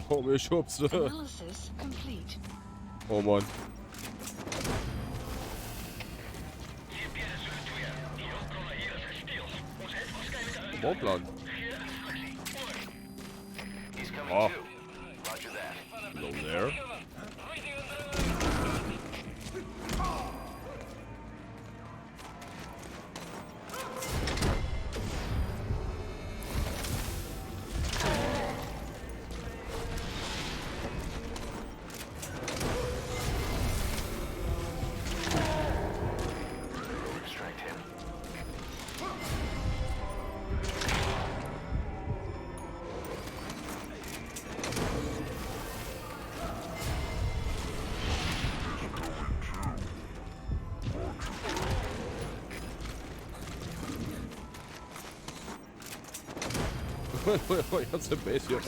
Speaker 1: Oh, mir schubst.
Speaker 3: Analysis complete.
Speaker 1: Oh Mann. Bauplan.
Speaker 2: He's coming
Speaker 1: Oh.
Speaker 2: too. Roger that.
Speaker 1: Hello there.
Speaker 2: Extract him.
Speaker 1: Die ganze Base hier raus.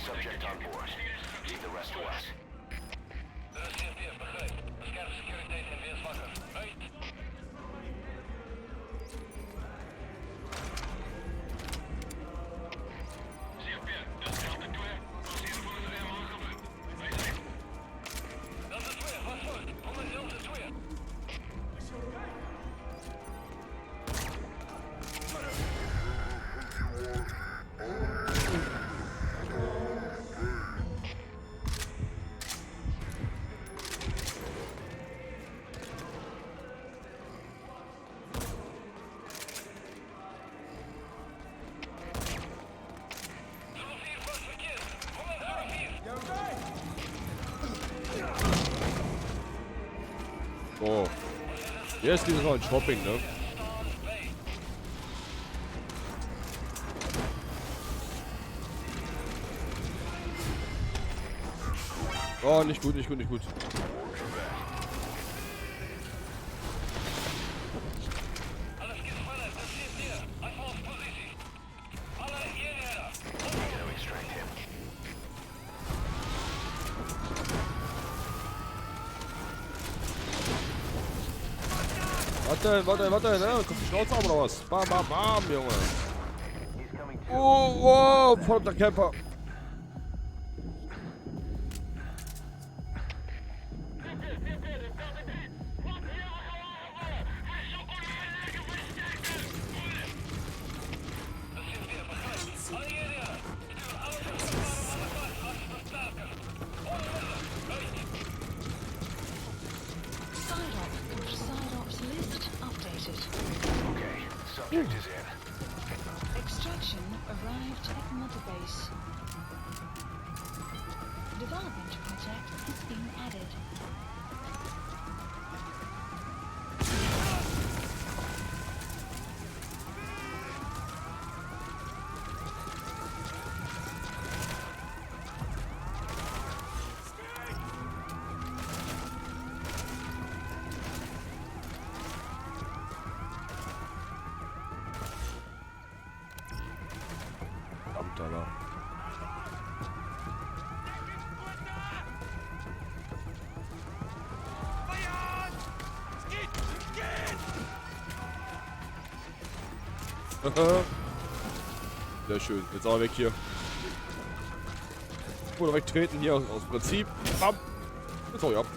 Speaker 2: Subject on board. Leave the rest to us.
Speaker 1: Oh. Jetzt geht es noch ein Shopping, ne? Oh, nicht gut, nicht gut, nicht gut. Warte, ne? Kommt die Schnauze ab oder was? Bam, bam, bam, Junge. Oh, verdammter Camper.
Speaker 3: Psyops list updated.
Speaker 2: Okay, subject is in.
Speaker 3: Extraction arrived at Mother Base. Development project has been added.
Speaker 1: Verdammt, Alter. Sehr schön. Jetzt auch weg hier. Oder wegtreten hier aus Prinzip. Bam. Jetzt hau ich ab.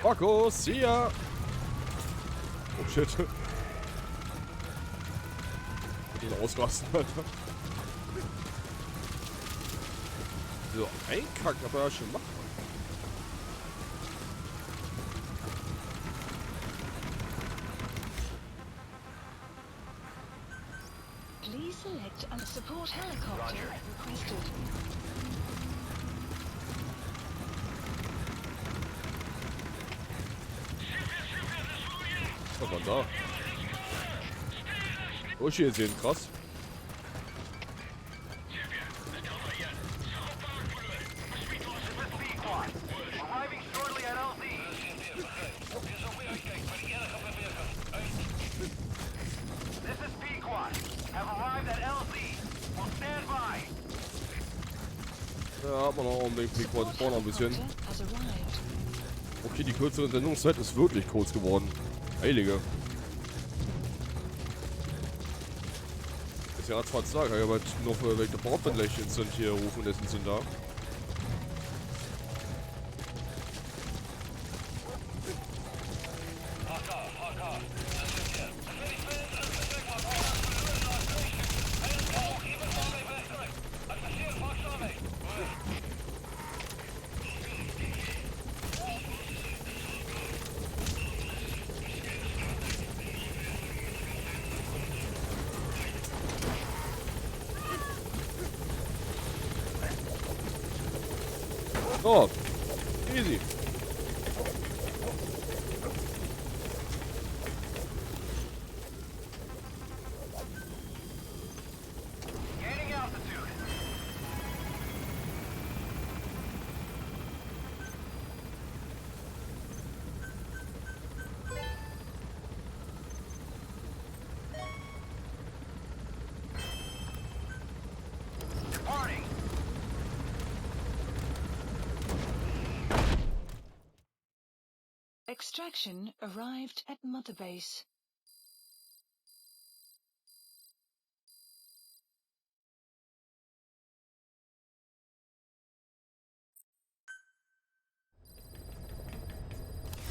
Speaker 1: Markus, see ya. Oh shit. Den ausrasten, Alter. So, einkacken, aber ja schon machen.
Speaker 3: Please select a support helicopter requested.
Speaker 1: Was war da? Uschi sehen, krass. Ja, hat man noch einen Blick, wollte ich noch ein bisschen.
Speaker 3: Helicopter has arrived.
Speaker 1: Okay, die kürzere Sendungszeit ist wirklich kurz geworden. Heilige. Ist ja zwar zu sagen, aber noch welche Bordbändchen sind hier rufen, dessen sind da. Oh, easy.
Speaker 3: Extraction arrived at Mother Base.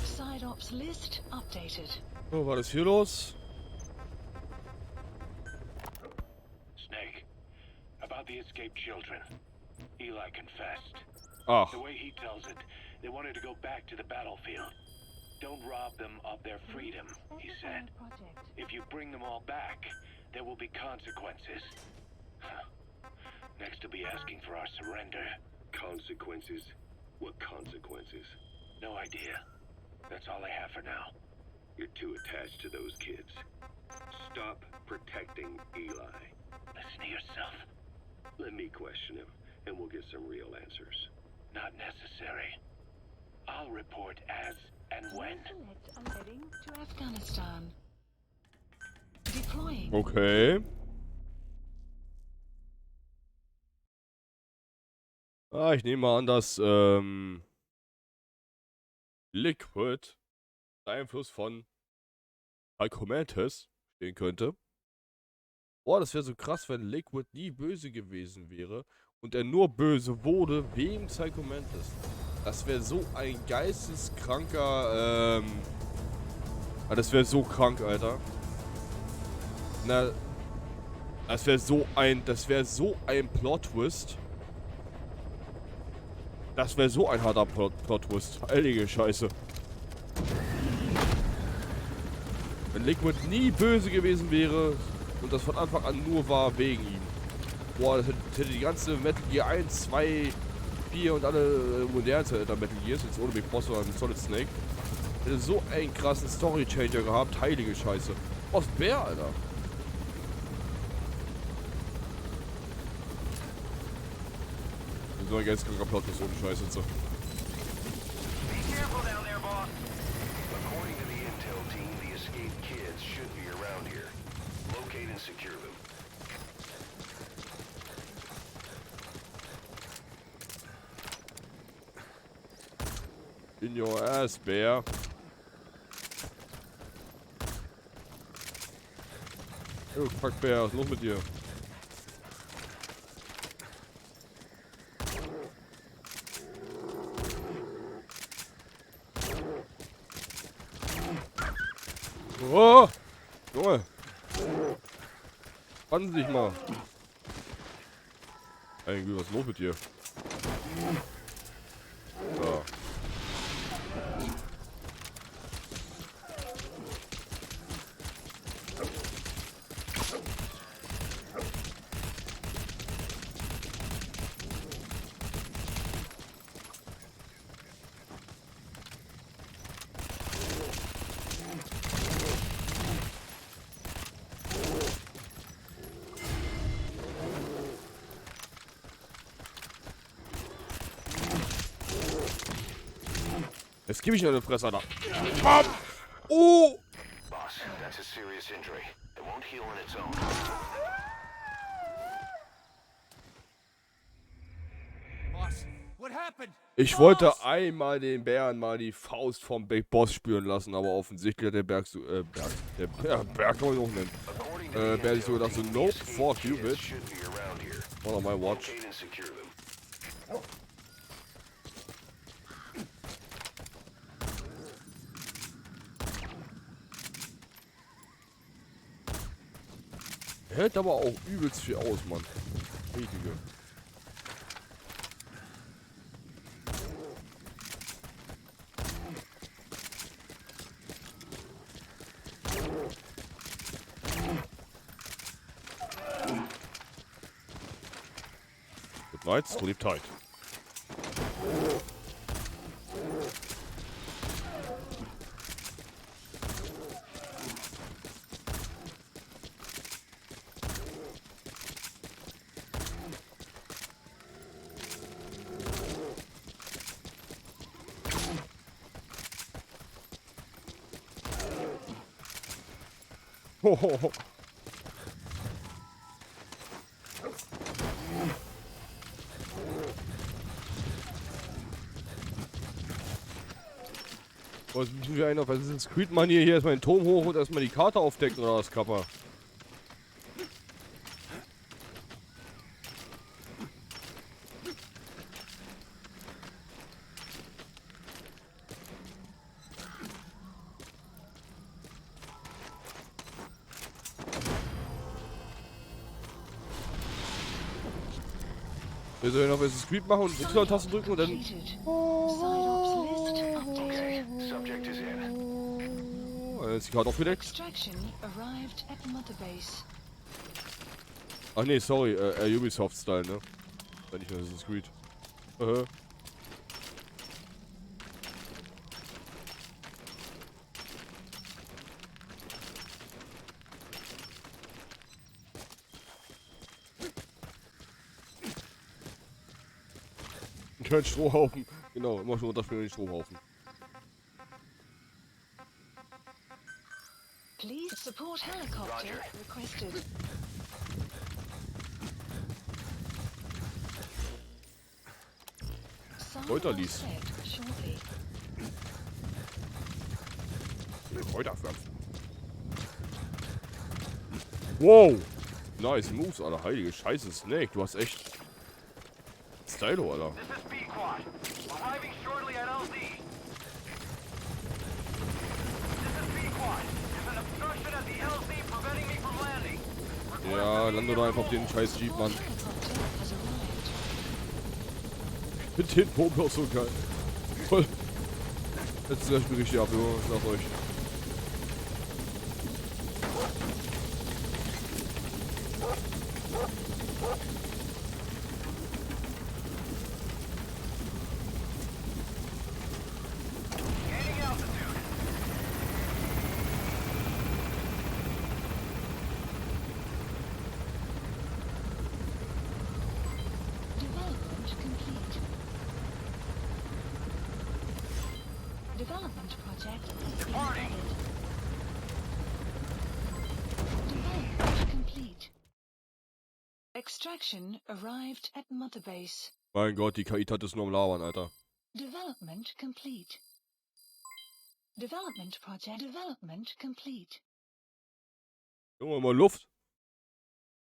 Speaker 3: Side ops list updated.
Speaker 1: So, was ist hier los?
Speaker 2: Snake, about the escaped children. Eli confessed.
Speaker 1: Ach,
Speaker 2: The way he tells it, they wanted to go back to the battlefield. Don't rob them of their freedom, he said. If you bring them all back, there will be consequences. Next to be asking for our surrender.
Speaker 5: Consequences? What consequences?
Speaker 2: No idea. That's all I have for now.
Speaker 5: You're too attached to those kids. Stop protecting Eli.
Speaker 2: Listen to yourself.
Speaker 5: Let me question him, and we'll get some real answers.
Speaker 2: Not necessary. I'll report as and when.
Speaker 3: Select a heading to Afghanistan. Deploying.
Speaker 1: okay. Ah, ich nehme mal an, dass Liquid Einfluss von Tankmaster stehen könnte. Boah, das wäre so krass, wenn Liquid nie böse gewesen wäre und er nur böse wurde wegen Tankmaster. Das wäre so ein geisteskranker, das wäre so krank, Alter. Na, das wäre so ein Plot-Twist. Das wäre so ein harter Plot-Twist. Heilige Scheiße. Wenn Liquid nie böse gewesen wäre und das von Anfang an nur war wegen ihm. Boah, das hätte die ganze Metal Gear 1, 2, 4 und alle modernen Metal Gears, jetzt ohne Big Boss oder mit Solid Snake, hätte so einen krassen Story-Changer gehabt. Heilige Scheiße. Was Bär, Alter. So ein geisteskranker Plot ist ohne Scheiße jetzt so.
Speaker 5: According to the intel team, the escaped kids should be around here. Locate and secure them.
Speaker 1: In your ass, Bär. Oh, fuck, Bär, was ist los mit dir? Oh! Junge! Spannen Sie dich mal! Eigentlich, was ist los mit dir? So. Jetzt gebe ich dir eine Fresse, Alter. Bam! Oh!
Speaker 5: Boss, that's a serious injury. It won't heal on its own.
Speaker 1: Ich wollte einmal den Bären mal die Faust vom Big Boss spüren lassen, aber offensichtlich hat der Berg so, Berg kann man auch nennen. Bär sich so gedacht so, nope, fuck you, bitch. Not on my watch. Hält aber auch übelst viel aus, Mann. Richtige. Good night, sleep tight. Was müssen wir eigentlich auf Assassin's Creed Manier hier erstmal den Turm hoch und erstmal die Karte aufdecken oder was, Kappa? Wir sollen auf Assassin's Creed machen und Y-Taste drücken und dann...
Speaker 2: Subject is in.
Speaker 1: Dann ist die Karte aufgedeckt.
Speaker 3: Extraction arrived at Mother Base.
Speaker 1: Ach nee, sorry, Ubisoft-Style, ne? Wenn nicht nur Assassin's Creed. Kein Strohhaufen. Genau, immer schon runterspringen in den Strohhaufen.
Speaker 3: Please support helicopter requested.
Speaker 1: Kräuterlies.
Speaker 3: Shortly.
Speaker 1: Kräuterpflanzen. Wow! Nice Moves, Alter. Heilige Scheiße, Snake. Du hast echt... Stylo, Alter.
Speaker 8: This is B-Quad. Arriving shortly at LZ. This is B-Quad. There's an obstruction at the LZ preventing me from landing.
Speaker 1: Ja, lande doch einfach auf den scheiß Jeep, Mann.
Speaker 3: Helicopter has arrived.
Speaker 1: Mit den Pumpen auch so geil. Voll. Jetzt gleich Berichte ab, jo, ich sag euch.
Speaker 8: Gaining altitude.
Speaker 3: Development complete. Development project has been
Speaker 8: Departing.
Speaker 3: added. Development complete. Extraction arrived at Mother Base.
Speaker 1: Mein Gott, die KI hat es nur am Labern, Alter.
Speaker 3: Development complete. Development project development complete.
Speaker 1: Junge, mal Luft.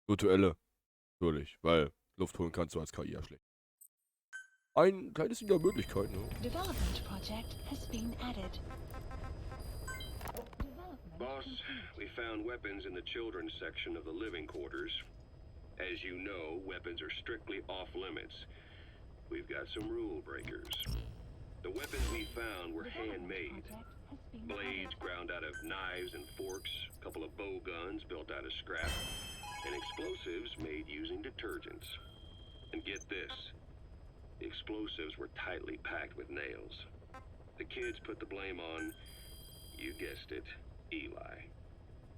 Speaker 1: Virtuelle. Natürlich, weil Luft holen kannst du als KI ja schlecht. Ein kleines Ding der Möglichkeiten, ne?
Speaker 3: Development project has been added. Development
Speaker 5: Boss,
Speaker 3: complete.
Speaker 5: we found weapons in the children's section of the living quarters. As you know, weapons are strictly off limits. We've got some rule breakers. The weapons we found were handmade.
Speaker 3: Project has been
Speaker 5: Blades ground out of knives and forks, a couple of bow guns built out of scrap, and explosives made using detergents. And get this, the explosives were tightly packed with nails. The kids put the blame on, you guessed it, Eli.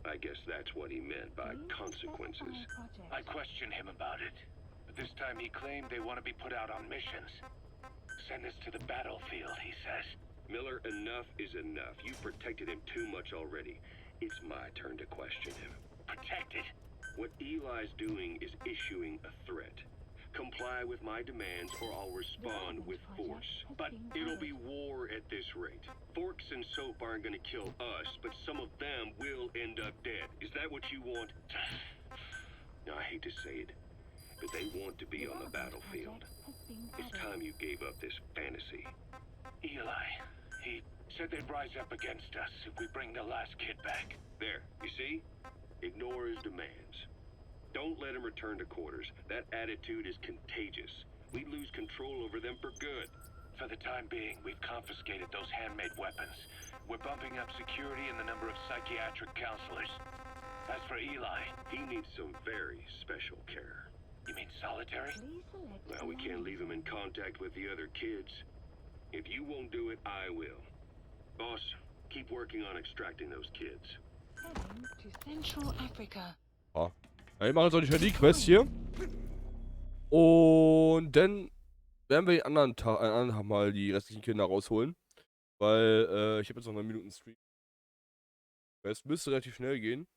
Speaker 5: I guess that's what he meant by consequences.
Speaker 2: I questioned him about it, but this time he claimed they want to be put out on missions. Send us to the battlefield, he says.
Speaker 5: Miller, enough is enough. You protected him too much already. It's my turn to question him.
Speaker 2: Protected?
Speaker 5: What Eli's doing is issuing a threat. comply with my demands or I'll respond with force. But it'll be war at this rate. Forks and soap aren't gonna kill us, but some of them will end up dead. Is that what you want? Now, I hate to say it, but they want to be on the battlefield. It's time you gave up this fantasy.
Speaker 2: Eli, he said they'd rise up against us if we bring the last kid back.
Speaker 5: There, you see? Ignore his demands. Don't let him return to quarters. That attitude is contagious. We'd lose control over them for good.
Speaker 2: For the time being, we've confiscated those handmade weapons. We're bumping up security and the number of psychiatric counselors. As for Eli,
Speaker 5: He needs some very special care.
Speaker 2: you mean solitary?
Speaker 5: Well, we can't leave him in contact with the other kids. If you won't do it, I will. Boss, keep working on extracting those kids.
Speaker 3: Heading to Central Africa.
Speaker 1: Ja. Ja, wir machen jetzt auch nicht mehr die Quest hier. Und dann werden wir einen anderen Tag mal die restlichen Kinder rausholen. Weil ich habe jetzt noch 9 Minuten Stream. Es müsste relativ schnell gehen.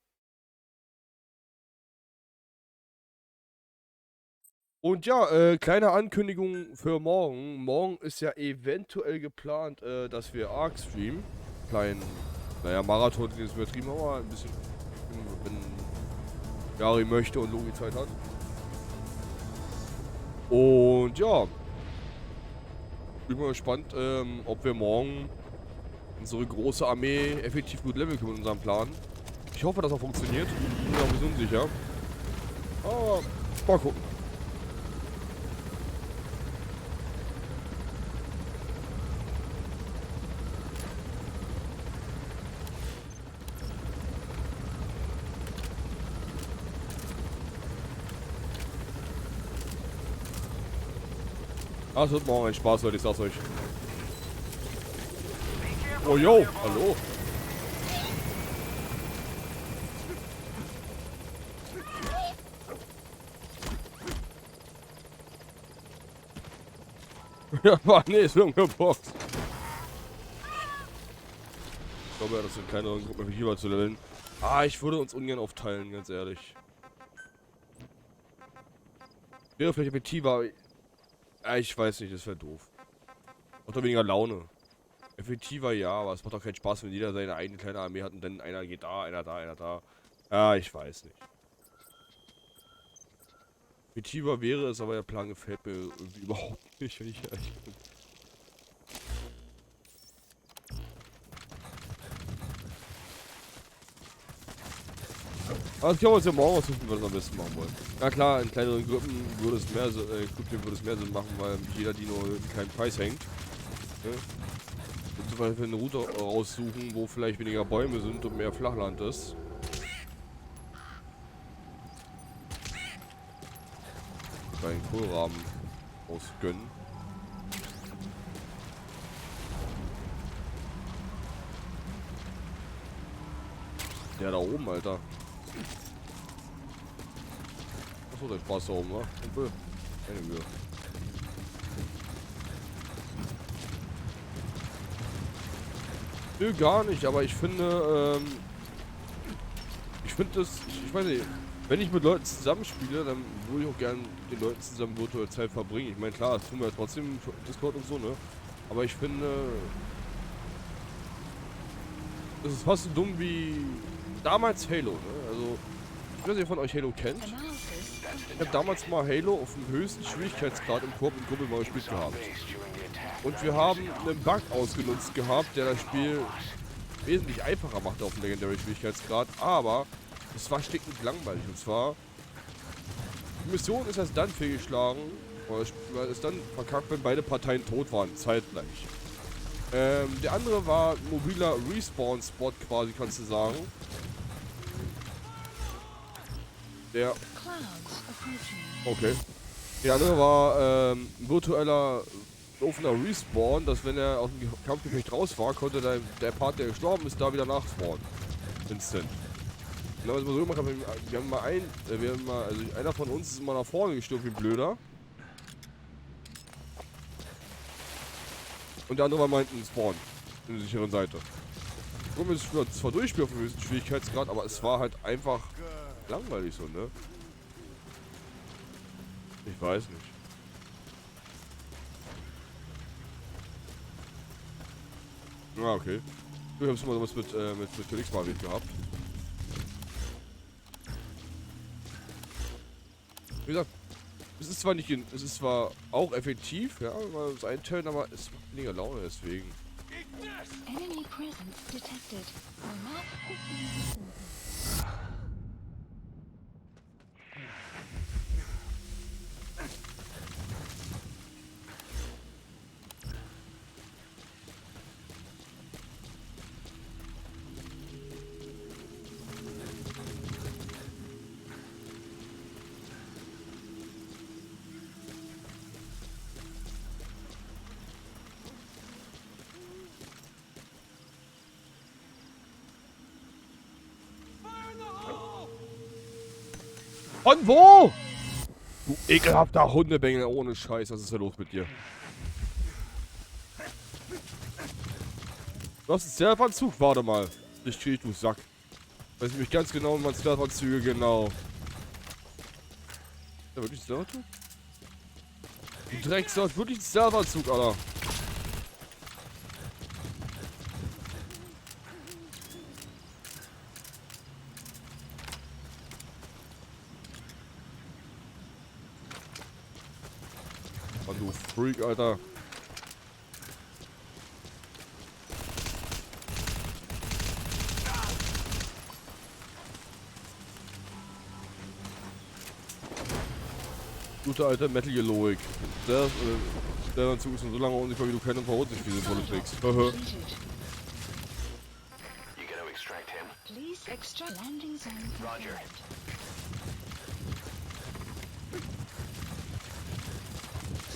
Speaker 1: Und ja, kleine Ankündigung für morgen. Morgen ist ja eventuell geplant, dass wir Ark streamen. Kleinen, naja, Marathon ist übertrieben, aber ein bisschen, wenn Gary möchte und Logi Zeit hat. Und ja, bin mal gespannt, ob wir morgen unsere große Armee effektiv gut leveln können mit unserem Plan. Ich hoffe, dass auch funktioniert. Ich bin auch ein bisschen unsicher. Aber mal gucken. Ah, es wird morgen ein Spaß, Leute, ich sag's euch. Oh, yo, hallo. Ja, nee, ist irgendeine Box. Ich glaube ja, das sind kleinere Gruppen effektiver zu leveln. Ah, ich würde uns ungern aufteilen, ganz ehrlich. Wäre vielleicht effektiver, aber ich weiß nicht, das wäre doof. Macht doch weniger Laune. Effektiver ja, aber es macht doch keinen Spaß, wenn jeder seine eigene kleine Armee hat und dann einer geht da, einer da, einer da. Ja, ich weiß nicht. Effektiver wäre es, aber der Plan gefällt mir irgendwie überhaupt nicht, wenn ich ehrlich bin. Aber das können wir uns ja morgen aussuchen, wie wir das am besten machen wollen. Na klar, in kleineren Gruppen würde es mehr, Sinn machen, weil jeder Dino einen kleinen Preis hängt. Ne? Und zum Beispiel eine Route raussuchen, wo vielleicht weniger Bäume sind und mehr Flachland ist. Einen Kohlrahmen ausgönnen. Der da oben, Alter. Achso, der Spaß da oben, wa? Kumpel. Keine Mühe. Nö, gar nicht, aber ich finde, ich weiß nicht, wenn ich mit Leuten zusammenspiele, dann würde ich auch gerne mit den Leuten zusammen virtuelle Zeit verbringen. Ich meine, klar, das tun wir ja trotzdem Discord und so, ne? Aber ich finde, das ist fast so dumm wie damals Halo, ne? Also, ich weiß nicht, wer von euch Halo kennt. Ich habe damals mal Halo auf dem höchsten Schwierigkeitsgrad im Korb mit Kumpel mal gespielt gehabt. Und wir haben einen Bug ausgenutzt gehabt, der das Spiel wesentlich einfacher macht auf dem Legendary Schwierigkeitsgrad, aber es war stinkend langweilig. Und zwar, die Mission ist erst dann fehlgeschlagen, oder ist dann verkackt, wenn beide Parteien tot waren, zeitgleich. Der andere war ein mobiler Respawn-Spot quasi, kannst du sagen. Der... Okay. Der andere war ein virtueller offener Respawn, dass wenn er aus dem Kampfgefecht raus war, konnte der Part, der gestorben ist, da wieder nachspawnen. Instant. Und dann, was wir so gemacht haben, also einer von uns ist immer nach vorne gestürmt wie ein Blöder. Und der andere war meinten Spawn. In der sicheren Seite. Und wir sind zwar durchspielen auf dem höchsten Schwierigkeitsgrad, aber es war halt einfach langweilig so, ne? Ich weiß nicht. Ah, okay. Du hast mal was mit Felix mal gehabt. Wie gesagt, es ist zwar nicht, es ist zwar auch effektiv, ja, mal das einteilen, aber es macht weniger Laune deswegen.
Speaker 3: Enemy presence detected. Your map has been reported.
Speaker 1: Von wo? Du ekelhafter Hundebengel, ohne Scheiß, was ist da los mit dir? Du hast einen Stealth-Anzug? Warte mal. Ich krieg, du Sack. Weiß nämlich ganz genau, wie man Stealth-Anzüge genau. Ja, wirklich ein Stealth-Anzug? Du Drecksau, hast wirklich einen Stealth-Anzug, Alter. Mann, du Freak, Alter. Gute alte Metal-Logik. Der Anzug ist schon so lange unsichtbar, wie du keine verunsichtliche Symbole trägst.
Speaker 3: Completed.
Speaker 2: You gonna extract him?
Speaker 3: Please extract landing zone confirmed.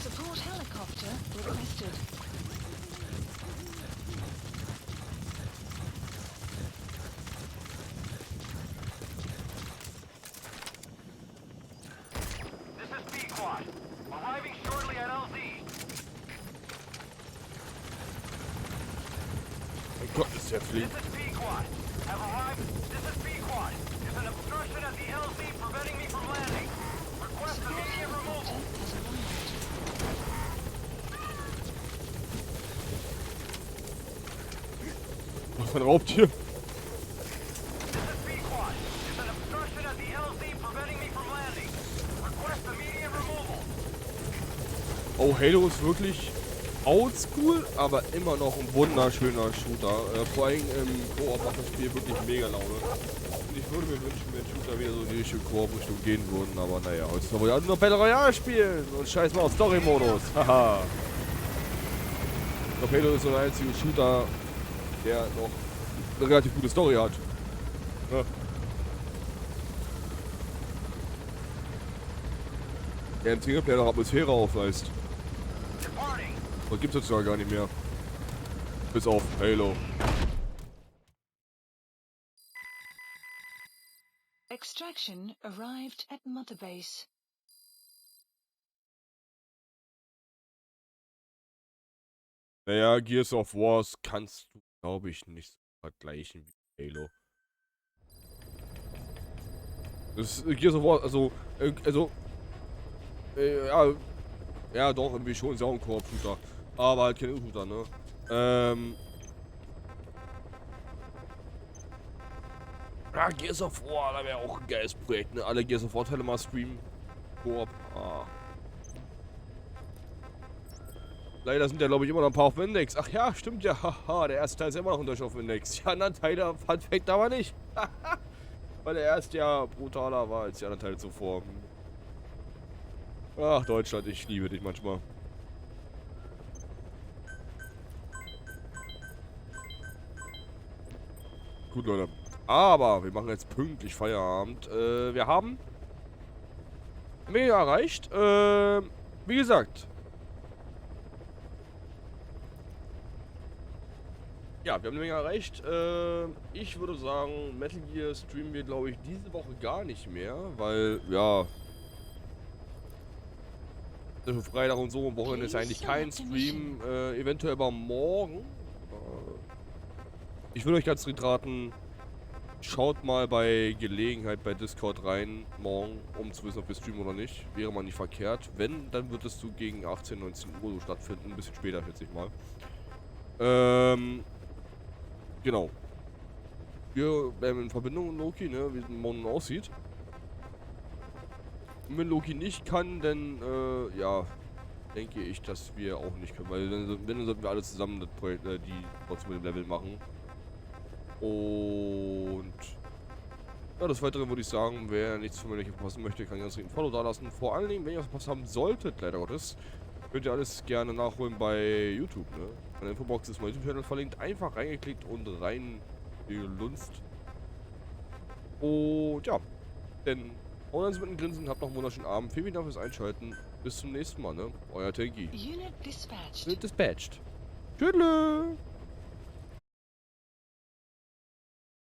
Speaker 3: Support helicopter requested.
Speaker 8: This is B Quad. Arriving shortly at LZ.
Speaker 1: Mein Gott, ist der fliegt.
Speaker 8: This is B Quad. Have arrived. This is B Quad. There's an obstruction at the LZ preventing me from landing. Request immediate removal.
Speaker 3: Has arrived.
Speaker 1: Was für ein Raubtier?
Speaker 8: This is B Quad. There's an obstruction at the LZ preventing me from landing. Request immediate removal.
Speaker 1: Oh, Halo ist wirklich oldschool, aber immer noch ein wunderschöner Shooter. Vor allem im Koop macht das Spiel wirklich mega Laune. Und ich würde mir wünschen, wenn Shooter wieder so in die richtige Koop-Richtung gehen würden, aber naja, heutzutage wollen wir nur Battle Royale spielen und scheiß mal auf Story-Modus. Haha. Ich glaube, Halo ist so der einzige Shooter, der noch eine relativ gute Story hat. Ja. Der im Singleplayer noch Atmosphäre aufweist.
Speaker 8: Departing.
Speaker 1: Das gibt's jetzt gar nicht mehr. Bis auf Halo.
Speaker 3: Extraction arrived at Mother Base.
Speaker 1: Naja, Gears of Wars kannst du, glaube ich, nicht so vergleichen wie Halo. Das ist Gears of War, ja, ja doch, irgendwie schon, ist ja auch ein Koop-Shooter. Aber halt kein Shooter, ne? Ja, Gears of War, da wäre auch ein geiles Projekt, ne? Alle Gears of War-Teile mal streamen. Koop. Ah. Leider sind ja, glaube ich, immer noch ein paar auf Index. Ach ja, stimmt ja. Haha, der erste Teil ist immer noch unter auf Index. Die anderen Teile, Fun Fact, aber nicht. Weil der erste ja brutaler war als die anderen Teile zuvor. Ach, Deutschland, ich liebe dich manchmal. Gut, Leute. Aber wir machen jetzt pünktlich Feierabend. Wir haben mega erreicht. Wie gesagt. Ja, wir haben eine Menge erreicht. Ich würde sagen, Metal Gear streamen wir, glaube ich, diese Woche gar nicht mehr, weil, ja, für Freitag und so, am Wochenende ist eigentlich kein Stream, eventuell aber morgen. Ich würde euch ganz dringend raten, Schaut mal bei Gelegenheit bei Discord rein, morgen, um zu wissen, ob wir streamen oder nicht. Wäre mal nicht verkehrt. Wenn, dann wird es so gegen 18, 19 Uhr so stattfinden. Ein bisschen später, schätze ich mal. Genau. Wir bleiben in Verbindung mit Loki, ne, wie es morgen aussieht. Und wenn Loki nicht kann, dann, ja, denke ich, dass wir auch nicht können. Weil dann sollten wir alle zusammen das Projekt, die trotzdem mit dem Level machen. Und ja, des Weiteren würde ich sagen, wer nichts von mir verpassen möchte, kann ganz ein Follow da lassen. Vor allen Dingen, wenn ihr was verpasst haben solltet, leider Gottes, könnt ihr alles gerne nachholen bei YouTube, ne? In der Infobox ist mein YouTube-Channel verlinkt. Einfach reingeklickt und reingelunzt. Und ja, denn ohne mit einem Grinsen, habt noch einen wunderschönen Abend. Vielen Dank fürs Einschalten. Bis zum nächsten Mal, ne? Euer Tanky.
Speaker 3: Unit dispatched.
Speaker 1: Dispatched. Tschüss.